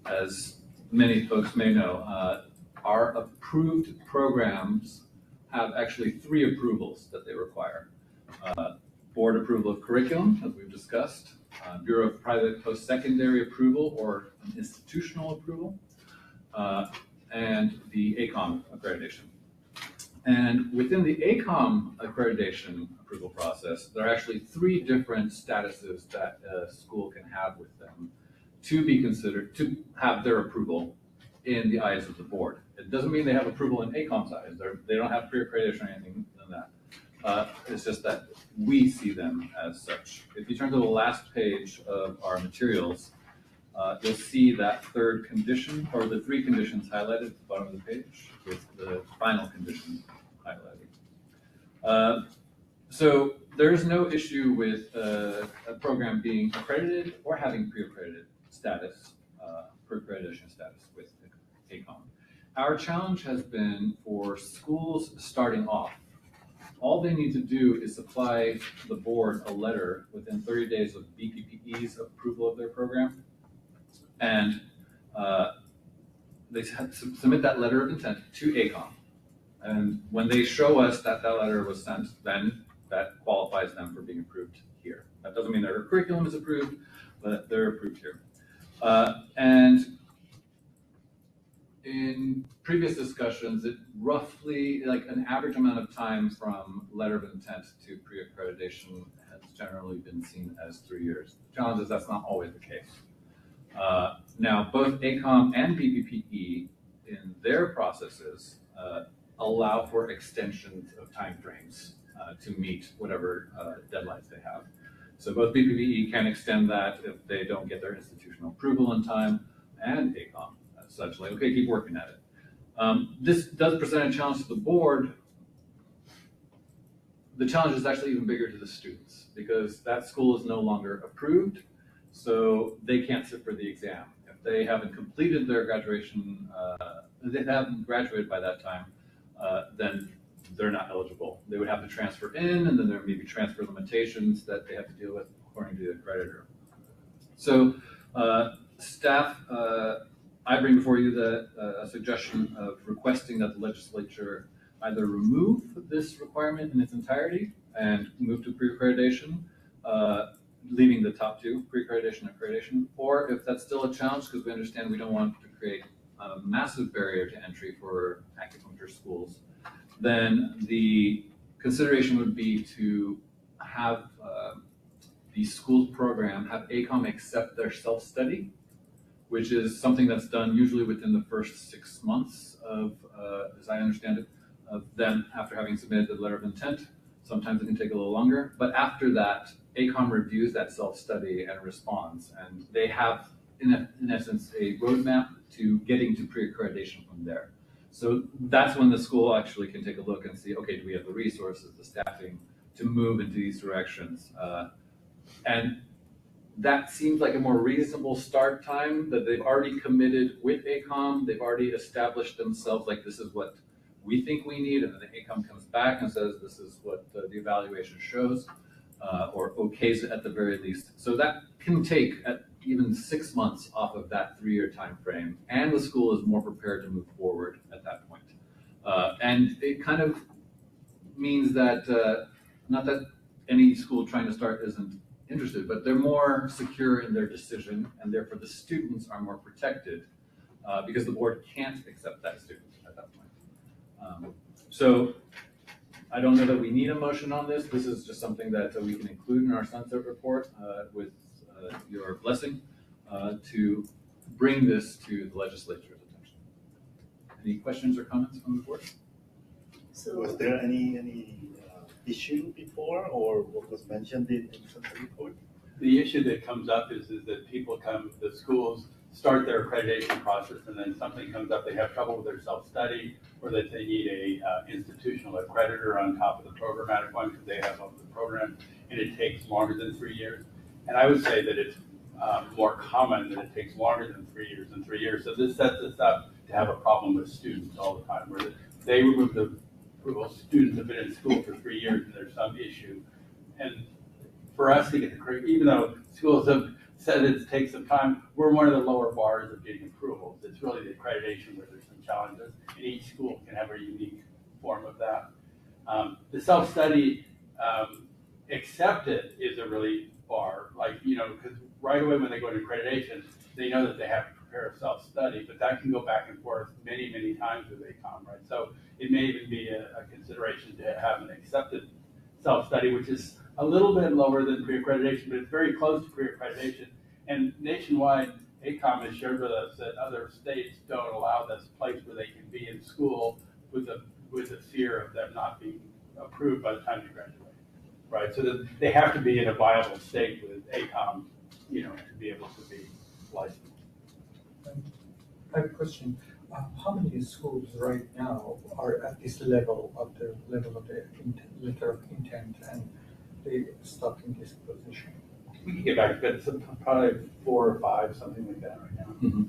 as many folks may know, our approved programs have actually 3 approvals that they require. Board approval of curriculum, as we've discussed, Bureau of Private Post-Secondary approval or an institutional approval, and the ACOM accreditation. And within the ACOM accreditation approval process, there are actually 3 different statuses that a school can have with them to be considered, to have their approval in the eyes of the board. It doesn't mean they have approval in ACOM's eyes. They don't have pre-accreditation or anything than that. It's just that we see them as such. If you turn to the last page of our materials, you'll see that third condition, or the three conditions highlighted at the bottom of the page, with the final condition highlighted. So there's no issue with a program being accredited or having pre-accredited status, pre-accreditation status with ACOM. Our challenge has been for schools starting off. All they need to do is supply the board a letter within 30 days of BPPE's approval of their program. And they submit that letter of intent to ACOM. And when they show us that that letter was sent, then that qualifies them for being approved here. That doesn't mean their curriculum is approved, but they're approved here. And in previous discussions, it roughly, like an average amount of time from letter of intent to pre-accreditation has generally been seen as 3 years. The challenge is that's not always the case. Now, both ACOM and BPPE in their processes allow for extensions of timeframes to meet whatever deadlines they have. So both BPPE can extend that if they don't get their institutional approval in time, and ACOM as such, like, okay, keep working at it. This does present a challenge to the board. The challenge is actually even bigger to the students because that school is no longer approved, so they can't sit for the exam. If they haven't completed their graduation, they haven't graduated by that time, then they're not eligible. They would have to transfer in, and then there may be transfer limitations that they have to deal with according to the accreditor. So staff, I bring before you a suggestion of requesting that the legislature either remove this requirement in its entirety and move to pre-accreditation, leaving the top two, pre-accreditation and accreditation, or if that's still a challenge, because we understand we don't want to create a massive barrier to entry for acupuncture schools, then the consideration would be to have the school's program have ACOM accept their self-study, which is something that's done usually within the first 6 months of, as I understand it, of them after having submitted the letter of intent. Sometimes it can take a little longer, but after that, ACOM reviews that self-study and responds, and they have, in essence, a roadmap to getting to pre-accreditation from there. So that's when the school actually can take a look and see, okay, do we have the resources, the staffing to move into these directions? And that seems like a more reasonable start time, that they've already committed with ACOM, they've already established themselves, like this is what we think we need, and then the ACOM comes back and says this is what the evaluation shows, or okays it at the very least. So that can take even 6 months off of that 3-year time frame, and the school is more prepared to move forward at that point. And it kind of means that, not that any school trying to start isn't interested, but they're more secure in their decision, and therefore the students are more protected because the board can't accept that student at that point. So I don't know that we need a motion on this. This is just something that we can include in our sunset report with your blessing to bring this to the legislature's attention. Any questions or comments from the board? So was there any issue before, or what was mentioned in the report? The issue that comes up is that people the schools start their accreditation process, and then something comes up, they have trouble with their self-study, or that they need a institutional accreditor on top of the programmatic one because they have the program, and it takes longer than 3 years. And I would say that it's more common that it takes longer than 3 years. So this sets us up to have a problem with students all the time, where they remove the approval. Students have been in school for 3 years and there's some issue. And for us to get the credit, even though schools have said it takes some time, we're one of the lower bars of getting approvals. It's really the accreditation where there's some challenges, and each school can have a unique form of that. The self-study accepted is a really bar, because right away when they go to accreditation, they know that they have to prepare a self-study, but that can go back and forth many, many times with ACOM, right? So it may even be a consideration to have an accepted self-study, which is a little bit lower than pre-accreditation, but it's very close to pre-accreditation. And nationwide, ACOM has shared with us that other states don't allow this place where they can be in school with the fear of them not being approved by the time they graduate, right? So that they have to be in a viable state with ACOM, to be able to be licensed. I have a question. How many schools right now are at this level of the letter of intent and they stuck in this position? We can get back, but it's probably 4 or 5, something like that right now.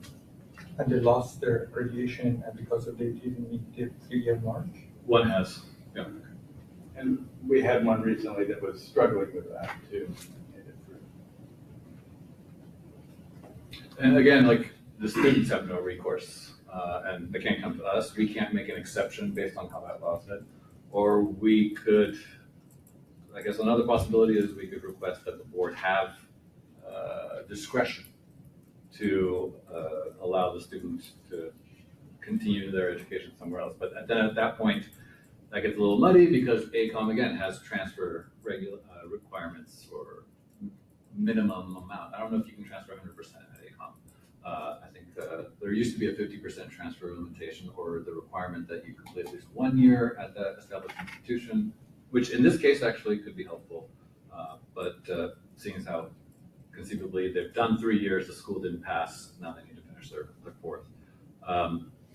And they lost their accreditation and because of they didn't meet the 3-year mark? One has, yeah. And we had one recently that was struggling with that too. And again, like the students have no recourse, and they can't come to us. We can't make an exception based on how that law said. Or we could, I guess another possibility is we could request that the board have discretion to allow the students to continue their education somewhere else. But then at that point, that gets a little muddy because ACOM again has transfer requirements or minimum amount. I don't know if you can transfer 100% at ACOM. I think there used to be a 50% transfer limitation or the requirement that you complete at least 1 year at that established institution, which in this case actually could be helpful. But seeing as how conceivably they've done 3 years, the school didn't pass, now they need to finish their 4th.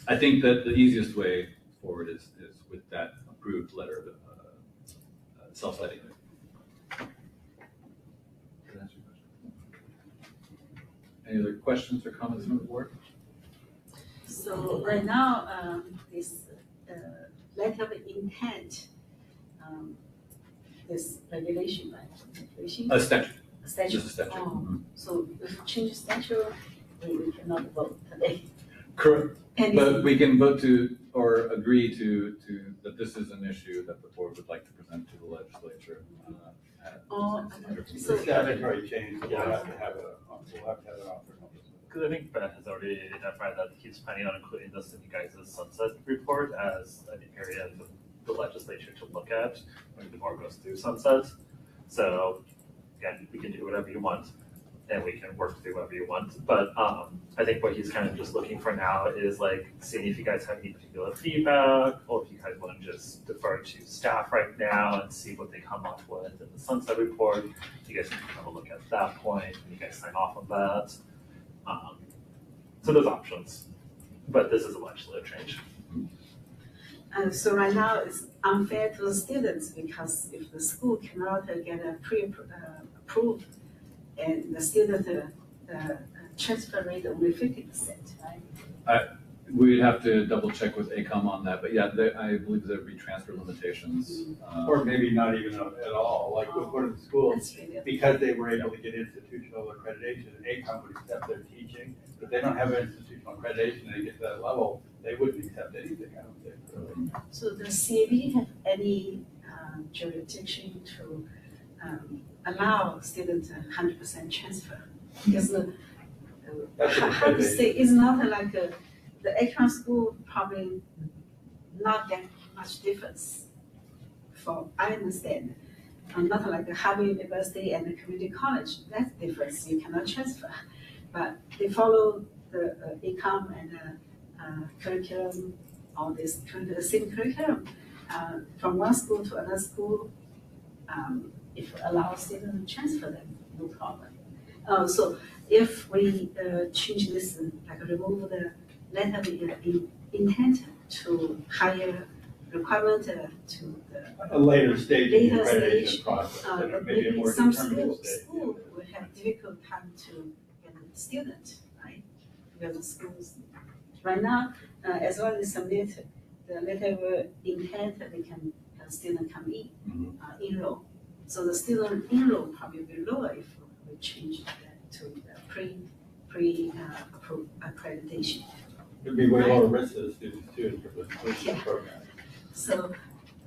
I think that the easiest way forward is with that approved letter of self-citing. Any other questions or comments from the board? So right now, this letter of intent, this regulation, right? Regulation? A statute. A statute. Just a statute. Oh, so if we change the statute, we cannot vote today. Correct. And But we can vote to or agree to that this is an issue that the board would like to present to the legislature. So statutory change, we'll have to have an offer. Because I think Ben has already identified that he's planning on including this in you guys' sunset report as an area of the legislature to look at when the board goes through sunsets. So again, we can do whatever you want and we can work through whatever you want. But I think what he's kind of just looking for now is like seeing if you guys have any particular feedback or if you guys want to just defer to staff right now and see what they come up with in the sunset report. You guys can have a look at that point and you guys sign off on that. So there's options, but this is a legislative change. So right now it's unfair to the students because if the school cannot get a pre-approved and the student transfer rate only 50%, right? We'd have to double check with ACOM on that, but yeah, I believe there'd be transfer limitations. Or maybe not even at all, like with one of the schools, because they were able to get institutional accreditation, ACOM would accept their teaching, but they don't have institutional accreditation, and they get to that level, they wouldn't accept anything, I don't think, really. So does CAB have any jurisdiction to allow students 100% transfer? Because how to say, it's not like the ACOM school probably not that much difference. I understand. Not like the Harvard University and the community college, that's difference, you cannot transfer. But they follow the ACOM and curriculum, all this the same curriculum. From one school to another school, if we allow students to transfer them, no problem. So if we change this, like remove the letter of intent to higher requirement to a later stage in the accreditation stage, process, maybe a more some determinate stage. school will have difficult time to get a student, right? Because the schools, right now, as long as submit the letter of intent, they can student come in, enroll. So the student enroll probably will be lower if we change that to the pre-approved accreditation. It'd be way lower risk to the students too in terms of completion of the program. So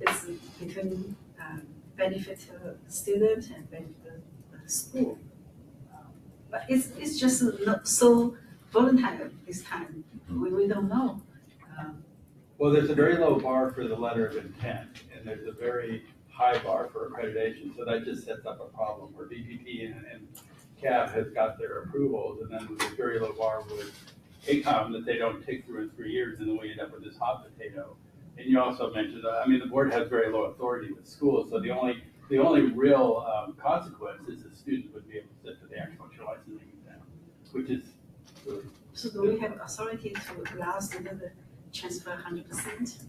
it's between benefit to the student and benefit to the school. But it's just not so volatile this time. We don't know. Well, there's a very low bar for the letter of intent, and there's a very high bar for accreditation. So that just sets up a problem where BPP and CAB has got their approvals, and then there's a very low bar with ACOM that they don't take through in 3 years, and then we end up with this hot potato And you also mentioned, I mean, the board has very low authority with schools, so the only real consequence is the student would be able to sit for the acupuncture licensing exam, which is really. So do we have authority to allow student to transfer 100%?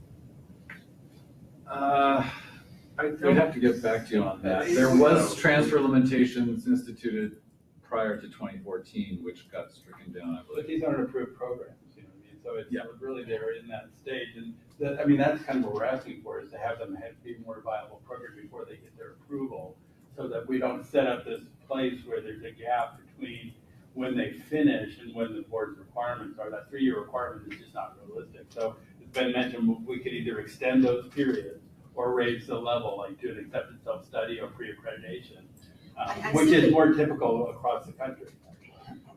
We'd have to get back to you on that. There was transfer limitations instituted prior to 2014, which got stricken down, I But believe. these aren't approved programs, you know what I mean? So it's Yeah. really they're in that stage, and that, I mean, that's kind of what we're asking for, is to have them be more viable program before they get their approval, so that we don't set up this place where there's a gap between when they finish and when the board's requirements are. That 3-year requirement is just not realistic. So it's been mentioned, we could either extend those periods or raise the level, like do an accepted self-study or pre-accreditation, which is more typical across the country.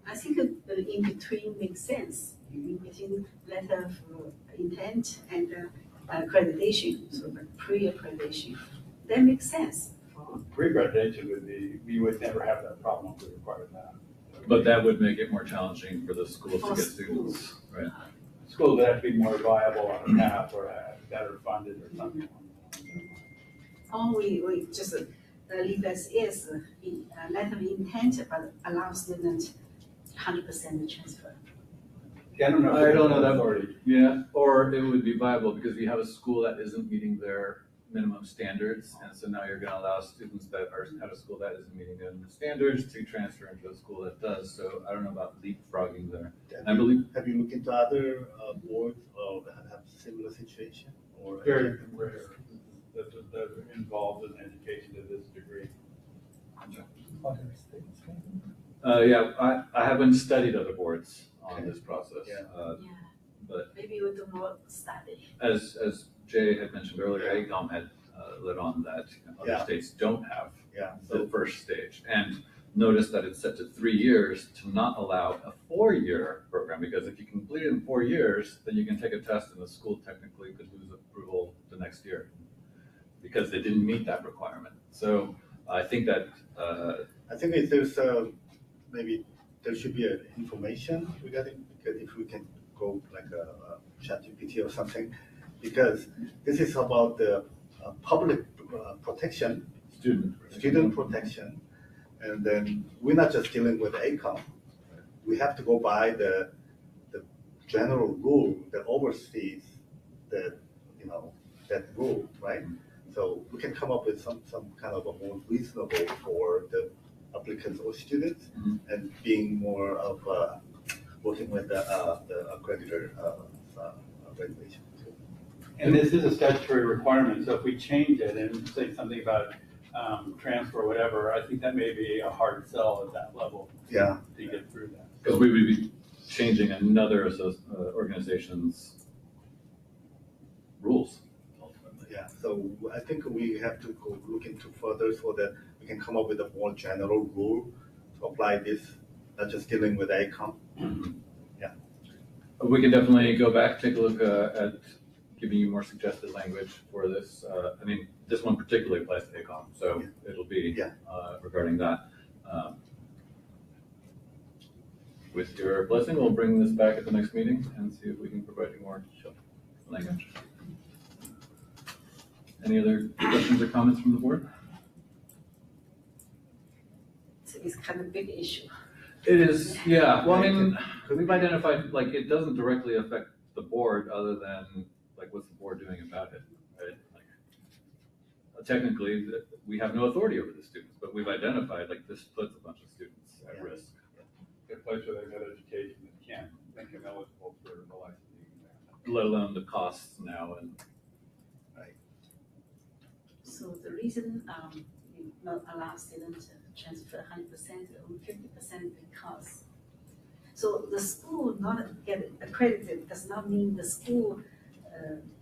I think the in between makes sense. In between letter of intent and accreditation, so the pre-accreditation, that makes sense. Pre-accreditation would be, we would never have that problem if we required that. But that would make it more challenging for the schools to For get students, right? Schools would have to be more viable on a path or better funded or something. Or we just leave as is, letter of intent, but allow student 100% transfer. Yeah, I don't know. I don't know that already. Yeah, or it would be viable because you have a school that isn't meeting their minimum standards, and so now you're going to allow students that are at a school that isn't meeting their standards to transfer into a school that does. So I don't know about leapfrogging there. I believe. Have you looked into other boards that have similar situation? Or Very rare that are involved in education to this degree. Other states, Yeah, I haven't studied other boards on this process. Yeah. But Maybe we do more study. as Jay had mentioned earlier, ACOM had led on that other Yeah. states don't have Yeah. the first stage. And notice that it's set to 3 years to not allow a 4-year program, because if you complete it in 4 years, then you can take a test and the school technically could lose approval the next year because they didn't meet that requirement. So I think that I think if there's maybe there should be an information regarding, because if we can go like a ChatGPT or something, because this is about the public protection, student protection, and then we're not just dealing with ACOM. We have to go by the general rule that oversees that rule, right? So we can come up with some kind of a more reasonable for the applicants or students, and being more of working with the accreditor regulation too. And this is a statutory requirement, so if we change it and say something about transfer or whatever, I think that may be a hard sell at that level. Yeah. To get through that. because we would be changing another organization's rules. Yeah, so I think we have to go look into further so that we can come up with a more general rule to apply this, not just dealing with ACOM. Yeah. We can definitely go back, take a look at giving you more suggested language for this. I mean, this one particularly applies to ACOM, so it'll be regarding that. With your blessing, we'll bring this back at the next meeting and see if we can provide you more language. Any other questions or comments from the board? It's kind of a big issue. It is, yeah. Well, I mean, we've identified, like, it doesn't directly affect the board other than, like, what's the board doing about it, right? Like, technically, we have no authority over the students, but we've identified, like, this puts a bunch of students at risk. A place where they've got education that can't make them eligible for the licensing. Let alone the costs now and. So the reason we not allow students to transfer 100%, only 50% because. So the school not get accredited does not mean the school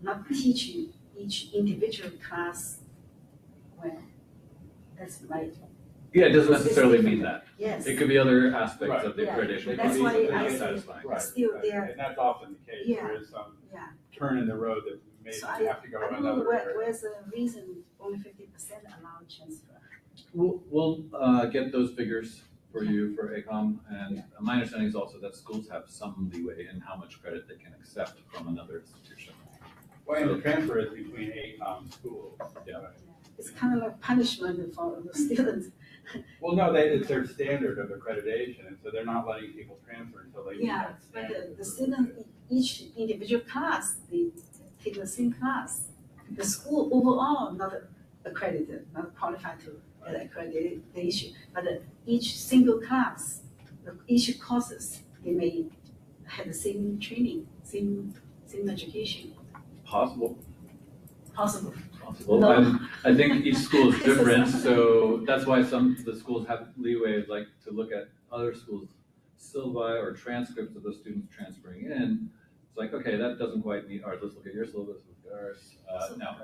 not teach you each individual class well. That's right. Yeah, it doesn't necessarily mean that. Yes. It could be other aspects of the accreditation. That's why I say satisfying. still there. And that's often the case. Yeah. There is some Yeah. turn in the road that may So have to go I don't another know area. where's the reason only 50% allow transfer. We'll get those figures for you for ACOM, and my understanding is also that schools have some leeway in how much credit they can accept from another institution. Well, and the transfer is between ACOM schools. Yeah. It's kind of like punishment for the students. Well, no, it's their standard of accreditation, and so they're not letting people transfer until they meet Yeah, that but standard. the student, each individual class, they take the same class. The school overall not accredited, not qualified to get accreditation, but each single class, each courses, they may have the same training, same education. Possible. Possible. Possible. No. I think each school is different, so that's why some of the schools have leeway, like to look at other schools' syllabi or transcripts of the students transferring in. It's like, okay, that doesn't quite meet ours. Let's look at your syllabus, look at ours. Now,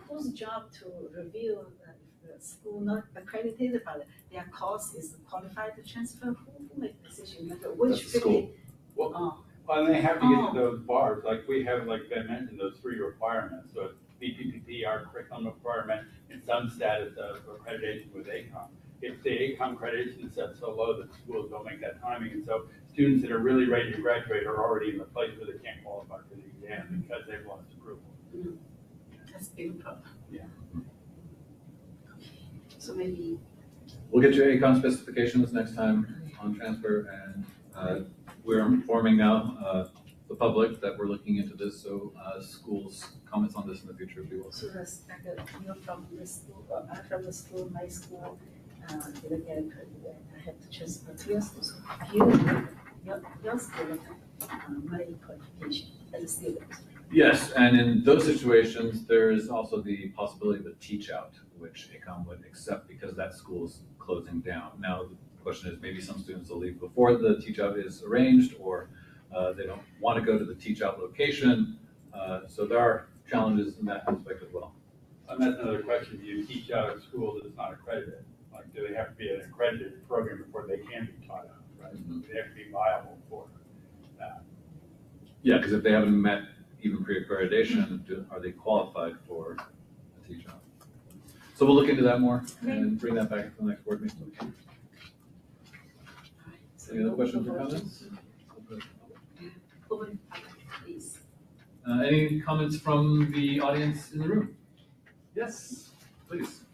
Whose job to review if the school not accredited, but their course is qualified to transfer? Who make the decision? Like which That's the school. Well, and they have to get to those bars, like we have, like Ben mentioned, those 3 requirements. So it's BPPP, our curriculum requirement, and some status of accreditation with ACOM. If the ACOM accreditation is set so low that schools don't make that timing, and so students that are really ready to graduate are already in the place where they can't qualify for the exam because they've lost approval. Mm. That's a big problem. Yeah. So maybe we'll get you ACOM specifications next time on transfer, and we're informing now the public that we're looking into this, so schools' comments on this in the future if you will. so that's like from the school, from the school, my school, didn't get accredited. I have to transfer to your school. So your school, my qualification as a student. Yes, and in those situations, there is also the possibility of a teach out, which ACOM would accept because that school's closing down. Now, the question is maybe some students will leave before the teach out is arranged, or they don't want to go to the teach out location. So there are challenges in that aspect as well. And that's another question. Do you teach out of school that's not accredited? Like, do they have to be an accredited program before they can be taught out, right? Mm-hmm. They have to be viable for that. Yeah, because if they haven't met even pre-accreditation, are they qualified for a teach out? So we'll look into that more and bring that back to the next board meeting. Any other questions or comments? Open please. Any comments from the audience in the room? Yes, please.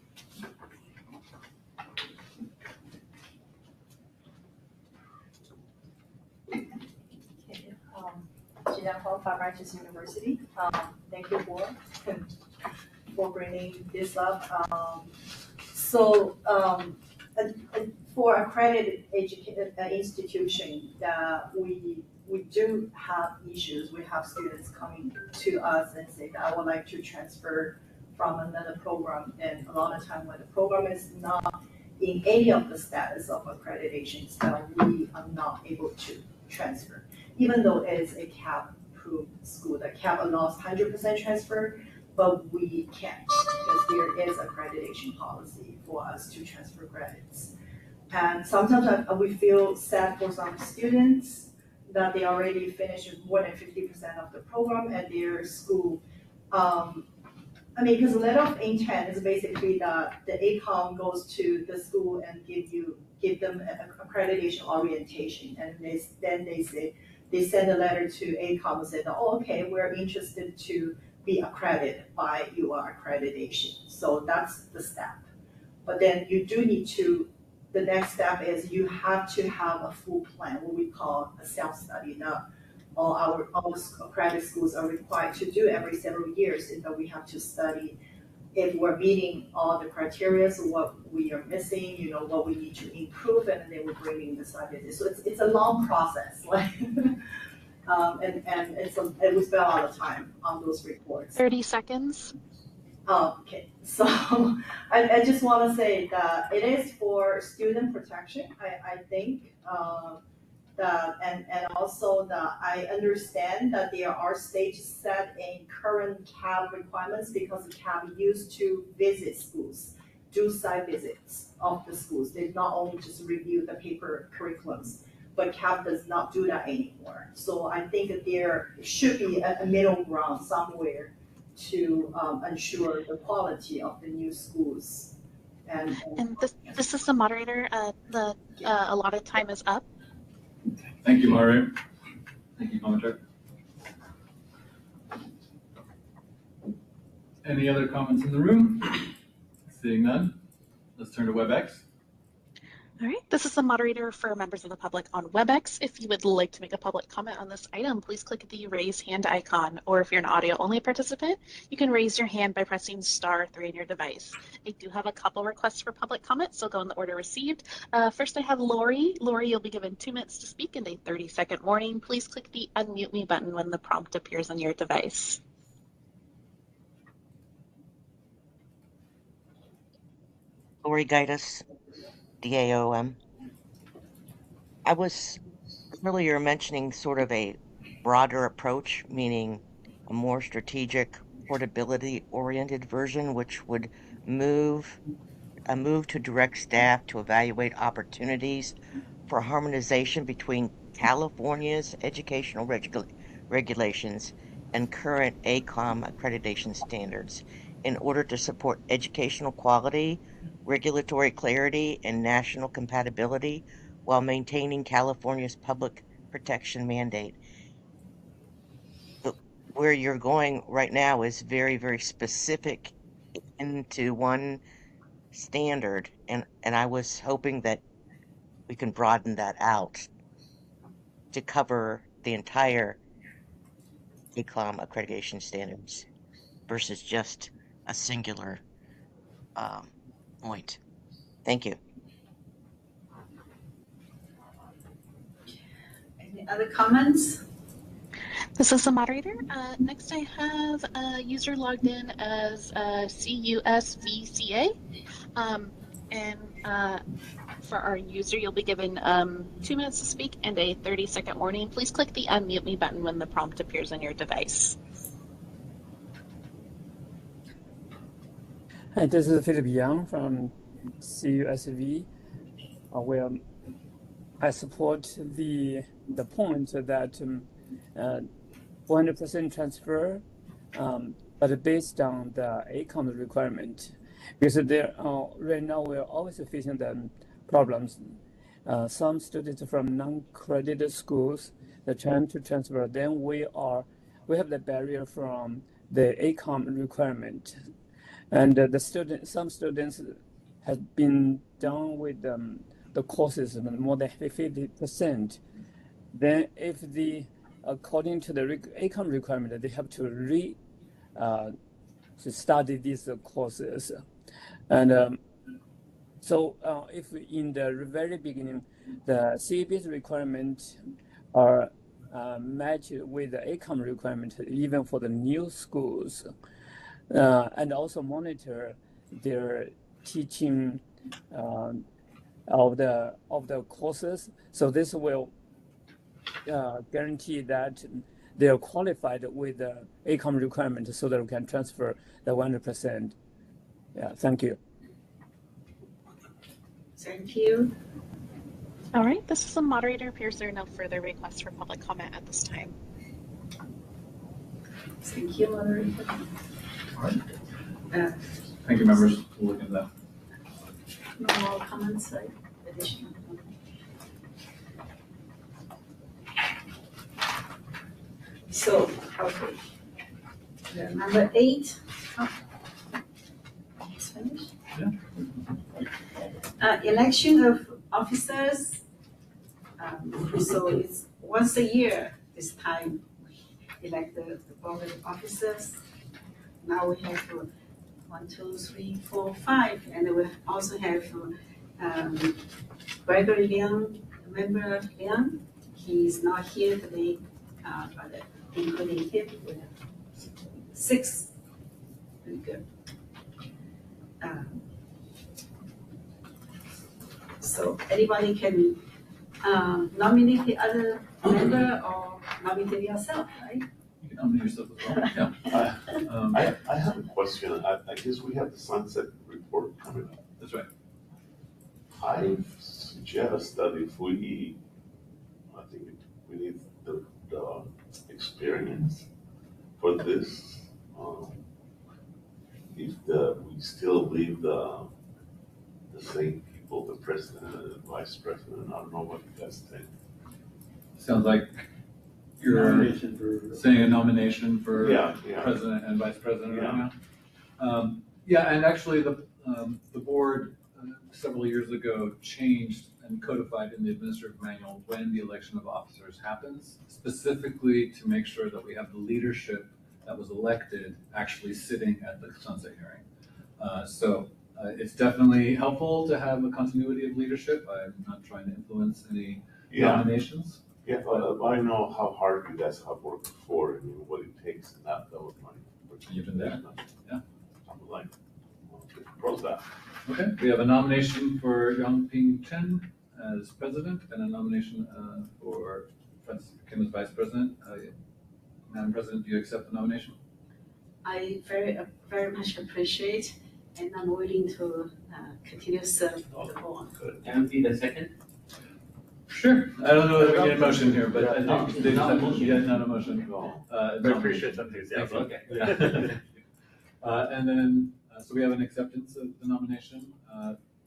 Jinan Huang from Righteous University. Thank you for bringing this up. For accredited institution, that we do have issues. We have students coming to us and say that I would like to transfer from another program, and a lot of time when the program is not in any of the status of accreditations, that we are not able to transfer, even though it is a CAP approved school. The CAP allows 100% transfer, but we can't because there is accreditation policy for us to transfer credits. And sometimes we feel sad for some students that they already finished more than 50% of the program at their school. Because letter of intent is basically that the ACOM goes to the school and give them accreditation orientation, and then they send a letter to ACOM and say, oh, okay, we're interested to be accredited by your accreditation. So that's the step. But then you do need to, the next step is you have to have a full plan, what we call a self-study. Now, all accredited schools are required to do every several years, and that we have to study if we're meeting all the criteria, so what we are missing, what we need to improve, and then we're bringing the study. So it's a long process, like, and we spend a lot of time on those reports. 30 seconds. Okay, so I just want to say that it is for student protection. I think that, and also that I understand that there are stages set in current CAB requirements, because the CAB used to visit schools, do site visits of the schools. They not only just review the paper curriculums, but CAB does not do that anymore. So I think that there should be a middle ground somewhere to ensure the quality of the new schools. And this is the moderator. The allotted time is up. Thank you, moderator. Thank you, commentator. Any other comments in the room? Seeing none, let's turn to WebEx. All right, this is the moderator for members of the public on WebEx. If you would like to make a public comment on this item, please click the raise hand icon, or if you're an audio only participant, you can raise your hand by pressing *3 on your device. I do have a couple requests for public comment, so go in the order received. First, I have Lori. Lori, you'll be given 2 minutes to speak and a 30-second warning. Please click the unmute me button when the prompt appears on your device. Lori Gaitis, DAOM. I was earlier mentioning sort of a broader approach, meaning a more strategic, portability-oriented version, which would move to direct staff to evaluate opportunities for harmonization between California's educational regulations and current ACOM accreditation standards in order to support educational quality, regulatory clarity, and national compatibility while maintaining California's public protection mandate. Where you're going right now is very, very specific into one standard, and I was hoping that we can broaden that out to cover the entire ACOM accreditation standards versus just a singular point. Thank you. Any other comments? This is the moderator. Next, I have a user logged in as CUSVCA. For our user, you'll be given 2 minutes to speak and a 30-second warning. Please click the unmute me button when the prompt appears on your device. Hi, this is Philip Yang from CUSV, where I support the point that 100% transfer, but based on the ACOM requirement, because there right now we're always facing the problems. Some students from non-credited schools, they're trying to transfer. Then we have the barrier from the ACOM requirement, and some students have been done with the courses more than 50%. Then if according to the ACOM requirement, they have to study these courses. And so if in the very beginning, the CAB's requirements are matched with the ACOM requirement, even for the new schools, and also monitor their teaching of the courses. So this will guarantee that they are qualified with the ACOM requirement so that we can transfer the 100%. Yeah, thank you. Thank you. All right, this is the moderator. Appears there are no further requests for public comment at this time. Thank you, moderator. All right. Thank you, members, for looking at that. No more comments, right? Additional comments. So, okay. Number 8. Oh. It's finished? Yeah. Election of officers. So it's once a year this time we elect the board of officers. Now we have 1, 2, 3, 4, 5, and we also have Gregory Liang, member Liang. He's not here today, but including him, we have 6. Very good. So anybody can nominate the other member or nominate yourself, right? You can nominate yourself as well. Yeah. I have a question. I guess we have the sunset report coming up. That's right. I suggest that if we need the experience for this. If we still leave the same people, the president and the vice president, I don't know what you guys think. Sounds like you're saying a nomination for yeah. president and vice president right now. Yeah, and actually the board several years ago changed and codified in the administrative manual when the election of officers happens, specifically to make sure that we have the leadership that was elected actually sitting at the sunset hearing. It's definitely helpful to have a continuity of leadership. I'm not trying to influence any nominations. Yeah, but I know how hard you guys have worked for and what it takes, and that was my. You've been there? Yeah. I'm like, pros that. Okay, we have a nomination for Yangping Chen as president and a nomination for Francis Kim as vice president. Madam President, do you accept the nomination? I very much appreciate, and I'm willing to continue to serve the board. Can I be the second? Sure. I don't know if we get a motion here, but I think they just have not a motion. We appreciate the enthusiasm. Okay. Yeah. And then, so we have an acceptance of the nomination.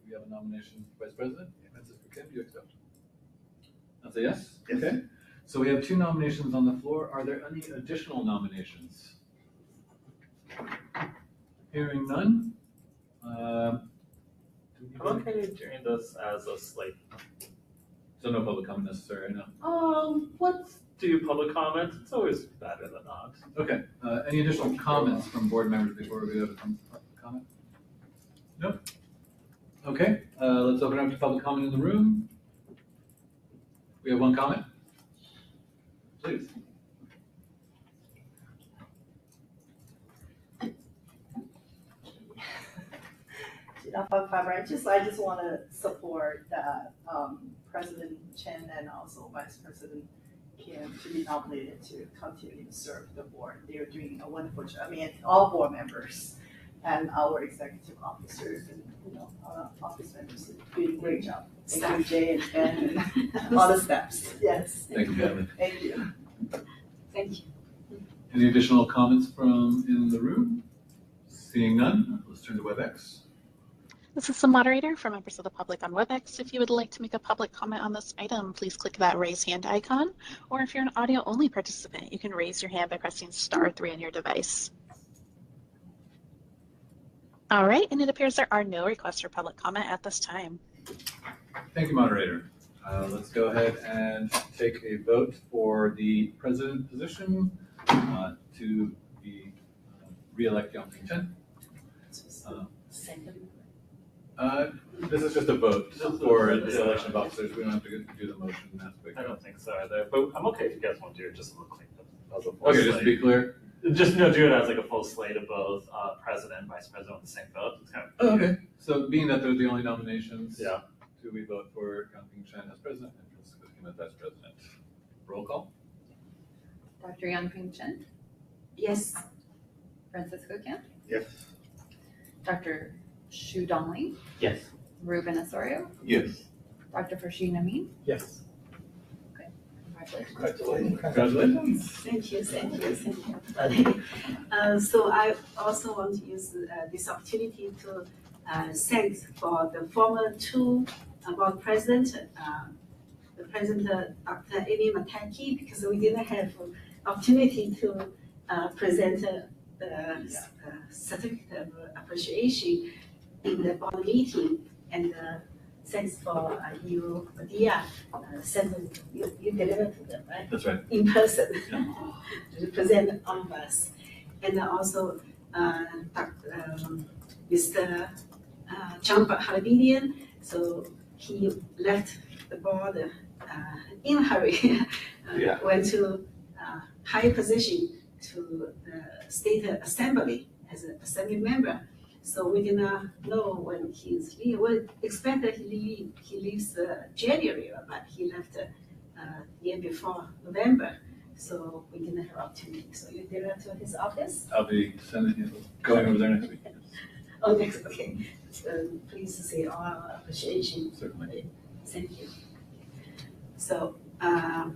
We have a nomination for vice president. Francis Kim, do you accept? That's a yes? Yes. Okay. So we have two nominations on the floor. Are there any additional nominations? Hearing none. I'm okay doing this as a slate. So no public comment necessary, no? Let's do public comment. It's always better than not. Okay. Any additional comments from board members before we go to public comment? Nope. Okay. Let's open up to public comment in the room. We have one comment. Please. I just want to support that President Chen and also Vice President Kim to be nominated to continue to serve the board. They're doing a wonderful job. I mean, all board members and our executive officers and our office members are doing a great job. Thank you, Jay and Ben, and all the steps. Yes. Thank you, Kevin. Thank you. Thank you. Any additional comments from in the room? Seeing none, let's turn to WebEx. This is the moderator for members of the public on WebEx. If you would like to make a public comment on this item, please click that raise hand icon. Or if you're an audio only participant, you can raise your hand by pressing *3 on your device. All right, and it appears there are no requests for public comment at this time. Thank you, moderator. Let's go ahead and take a vote for the president position to be re-elect Yangping Chen. This is just a vote for the selection of officers. We don't have to do the motion aspect. I don't think so either, but I'm okay if you guys want to do it just look like as a full Okay, slate. just to be clear. Just do it as like a full slate of both president and vice president with the same vote. It's kind of Oh, okay. So being that they're the only nominations, yeah. do we vote for Yangping Chen as president and Francisco Kim as vice president? Roll call. Dr. Yangping Chen, Yes. Francisco Kim, Yes. Dr. Shu Dongli, Yes. Ruben Osorio, Yes. Dr. Farshid Amin. Yes. Congratulations. Congratulations. Thank you, everybody. So I also want to use this opportunity to thank for the former two board president, the president Dr. Amy Mataki, because we didn't have opportunity to present the certificate of appreciation in the board meeting, and thanks for you, Dia, you delivered to them, right? That's right. In person, Yeah. to present all of us. And also Mr. John Halabidian, so he left the board in a hurry, went to high position to the state assembly as an assembly member. So we did not know when he's leaving. We expect that he leaves January, but he left year before November. So we didn't have opportunity. So you did that to his office? I'll be going over there next week. Oh, next, okay. Please say our appreciation. Certainly. Thank you. So I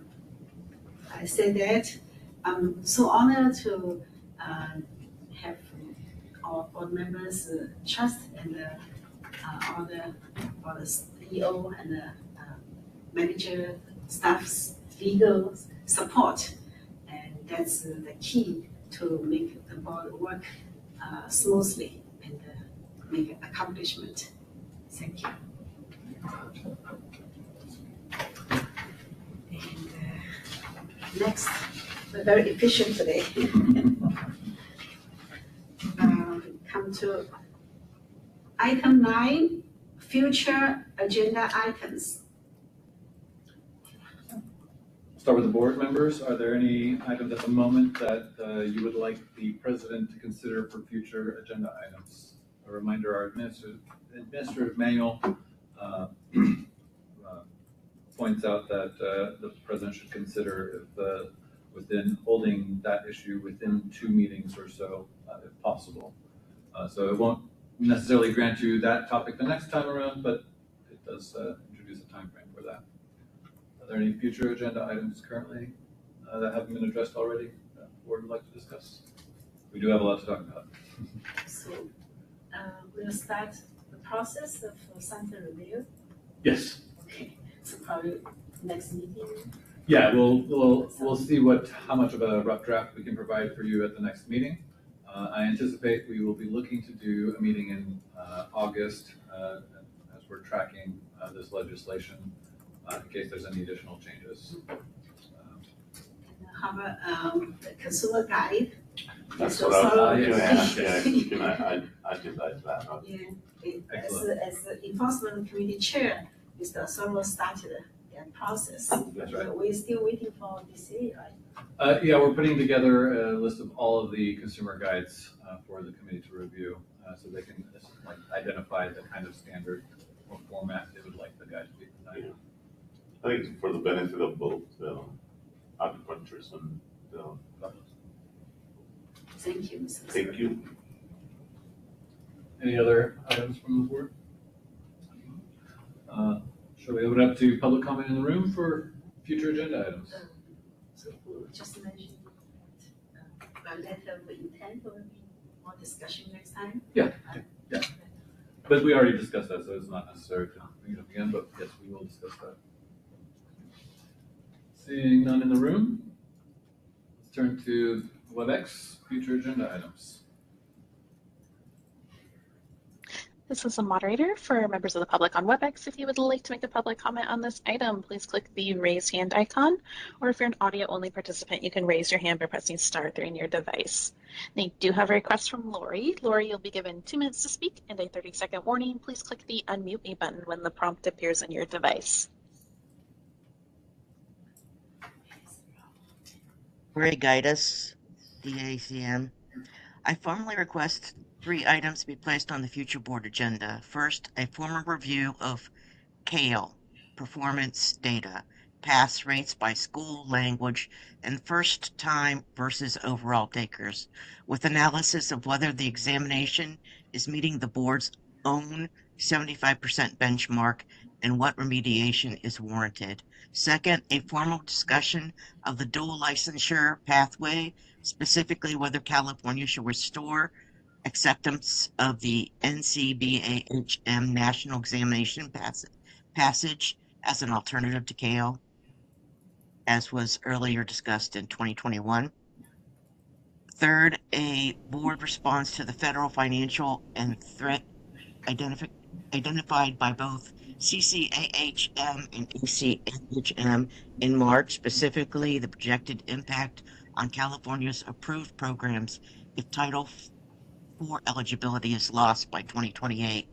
said that I'm so honored to have our board members' trust and all the CEO and the manager, staff's legal support. And that's the key to make the board work smoothly and make an accomplishment. Thank you. And next, we're very efficient today. Come to item 9, future agenda items. Start with the board members. Are there any items at the moment that you would like the president to consider for future agenda items? A reminder, our administrative manual points out that the president should consider if within holding that issue within 2 meetings or so, if possible. So it won't necessarily grant you that topic the next time around, but it does introduce a time frame for that. Are there any future agenda items currently that haven't been addressed already that the board would like to discuss? We do have a lot to talk about. So we'll start the process of sample review. Yes. Okay. So probably next meeting. Yeah, we'll see how much of a rough draft we can provide for you at the next meeting. I anticipate we will be looking to do a meeting in August as we're tracking this legislation in case there's any additional changes. How about the consumer guide? That's So what I was sorry. going to ask. Yeah, I can dive that up. Yeah, as the enforcement committee chair, Mr. Solo started that process. That's right. So we're still waiting for DCA, right? Yeah, we're putting together a list of all of the consumer guides for the committee to review, so they can identify the kind of standard or format they would like the guide to be designed. I think it's for the benefit of both acupuncturists and Thank you, Mr. Thank you. Any other items from the board? Shall we open up to public comment in the room for future agenda items? So we'll just mention a letter of intent or more discussion next time? Yeah. But we already discussed that, so it's not necessary to bring it up again, but yes, we will discuss that. Seeing none in the room, let's turn to WebEx, future agenda items. This is a moderator for members of the public on WebEx. If you would like to make a public comment on this item, please click the raise hand icon, or if you're an audio-only participant, you can raise your hand by pressing star 3 on your device. They do have a request from Lori. Lori, you'll be given 2 minutes to speak and a 30-second warning. Please click the unmute me button when the prompt appears on your device. Ray Gaitis, DACM. I formally request 3 items to be placed on the future board agenda. First, a formal review of CALE, performance data, pass rates by school, language, and first time versus overall takers, with analysis of whether the examination is meeting the board's own 75% benchmark and what remediation is warranted. Second, a formal discussion of the dual licensure pathway, specifically whether California should restore acceptance of the NCBAHM National Examination passage as an alternative to CALE, as was earlier discussed in 2021. Third, a board response to the federal financial and threat identified by both CCAHM and ACAHM in March, specifically the projected impact on California's approved programs if Title IV eligibility is lost by 2028,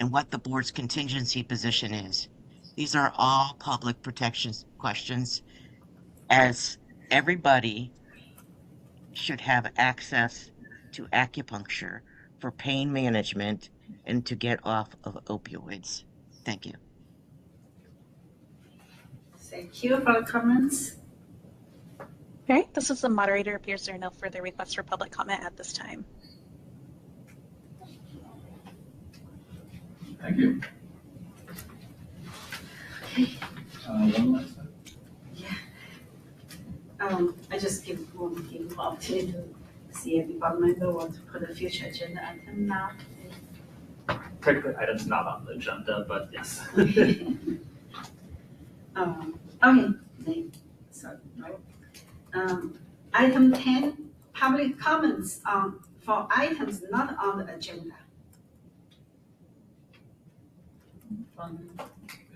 and what the board's contingency position is. These are all public protections questions, as everybody should have access to acupuncture for pain management and to get off of opioids. Thank you. Thank you for the comments. Okay, this is the moderator. Appears there are no further requests for public comment at this time. Thank you. Okay. One last time. Yeah. I just want to give the opportunity to see if the board member want to put a future agenda item now. Technically, item's not on the agenda, but yes. Okay. Sorry. No. Item 10, public comments on for items not on the agenda.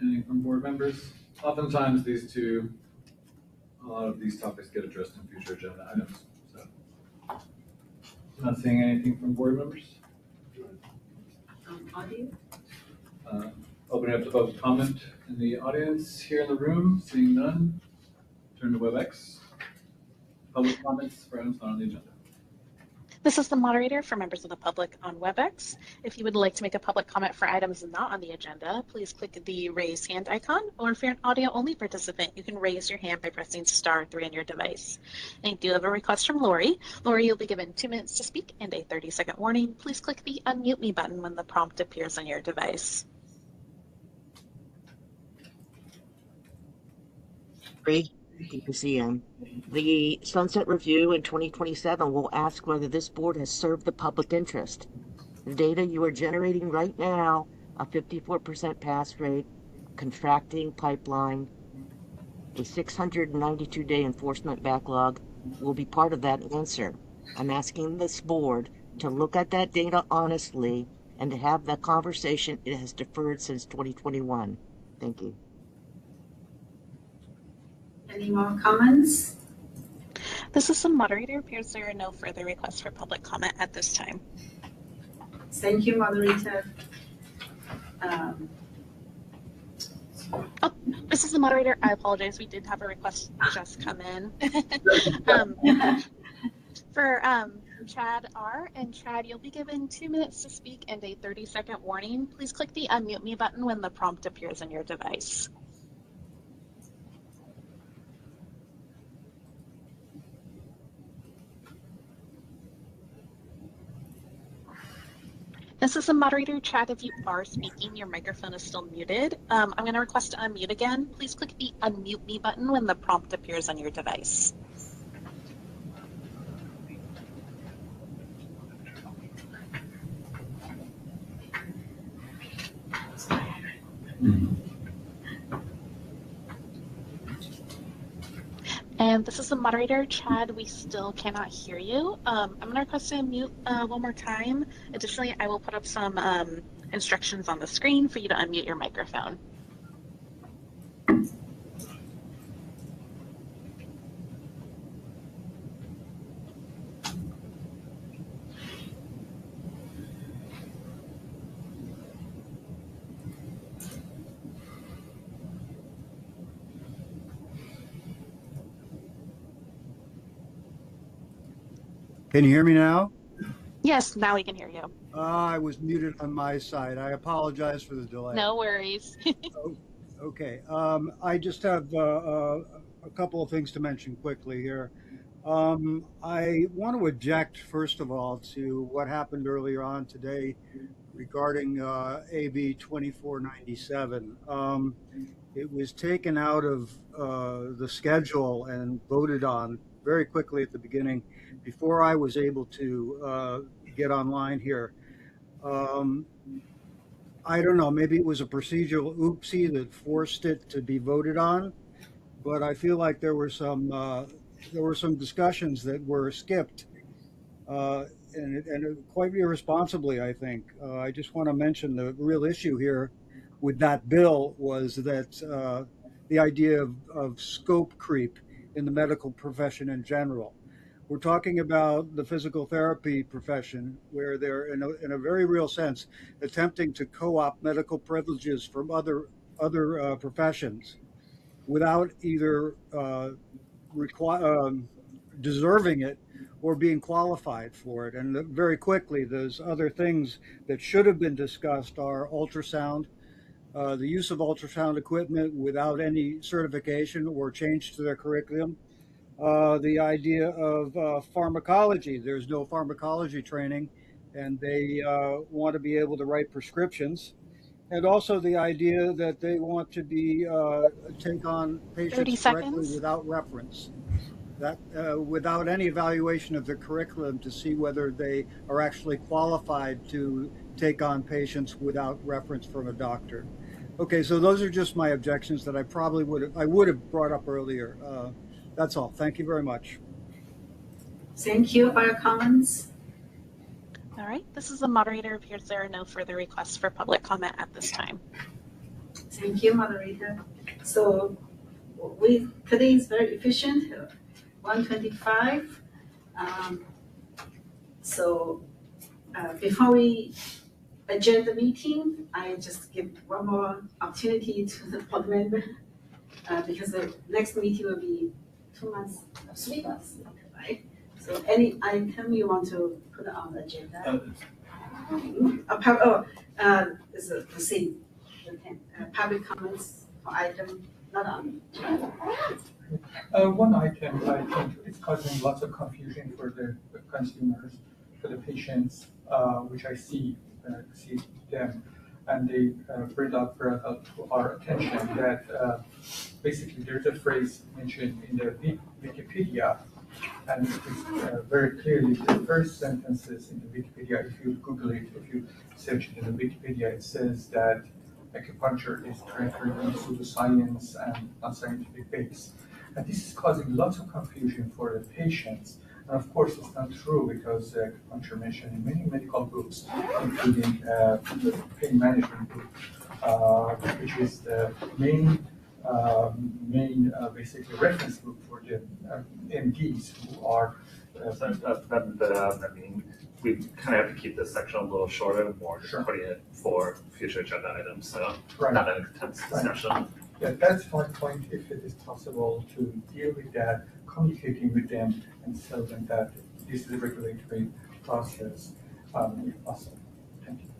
Anything from board members? Oftentimes a lot of these topics get addressed in future agenda items. So, not seeing anything from board members. Audio? Opening up to public comment in the audience here in the room. Seeing none, turn to WebEx. Public comments for items not on the agenda. This is the moderator for members of the public on WebEx. If you would like to make a public comment for items not on the agenda, please click the raise hand icon, or if you're an audio-only participant, you can raise your hand by pressing *3 on your device. I do have a request from Lori. Lori, you'll be given 2 minutes to speak and a 30-second warning. Please click the unmute me button when the prompt appears on your device. PCM. The Sunset Review in 2027 will ask whether this board has served the public interest. The data you are generating right now, a 54% pass rate, contracting pipeline, a 692-day enforcement backlog, will be part of that answer. I'm asking this board to look at that data honestly and to have that conversation it has deferred since 2021. Thank you. Any more comments? This is the moderator. Appears there are no further requests for public comment at this time. Thank you, moderator. Oh, this is the moderator. I apologize. We did have a request just come in. For Chad R. And Chad, you'll be given 2 minutes to speak and a 30-second warning. Please click the unmute me button when the prompt appears on your device. This is the moderator. Chad, if you are speaking, your microphone is still muted. I'm going to request to unmute again. Please click the unmute me button when the prompt appears on your device. And this is the moderator. Chad, we still cannot hear you. I'm going to request to unmute one more time. Additionally, I will put up some instructions on the screen for you to unmute your microphone. Can you hear me now? Yes, now we can hear you. I was muted on my side. I apologize for the delay. No worries. Okay. I just have a couple of things to mention quickly here. I want to object, first of all, to what happened earlier on today regarding AB 2497. It was taken out of the schedule and voted on very quickly at the beginning before I was able to get online here. I don't know, maybe it was a procedural oopsie that forced it to be voted on, but I feel like there were some discussions that were skipped, and quite irresponsibly, I think. I just want to mention the real issue here with that bill was that the idea of scope creep in the medical profession in general. We're talking about the physical therapy profession, where they're in a very real sense attempting to co-opt medical privileges from other professions without either deserving it or being qualified for it. And very quickly, those other things that should have been discussed are ultrasound, the use of ultrasound equipment without any certification or change to their curriculum. The idea of pharmacology. There's no pharmacology training, and they want to be able to write prescriptions. And also the idea that they want to be take on patients directly without reference, that without any evaluation of their curriculum to see whether they are actually qualified to take on patients without reference from a doctor. Okay, so those are just my objections that I would have brought up earlier. That's all. Thank you very much. Thank you for your comments. All right, this is the moderator. Appears there are no further requests for public comment at this time. Thank you, moderator. So today is very efficient, 1:25. So before we adjourn the meeting, I just give one more opportunity to the board member because the next meeting will be 2 months, 3 months, right? So any item you want to put on the agenda? It's the same. Public comments for item not on. One item I think is causing lots of confusion for the consumers, for the patients, which I see them, and they brought up to our attention that basically there's a phrase mentioned in the Wikipedia, and it's very clearly the first sentences in the Wikipedia. If you Google it, if you search it in the Wikipedia, it says that acupuncture is directly linked to the science and non-scientific base. And this is causing lots of confusion for the patients. And of course, it's not true because acupuncture mentioned in many medical books, including the pain management book, which is the main basically reference book for the MDs who are. I mean, we kind of have to keep this section a little shorter, more just putting it for future agenda items, so not an intense discussion. Yeah, that's my point, if it is possible to deal with that, communicating with them and tell them that this is a regulatory process, if possible. Thank you.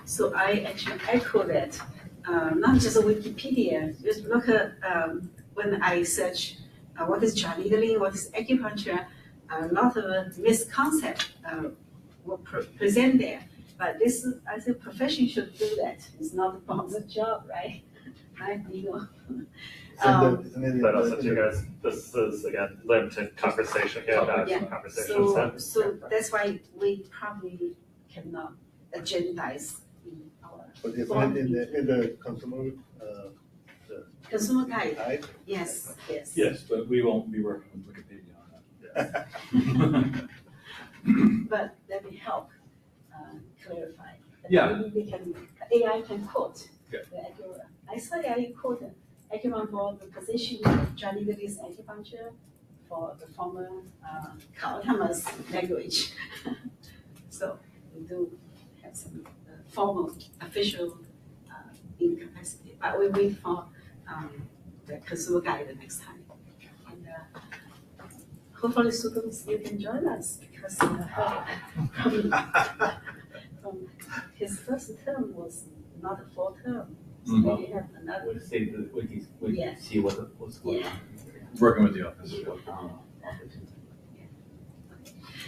So I actually echo that, not just Wikipedia, just look at when I search what is jar needling, what is acupuncture, a lot of misconcepts were present there. But this, I think, profession should do that. It's not about the job, right? Right, Neil? But also, you guys, this is again limited conversation here, not conversation. So that's why we probably cannot agendize in our. But isn't it in the consumer, Consumer guide? Yes, yes. Yes, but we won't be working with Wikipedia on that. But that will help clarify. Yeah. Maybe we can, AI can quote. Good. I saw AI quote acupuncture for the position of Johnny Lilly's acupuncture for the former Thomas language. So we do have some formal official incapacity, but we wait for the consumer guide the next time. And hopefully Sukums, you can join us because from his first term was not a full term. So maybe have another. We'll see see what's going on. Working with the office.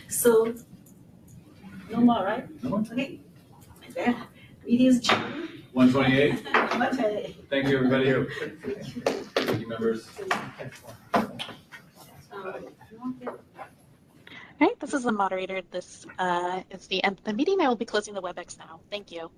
So, no more, right? No more. Okay. And then, meeting is adjourned. 128. 128. Thank you, everybody. Thank you, members. All right, this is the moderator. This is the end of the meeting. I will be closing the WebEx now. Thank you.